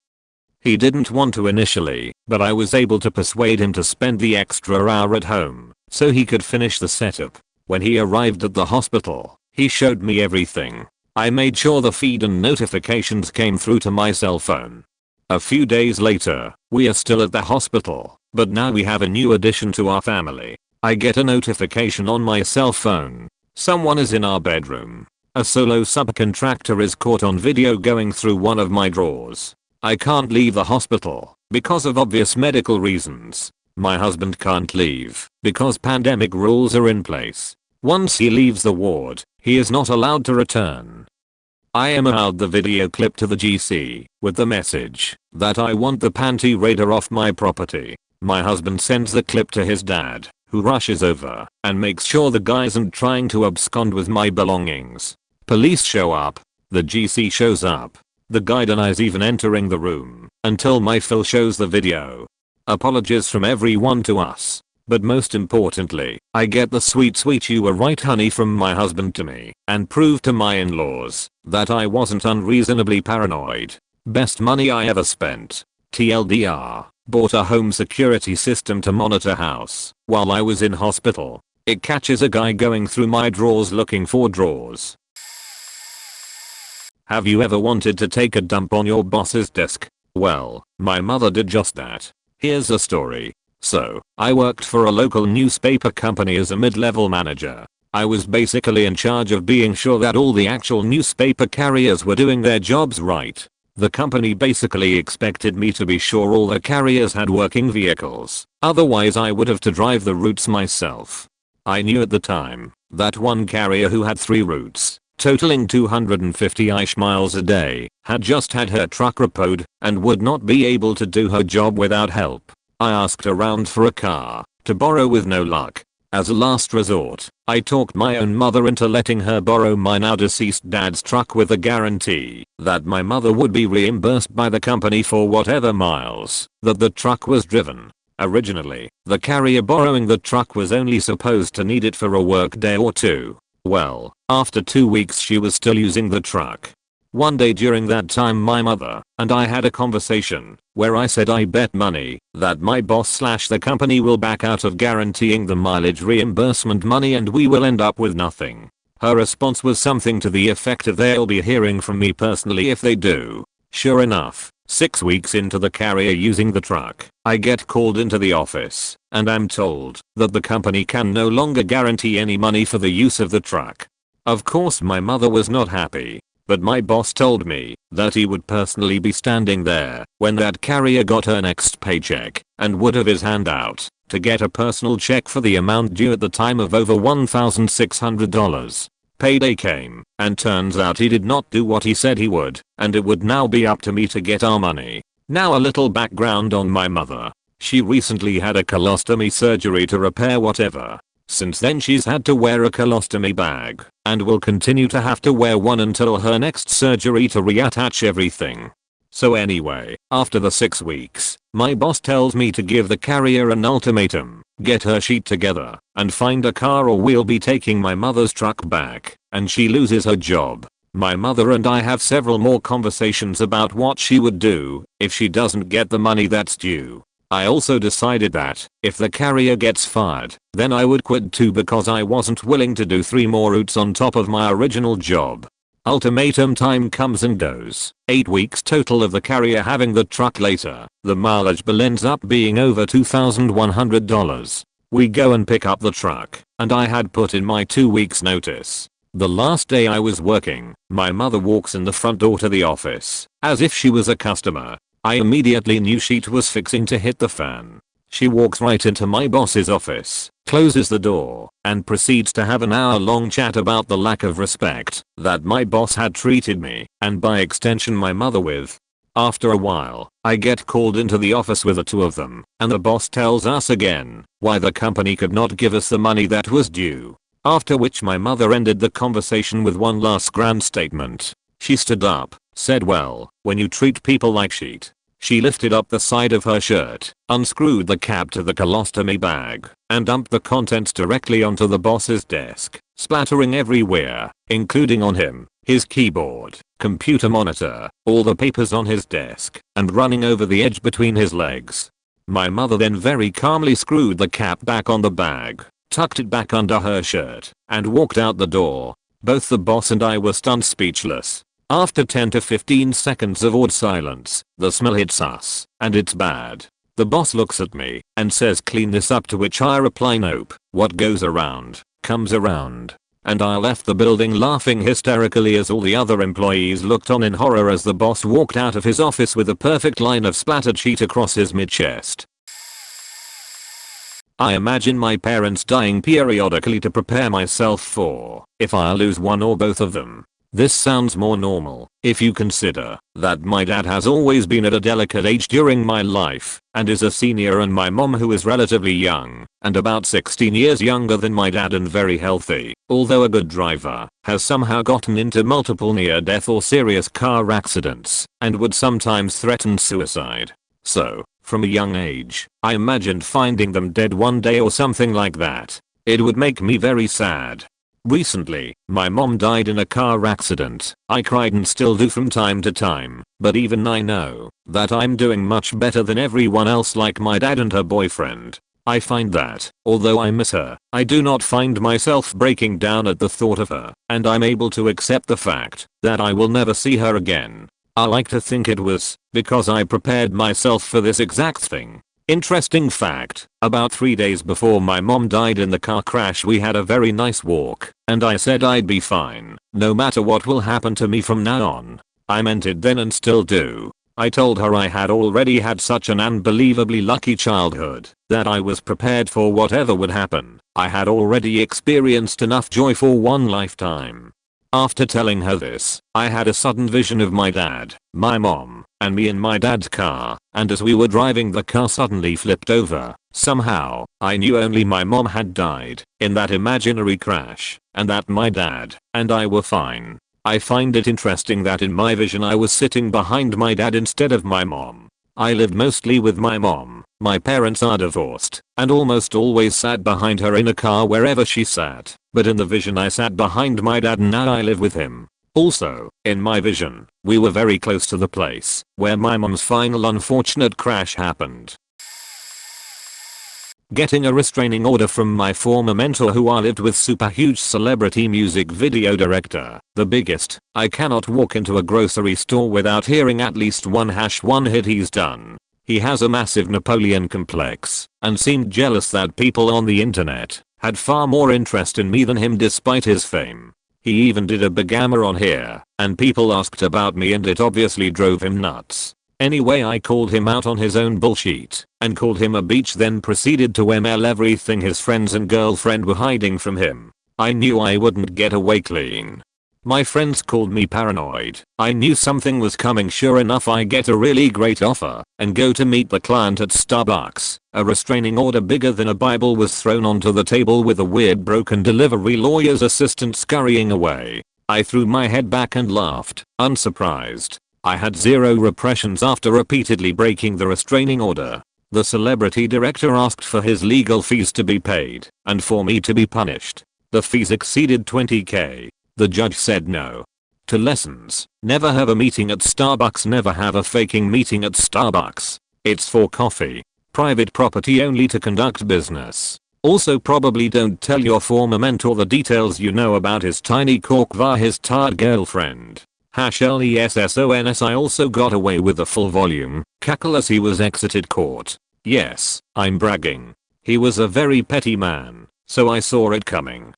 He didn't want to initially, but I was able to persuade him to spend the extra hour at home so he could finish the setup. When he arrived at the hospital, he showed me everything. I made sure the feed and notifications came through to my cell phone. A few days later, we are still at the hospital, but now we have a new addition to our family. I get a notification on my cell phone. Someone is in our bedroom. A solo subcontractor is caught on video going through one of my drawers. I can't leave the hospital because of obvious medical reasons. My husband can't leave because pandemic rules are in place. Once he leaves the ward, he is not allowed to return. I emailed the video clip to the GC with the message that I want the panty raider off my property. My husband sends the clip to his dad, who rushes over and makes sure the guy isn't trying to abscond with my belongings. Police show up. The GC shows up. The guy denies even entering the room until my Phil shows the video. Apologies from everyone to us. But most importantly, I get the sweet "you were right honey" from my husband to me and prove to my in-laws that I wasn't unreasonably paranoid. Best money I ever spent. TLDR, bought a home security system to monitor house while I was in hospital. It catches a guy going through my drawers looking for drawers. Have you ever wanted to take a dump on your boss's desk? Well, my mother did just that. Here's a story. So, I worked for a local newspaper company as a mid-level manager. I was basically in charge of being sure that all the actual newspaper carriers were doing their jobs right. The company basically expected me to be sure all the carriers had working vehicles, otherwise I would have to drive the routes myself. I knew at the time that one carrier who had 3 routes, totaling 250-ish miles a day, had just had her truck repoed and would not be able to do her job without help. I asked around for a car to borrow with no luck. As a last resort, I talked my own mother into letting her borrow my now deceased dad's truck with a guarantee that my mother would be reimbursed by the company for whatever miles that the truck was driven. Originally, the carrier borrowing the truck was only supposed to need it for a work day or 2. Well, after 2 weeks she was still using the truck. One day during that time my mother and I had a conversation where I said I bet money that my boss / the company will back out of guaranteeing the mileage reimbursement money and we will end up with nothing. Her response was something to the effect of "they'll be hearing from me personally if they do." Sure enough, 6 weeks into the carrier using the truck, I get called into the office and I'm told that the company can no longer guarantee any money for the use of the truck. Of course my mother was not happy. But my boss told me that he would personally be standing there when that carrier got her next paycheck and would have his hand out to get a personal check for the amount due at the time of over $1,600. Payday came, and turns out he did not do what he said he would, and it would now be up to me to get our money. Now a little background on my mother. She recently had a colostomy surgery to repair whatever. Since then she's had to wear a colostomy bag and will continue to have to wear one until her next surgery to reattach everything. So anyway, after the 6 weeks, my boss tells me to give the carrier an ultimatum, get her sheet together and find a car or we'll be taking my mother's truck back and she loses her job. My mother and I have several more conversations about what she would do if she doesn't get the money that's due. I also decided that if the carrier gets fired, then I would quit too because I wasn't willing to do 3 more routes on top of my original job. Ultimatum time comes and goes. 8 weeks total of the carrier having the truck later. The mileage bill ends up being over $2,100. We go and pick up the truck, and I had put in my 2 weeks notice. The last day I was working, my mother walks in the front door to the office, as if she was a customer. I immediately knew shit was fixing to hit the fan. She walks right into my boss's office, closes the door, and proceeds to have an hour-long chat about the lack of respect that my boss had treated me, and by extension my mother with. After a while, I get called into the office with the 2 of them, and the boss tells us again why the company could not give us the money that was due. After which my mother ended the conversation with one last grand statement. She stood up, said, "Well, when you treat people like shit." She lifted up the side of her shirt, unscrewed the cap to the colostomy bag, and dumped the contents directly onto the boss's desk, splattering everywhere, including on him, his keyboard, computer monitor, all the papers on his desk, and running over the edge between his legs. My mother then very calmly screwed the cap back on the bag, tucked it back under her shirt, and walked out the door. Both the boss and I were stunned speechless. After 10 to 15 seconds of awed silence, the smell hits us, and it's bad. The boss looks at me and says, "Clean this up," to which I reply, "Nope, what goes around, comes around." And I left the building laughing hysterically as all the other employees looked on in horror as the boss walked out of his office with a perfect line of splattered sheet across his mid-chest. I imagine my parents dying periodically to prepare myself for if I lose one or both of them. This sounds more normal if you consider that my dad has always been at a delicate age during my life and is a senior, and my mom, who is relatively young and about 16 years younger than my dad and very healthy, although a good driver, has somehow gotten into multiple near-death or serious car accidents and would sometimes threaten suicide. So, from a young age, I imagined finding them dead one day or something like that. It would make me very sad. Recently, my mom died in a car accident. I cried and still do from time to time, but even I know that I'm doing much better than everyone else, like my dad and her boyfriend. I find that, although I miss her, I do not find myself breaking down at the thought of her, and I'm able to accept the fact that I will never see her again. I like to think it was because I prepared myself for this exact thing. Interesting fact, about 3 days before my mom died in the car crash, we had a very nice walk, and I said I'd be fine, no matter what will happen to me from now on. I meant it then and still do. I told her I had already had such an unbelievably lucky childhood that I was prepared for whatever would happen. I had already experienced enough joy for one lifetime. After telling her this, I had a sudden vision of my dad, my mom, and me in my dad's car, and as we were driving, the car suddenly flipped over. Somehow, I knew only my mom had died in that imaginary crash, and that my dad and I were fine. I find it interesting that in my vision I was sitting behind my dad instead of my mom. I lived mostly with my mom. My parents are divorced, and almost always sat behind her in a car wherever she sat, but in the vision I sat behind my dad and now I live with him. Also, in my vision, we were very close to the place where my mom's final unfortunate crash happened. Getting a restraining order from my former mentor, who I lived with, super huge celebrity music video director, the biggest. I cannot walk into a grocery store without hearing at least one hit he's done. He has a massive Napoleon complex and seemed jealous that people on the internet had far more interest in me than him despite his fame. He even did a bigamma on here, and people asked about me and it obviously drove him nuts. Anyway, I called him out on his own bullshit and called him a bitch, then proceeded to ML everything his friends and girlfriend were hiding from him. I knew I wouldn't get away clean. My friends called me paranoid. I knew something was coming. Sure enough, I get a really great offer and go to meet the client at Starbucks. A restraining order bigger than a Bible was thrown onto the table with a weird broken delivery lawyer's assistant scurrying away. I threw my head back and laughed, unsurprised. I had zero repressions after repeatedly breaking the restraining order. The celebrity director asked for his legal fees to be paid and for me to be punished. The fees exceeded $20,000. The judge said no. To lessons: never have a meeting at Starbucks, never have a faking meeting at Starbucks. It's for coffee. Private property only to conduct business. Also, probably don't tell your former mentor the details you know about his tiny cork via his tired girlfriend. #LESSONS. I also got away with the full volume cackle as he was exited court. Yes, I'm bragging. He was a very petty man, so I saw it coming.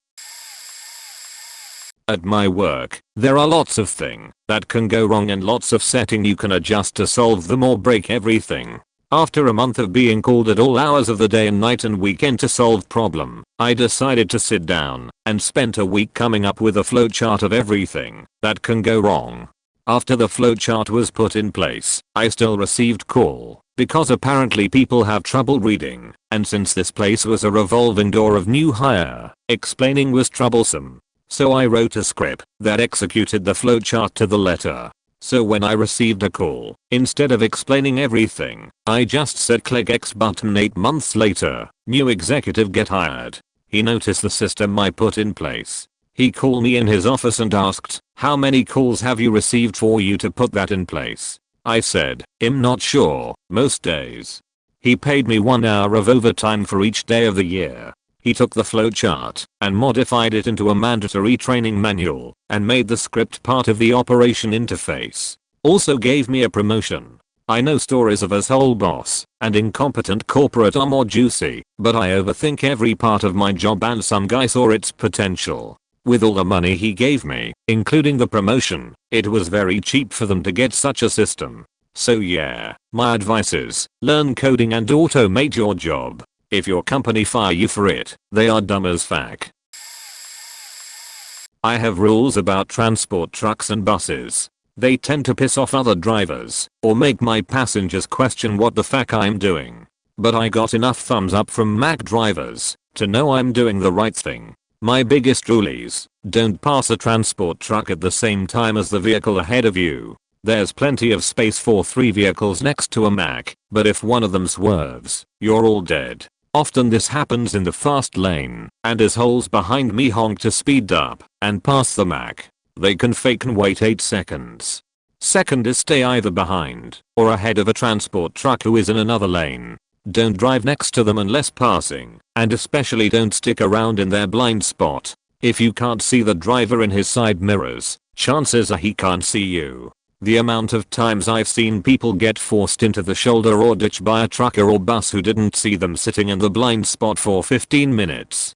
At my work, there are lots of things that can go wrong and lots of setting you can adjust to solve them or break everything. After a month of being called at all hours of the day and night and weekend to solve problem, I decided to sit down and spent a week coming up with a flowchart of everything that can go wrong. After the flowchart was put in place, I still received call because apparently people have trouble reading, and since this place was a revolving door of new hire, explaining was troublesome. So I wrote a script that executed the flowchart to the letter. So when I received a call, instead of explaining everything, I just said click X button. 8 months later, new executive get hired. He noticed the system I put in place. He called me in his office and asked, how many calls have you received for you to put that in place? I said, I'm not sure, most days. He paid me 1 hour of overtime for each day of the year. He took the flowchart and modified it into a mandatory training manual and made the script part of the operation interface. Also gave me a promotion. I know stories of asshole boss and incompetent corporate are more juicy, but I overthink every part of my job and some guy saw its potential. With all the money he gave me, including the promotion, it was very cheap for them to get such a system. So yeah, my advice is, learn coding and automate your job. If your company fire you for it, they are dumb as fuck. I have rules about transport trucks and buses. They tend to piss off other drivers or make my passengers question what the fuck I'm doing. But I got enough thumbs up from Mac drivers to know I'm doing the right thing. My biggest rule is, don't pass a transport truck at the same time as the vehicle ahead of you. There's plenty of space for 3 vehicles next to a Mac, but if one of them swerves, you're all dead. Often this happens in the fast lane, and as holes behind me honk to speed up and pass the Mac. They can fake and wait 8 seconds. Second is stay either behind or ahead of a transport truck who is in another lane. Don't drive next to them unless passing, and especially don't stick around in their blind spot. If you can't see the driver in his side mirrors, chances are he can't see you. The amount of times I've seen people get forced into the shoulder or ditch by a trucker or bus who didn't see them sitting in the blind spot for 15 minutes.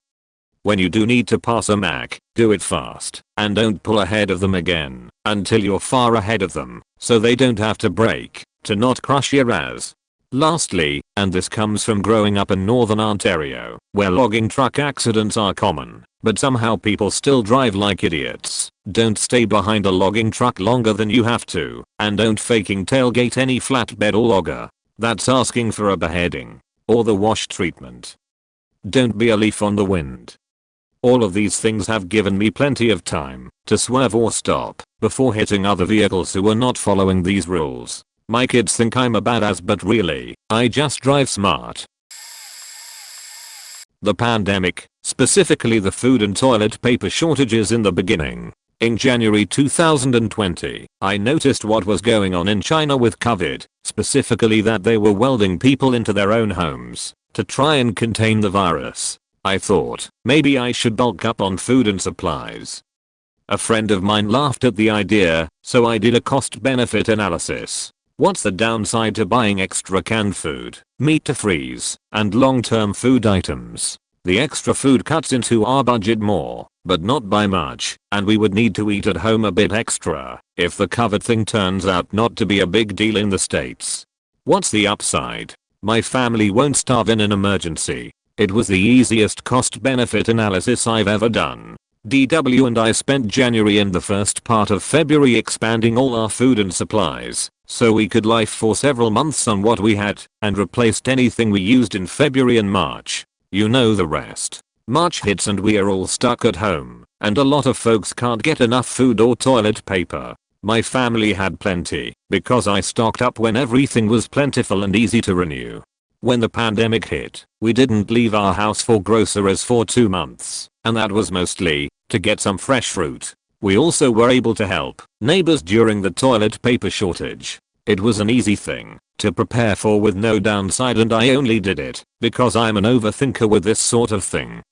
When you do need to pass a Mac, do it fast, and don't pull ahead of them again until you're far ahead of them, so they don't have to brake to not crush your ass. Lastly, and this comes from growing up in Northern Ontario, where logging truck accidents are common, but somehow people still drive like idiots. Don't stay behind a logging truck longer than you have to, and don't faking tailgate any flatbed or logger. That's asking for a beheading. Or the wash treatment. Don't be a leaf on the wind. All of these things have given me plenty of time to swerve or stop before hitting other vehicles who are not following these rules. My kids think I'm a badass, but really, I just drive smart. The pandemic, specifically the food and toilet paper shortages in the beginning. In January 2020, I noticed what was going on in China with COVID, specifically that they were welding people into their own homes to try and contain the virus. I thought, maybe I should bulk up on food and supplies. A friend of mine laughed at the idea, so I did a cost-benefit analysis. What's the downside to buying extra canned food, meat to freeze, and long-term food items? The extra food cuts into our budget more, but not by much, and we would need to eat at home a bit extra if the COVID thing turns out not to be a big deal in the States. What's the upside? My family won't starve in an emergency. It was the easiest cost-benefit analysis I've ever done. DW and I spent January and the first part of February expanding all our food and supplies, so we could live for several months on what we had, and replaced anything we used in February and March. You know the rest. March hits and we are all stuck at home, and a lot of folks can't get enough food or toilet paper. My family had plenty, because I stocked up when everything was plentiful and easy to renew. When the pandemic hit, we didn't leave our house for groceries for 2 months, and that was mostly to get some fresh fruit. We also were able to help neighbors during the toilet paper shortage. It was an easy thing to prepare for with no downside, and I only did it because I'm an overthinker with this sort of thing.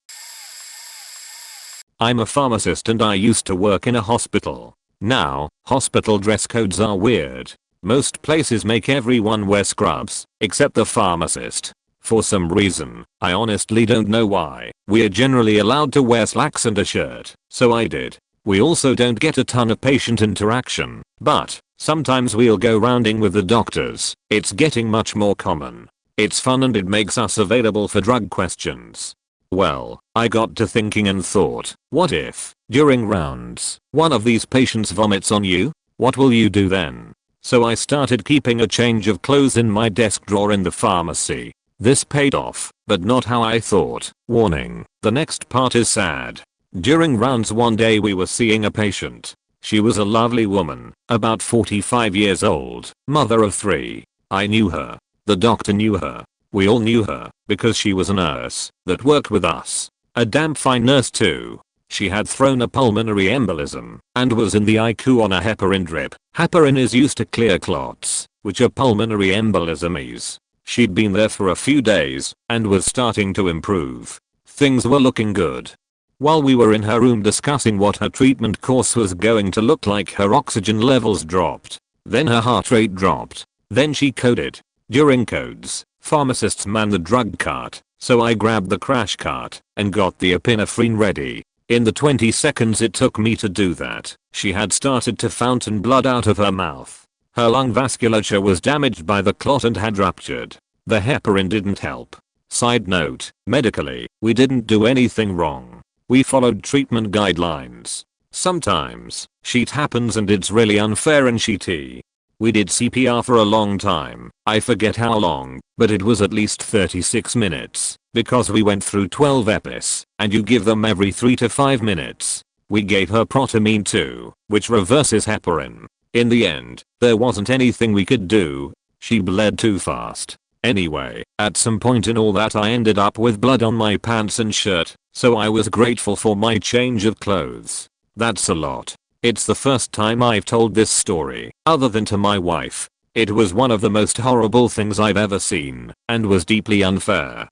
I'm a pharmacist and I used to work in a hospital. Now, hospital dress codes are weird. Most places make everyone wear scrubs, except the pharmacist. For some reason, I honestly don't know why, we're generally allowed to wear slacks and a shirt, so I did. We also don't get a ton of patient interaction, but sometimes we'll go rounding with the doctors. It's getting much more common. It's fun and it makes us available for drug questions. Well, I got to thinking and thought, what if, during rounds, one of these patients vomits on you? What will you do then? So I started keeping a change of clothes in my desk drawer in the pharmacy. This paid off, but not how I thought. Warning, the next part is sad. During rounds one day we were seeing a patient. She was a lovely woman, about 45 years old, mother of 3. I knew her. The doctor knew her. We all knew her, because she was a nurse that worked with us. A damn fine nurse too. She had thrown a pulmonary embolism, and was in the ICU on a heparin drip. Heparin is used to clear clots, which a pulmonary embolism is. She'd been there for a few days, and was starting to improve. Things were looking good. While we were in her room discussing what her treatment course was going to look like, her oxygen levels dropped. Then her heart rate dropped. Then she coded. During codes, pharmacists man the drug cart, so I grabbed the crash cart and got the epinephrine ready. In the 20 seconds it took me to do that, she had started to fountain blood out of her mouth. Her lung vasculature was damaged by the clot and had ruptured. The heparin didn't help. Side note, medically, we didn't do anything wrong. We followed treatment guidelines. Sometimes, shit happens and it's really unfair and shitty. We did CPR for a long time, I forget how long, but it was at least 36 minutes, because we went through 12 EPIs, and you give them every 3 to 5 minutes. We gave her protamine too, which reverses heparin. In the end, there wasn't anything we could do. She bled too fast. Anyway, at some point in all that I ended up with blood on my pants and shirt, so I was grateful for my change of clothes. That's a lot. It's the first time I've told this story, other than to my wife. It was one of the most horrible things I've ever seen, and was deeply unfair.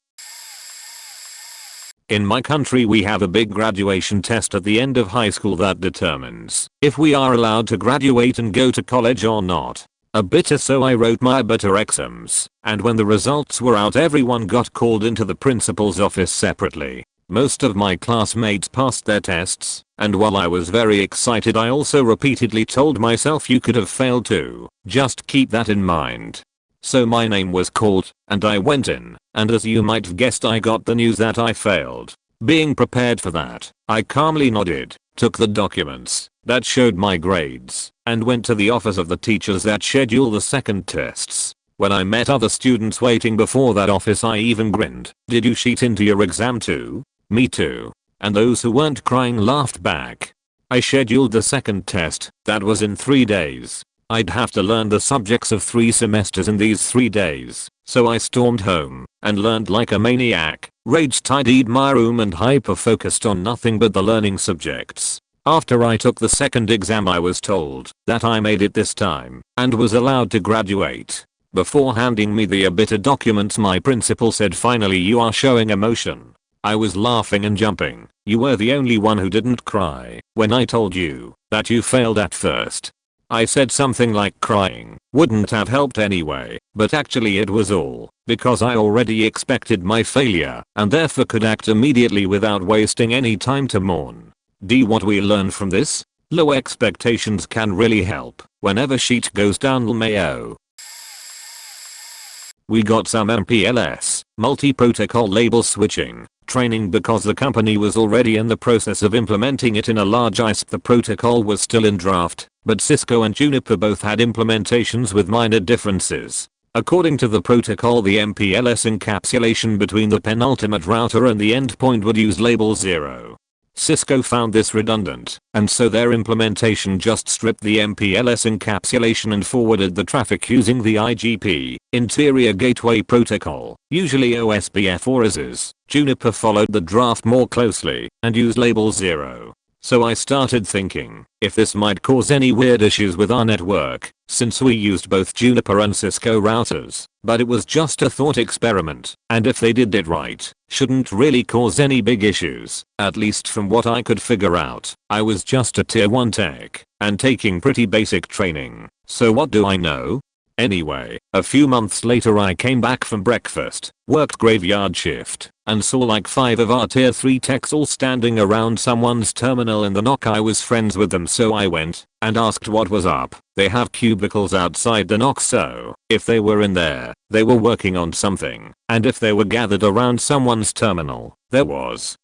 In my country we have a big graduation test at the end of high school that determines if we are allowed to graduate and go to college or not. A bit so I wrote my bitter exams, and when the results were out everyone got called into the principal's office separately. Most of my classmates passed their tests, and while I was very excited I also repeatedly told myself you could have failed too, just keep that in mind. So my name was called, and I went in, and as you might have guessed I got the news that I failed. Being prepared for that, I calmly nodded, took the documents that showed my grades, and went to the office of the teachers that schedule the second tests. When I met other students waiting before that office I even grinned. Did you cheat into your exam too? Me too. And those who weren't crying laughed back. I scheduled the second test, that was in 3 days. I'd have to learn the subjects of 3 semesters in these 3 days, so I stormed home and learned like a maniac, rage-tidied my room and hyper-focused on nothing but the learning subjects. After I took the second exam I was told that I made it this time and was allowed to graduate. Before handing me the bitter documents my principal said, "Finally you are showing emotion." I was laughing and jumping. "You were the only one who didn't cry when I told you that you failed at first." I said something like crying wouldn't have helped anyway, but actually it was all because I already expected my failure and therefore could act immediately without wasting any time to mourn. What we learn from this? Low expectations can really help whenever shit goes down LMAO. We got some MPLS, multi-protocol label switching, training because the company was already in the process of implementing it in a large ISP. The protocol was still in draft, but Cisco and Juniper both had implementations with minor differences. According to the protocol, the MPLS encapsulation between the penultimate router and the endpoint would use label 0. Cisco found this redundant, and so their implementation just stripped the MPLS encapsulation and forwarded the traffic using the IGP, Interior Gateway Protocol, usually OSPF or ISIS. Juniper followed the draft more closely and used label 0. So I started thinking if this might cause any weird issues with our network, since we used both Juniper and Cisco routers, but it was just a thought experiment, and if they did it right, shouldn't really cause any big issues, at least from what I could figure out. I was just a tier 1 tech, and taking pretty basic training, so what do I know? Anyway, a few months later I came back from breakfast, worked graveyard shift, and saw like 5 of our tier 3 techs all standing around someone's terminal in the knock. I was friends with them, so I went and asked what was up. They have cubicles outside the knock, so if they were in there, they were working on something, and if they were gathered around someone's terminal, there was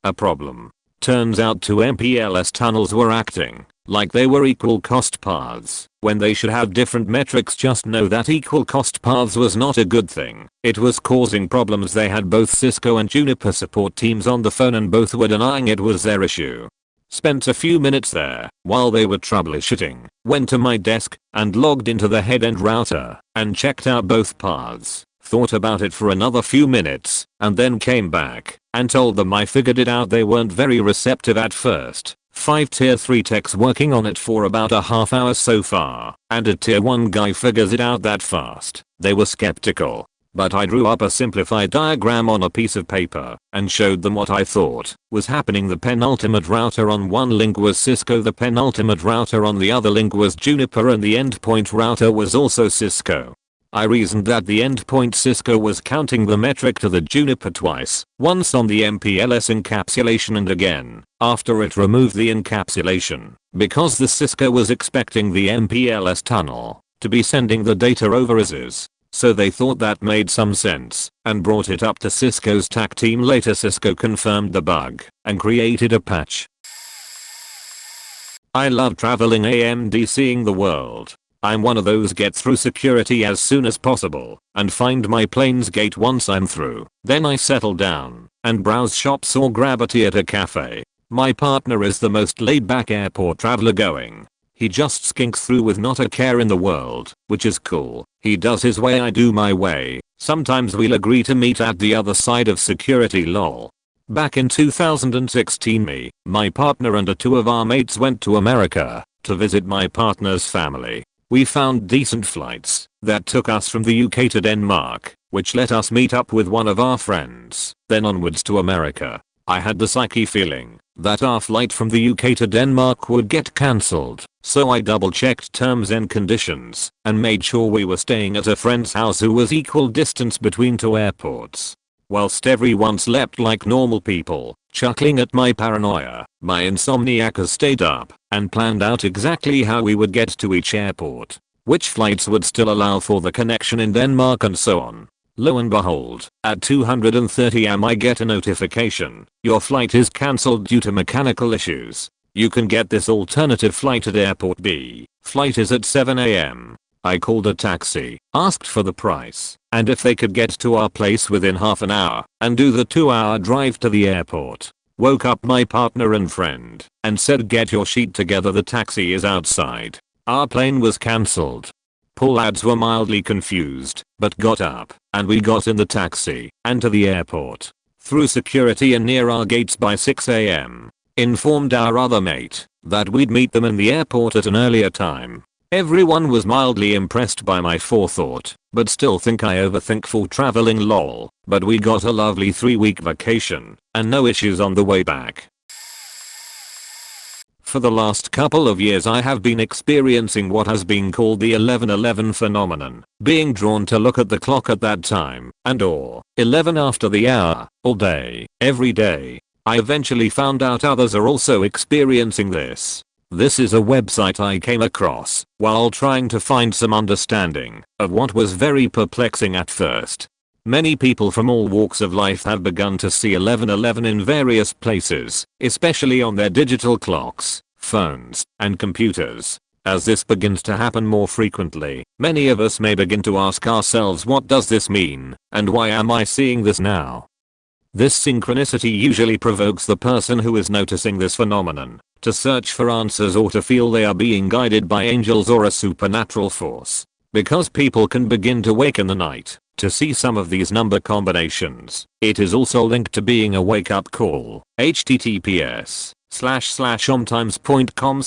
a problem. Turns out 2 MPLS tunnels were acting like they were equal cost paths when they should have different metrics. Just know that equal cost paths was not a good thing. It was causing problems. They had both Cisco and Juniper support teams on the phone and both were denying it was their issue. Spent a few minutes there while they were troubleshooting, went to my desk and logged into the head-end router and checked out both paths. Thought about it for another few minutes and then came back and told them I figured it out. They weren't very receptive at first. 5 tier 3 techs working on it for about a half hour so far, and a tier 1 guy figures it out that fast. They were skeptical. But I drew up a simplified diagram on a piece of paper and showed them what I thought was happening. The penultimate router on one link was Cisco, the penultimate router on the other link was Juniper, and the endpoint router was also Cisco. I reasoned that the endpoint Cisco was counting the metric to the Juniper twice, once on the MPLS encapsulation and again after it removed the encapsulation, because the Cisco was expecting the MPLS tunnel to be sending the data over ISIS. So they thought that made some sense and brought it up to Cisco's TAC team. Later Cisco confirmed the bug and created a patch. I love traveling and seeing the world. I'm one of those get through security as soon as possible and find my plane's gate once I'm through. Then I settle down and browse shops or grab a tea at a cafe. My partner is the most laid back airport traveler going. He just skinks through with not a care in the world, which is cool. He does his way, I do my way. Sometimes we'll agree to meet at the other side of security lol. Back in 2016 me, my partner and two of our mates went to America to visit my partner's family. We found decent flights that took us from the UK to Denmark, which let us meet up with one of our friends, then onwards to America. I had the psyche feeling that our flight from the UK to Denmark would get cancelled, so I double checked terms and conditions and made sure we were staying at a friend's house who was equal distance between two airports. Whilst everyone slept like normal people, chuckling at my paranoia, my insomniac stayed up and planned out exactly how we would get to each airport, which flights would still allow for the connection in Denmark and so on. Lo and behold, at 2:30 am I get a notification. Your flight is cancelled due to mechanical issues. You can get this alternative flight at airport B. Flight is at 7 am. I called a taxi, asked for the price, and if they could get to our place within half an hour and do the 2-hour drive to the airport. Woke up my partner and friend and said, get your sheet together, the taxi is outside. Our plane was cancelled. Poor lads were mildly confused, but got up, and we got in the taxi and to the airport. Through security and near our gates by 6 am. Informed our other mate that we'd meet them in the airport at an earlier time. Everyone was mildly impressed by my forethought, but still think I overthink for traveling lol. But we got a lovely 3-week vacation, and no issues on the way back. For the last couple of years I have been experiencing what has been called the 11:11 phenomenon, being drawn to look at the clock at that time, and or 11 after the hour, all day, every day. I eventually found out others are also experiencing this. This is a website I came across while trying to find some understanding of what was very perplexing at first. Many people from all walks of life have begun to see 11:11 in various places, especially on their digital clocks, phones, and computers. As this begins to happen more frequently, many of us may begin to ask ourselves, what does this mean, and why am I seeing this now? This synchronicity usually provokes the person who is noticing this phenomenon to search for answers or to feel they are being guided by angels or a supernatural force. Because people can begin to wake in the night to see some of these number combinations, it is also linked to being a wake-up call. https://omtimes.com/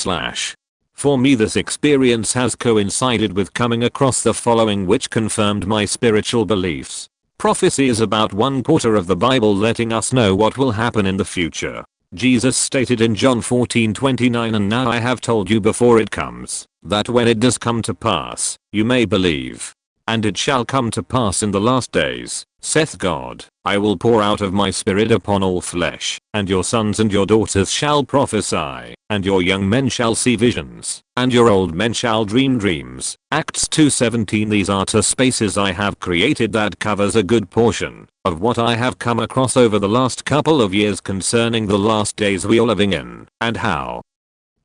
For me, this experience has coincided with coming across the following, which confirmed my spiritual beliefs. Prophecy is about 1/4 of the Bible letting us know what will happen in the future. Jesus stated in John 14:29, and now I have told you before it comes, that when it does come to pass, you may believe. And it shall come to pass in the last days, saith God, I will pour out of my spirit upon all flesh, and your sons and your daughters shall prophesy, and your young men shall see visions, and your old men shall dream dreams. Acts 2:17. These are two spaces I have created that covers a good portion of what I have come across over the last couple of years concerning the last days we are living in, and how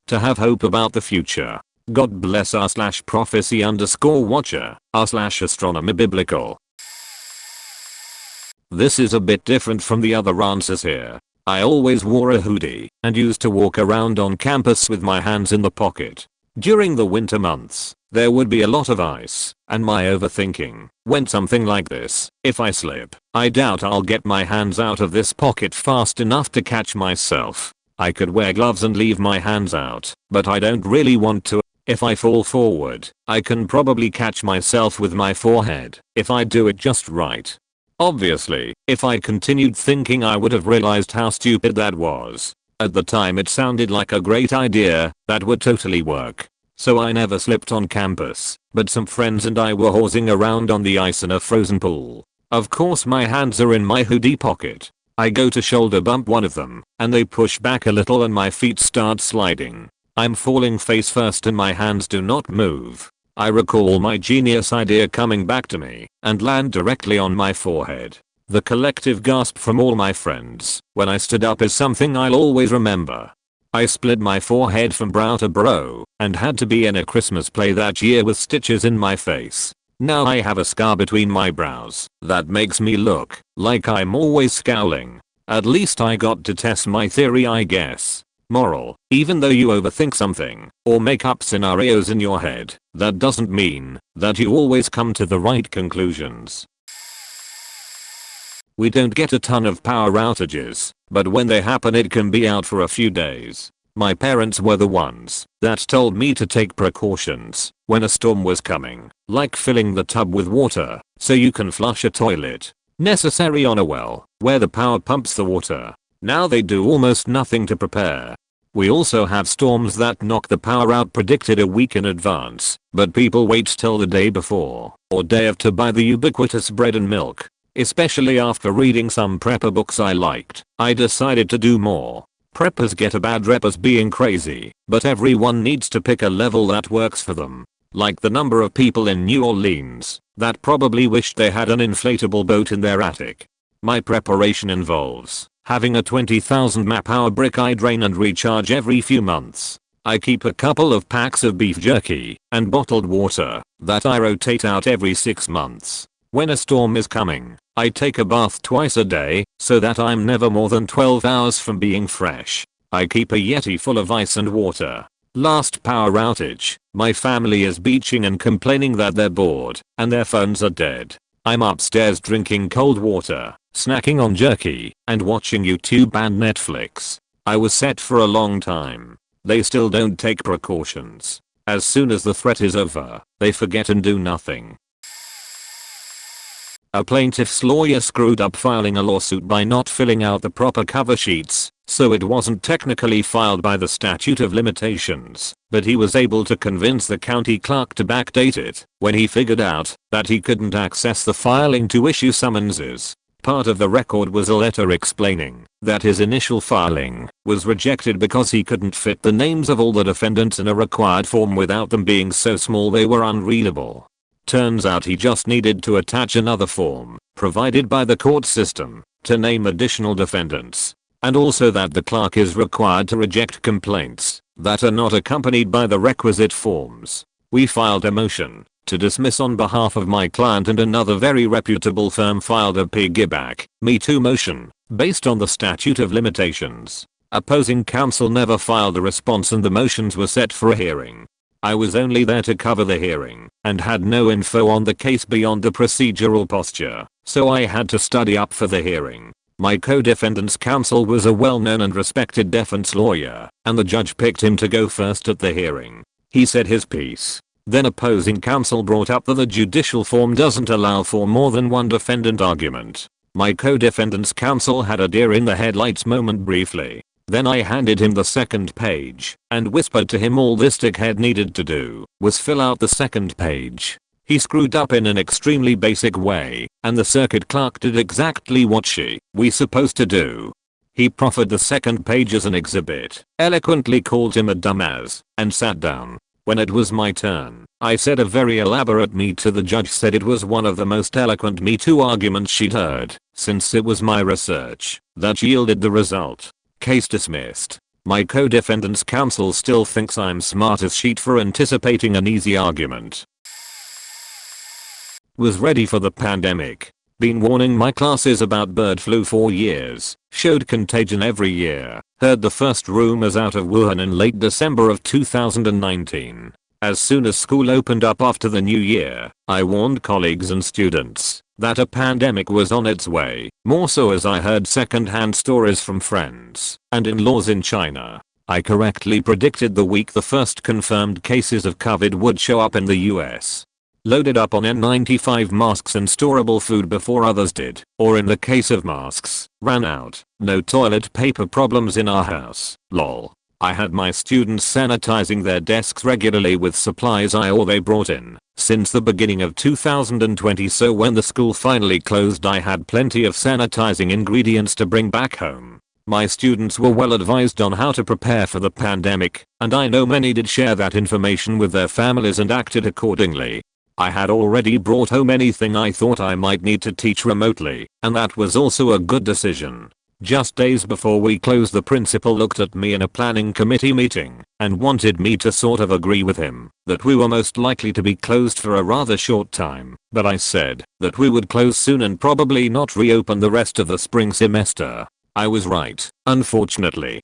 to have hope about the future. God bless r/prophecy_watcher, r/astronomy biblical. This is a bit different from the other answers here. I always wore a hoodie and used to walk around on campus with my hands in the pocket. During the winter months, there would be a lot of ice, and my overthinking went something like this: if I slip, I doubt I'll get my hands out of this pocket fast enough to catch myself. I could wear gloves and leave my hands out, but I don't really want to. If I fall forward, I can probably catch myself with my forehead if I do it just right. Obviously, if I continued thinking, I would have realized how stupid that was. At the time it sounded like a great idea that would totally work. So I never slipped on campus, but some friends and I were horsing around on the ice in a frozen pool. Of course my hands are in my hoodie pocket. I go to shoulder bump one of them, and they push back a little and my feet start sliding. I'm falling face first and my hands do not move. I recall my genius idea coming back to me and land directly on my forehead. The collective gasp from all my friends when I stood up is something I'll always remember. I split my forehead from brow to brow and had to be in a Christmas play that year with stitches in my face. Now I have a scar between my brows that makes me look like I'm always scowling. At least I got to test my theory, I guess. Moral: even though you overthink something or make up scenarios in your head, that doesn't mean that you always come to the right conclusions. We don't get a ton of power outages, but when they happen it can be out for a few days. My parents were the ones that told me to take precautions when a storm was coming, like filling the tub with water so you can flush a toilet. Necessary on a well where the power pumps the water. Now they do almost nothing to prepare. We also have storms that knock the power out predicted a week in advance, but people wait till the day before or day of to buy the ubiquitous bread and milk. Especially after reading some prepper books I liked, I decided to do more. Preppers get a bad rep as being crazy, but everyone needs to pick a level that works for them. Like the number of people in New Orleans that probably wished they had an inflatable boat in their attic. My preparation involves having a 20,000 mAh brick I drain and recharge every few months. I keep a couple of packs of beef jerky and bottled water that I rotate out every 6 months. When a storm is coming, I take a bath twice a day so that I'm never more than 12 hours from being fresh. I keep a Yeti full of ice and water. Last power outage, my family is beaching and complaining that they're bored and their phones are dead. I'm upstairs drinking cold water, snacking on jerky, and watching YouTube and Netflix. I was set for a long time. They still don't take precautions. As soon as the threat is over, they forget and do nothing. A plaintiff's lawyer screwed up filing a lawsuit by not filling out the proper cover sheets, so it wasn't technically filed by the statute of limitations, but he was able to convince the county clerk to backdate it when he figured out that he couldn't access the filing to issue summonses. Part of the record was a letter explaining that his initial filing was rejected because he couldn't fit the names of all the defendants in a required form without them being so small they were unreadable. Turns out he just needed to attach another form, provided by the court system, to name additional defendants. And also that the clerk is required to reject complaints that are not accompanied by the requisite forms. We filed a motion to dismiss on behalf of my client, and another very reputable firm filed a piggyback Me Too motion based on the statute of limitations. Opposing counsel never filed a response and the motions were set for a hearing. I was only there to cover the hearing and had no info on the case beyond the procedural posture, so I had to study up for the hearing. My co-defendant's counsel was a well-known and respected defense lawyer, and the judge picked him to go first at the hearing. He said his piece. Then opposing counsel brought up that the judicial form doesn't allow for more than one defendant argument. My co-defendant's counsel had a deer in the headlights moment briefly. Then I handed him the second page and whispered to him all this dickhead needed to do was fill out the second page. He screwed up in an extremely basic way, and the circuit clerk did exactly what we supposed to do. He proffered the second page as an exhibit, eloquently called him a dumbass, and sat down. When it was my turn, I said a very elaborate Me Too. The judge said it was one of the most eloquent Me Too arguments she'd heard, since it was my research that yielded the result. Case dismissed. My co-defendant's counsel still thinks I'm smart as shit for anticipating an easy argument. Was ready for the pandemic. Been warning my classes about bird flu for years. Showed Contagion every year. Heard the first rumors out of Wuhan in late December of 2019. As soon as school opened up after the new year, I warned colleagues and students that a pandemic was on its way, more so as I heard second-hand stories from friends and in-laws in China. I correctly predicted the week the first confirmed cases of COVID would show up in the US. Loaded up on N95 masks and storable food before others did, or in the case of masks, ran out. No toilet paper problems in our house, lol. I had my students sanitizing their desks regularly with supplies I or they brought in since the beginning of 2020, so when the school finally closed I had plenty of sanitizing ingredients to bring back home. My students were well advised on how to prepare for the pandemic, and I know many did share that information with their families and acted accordingly. I had already brought home anything I thought I might need to teach remotely, and that was also a good decision. Just days before we closed, the principal looked at me in a planning committee meeting and wanted me to sort of agree with him that we were most likely to be closed for a rather short time, but I said that we would close soon and probably not reopen the rest of the spring semester. I was right, unfortunately.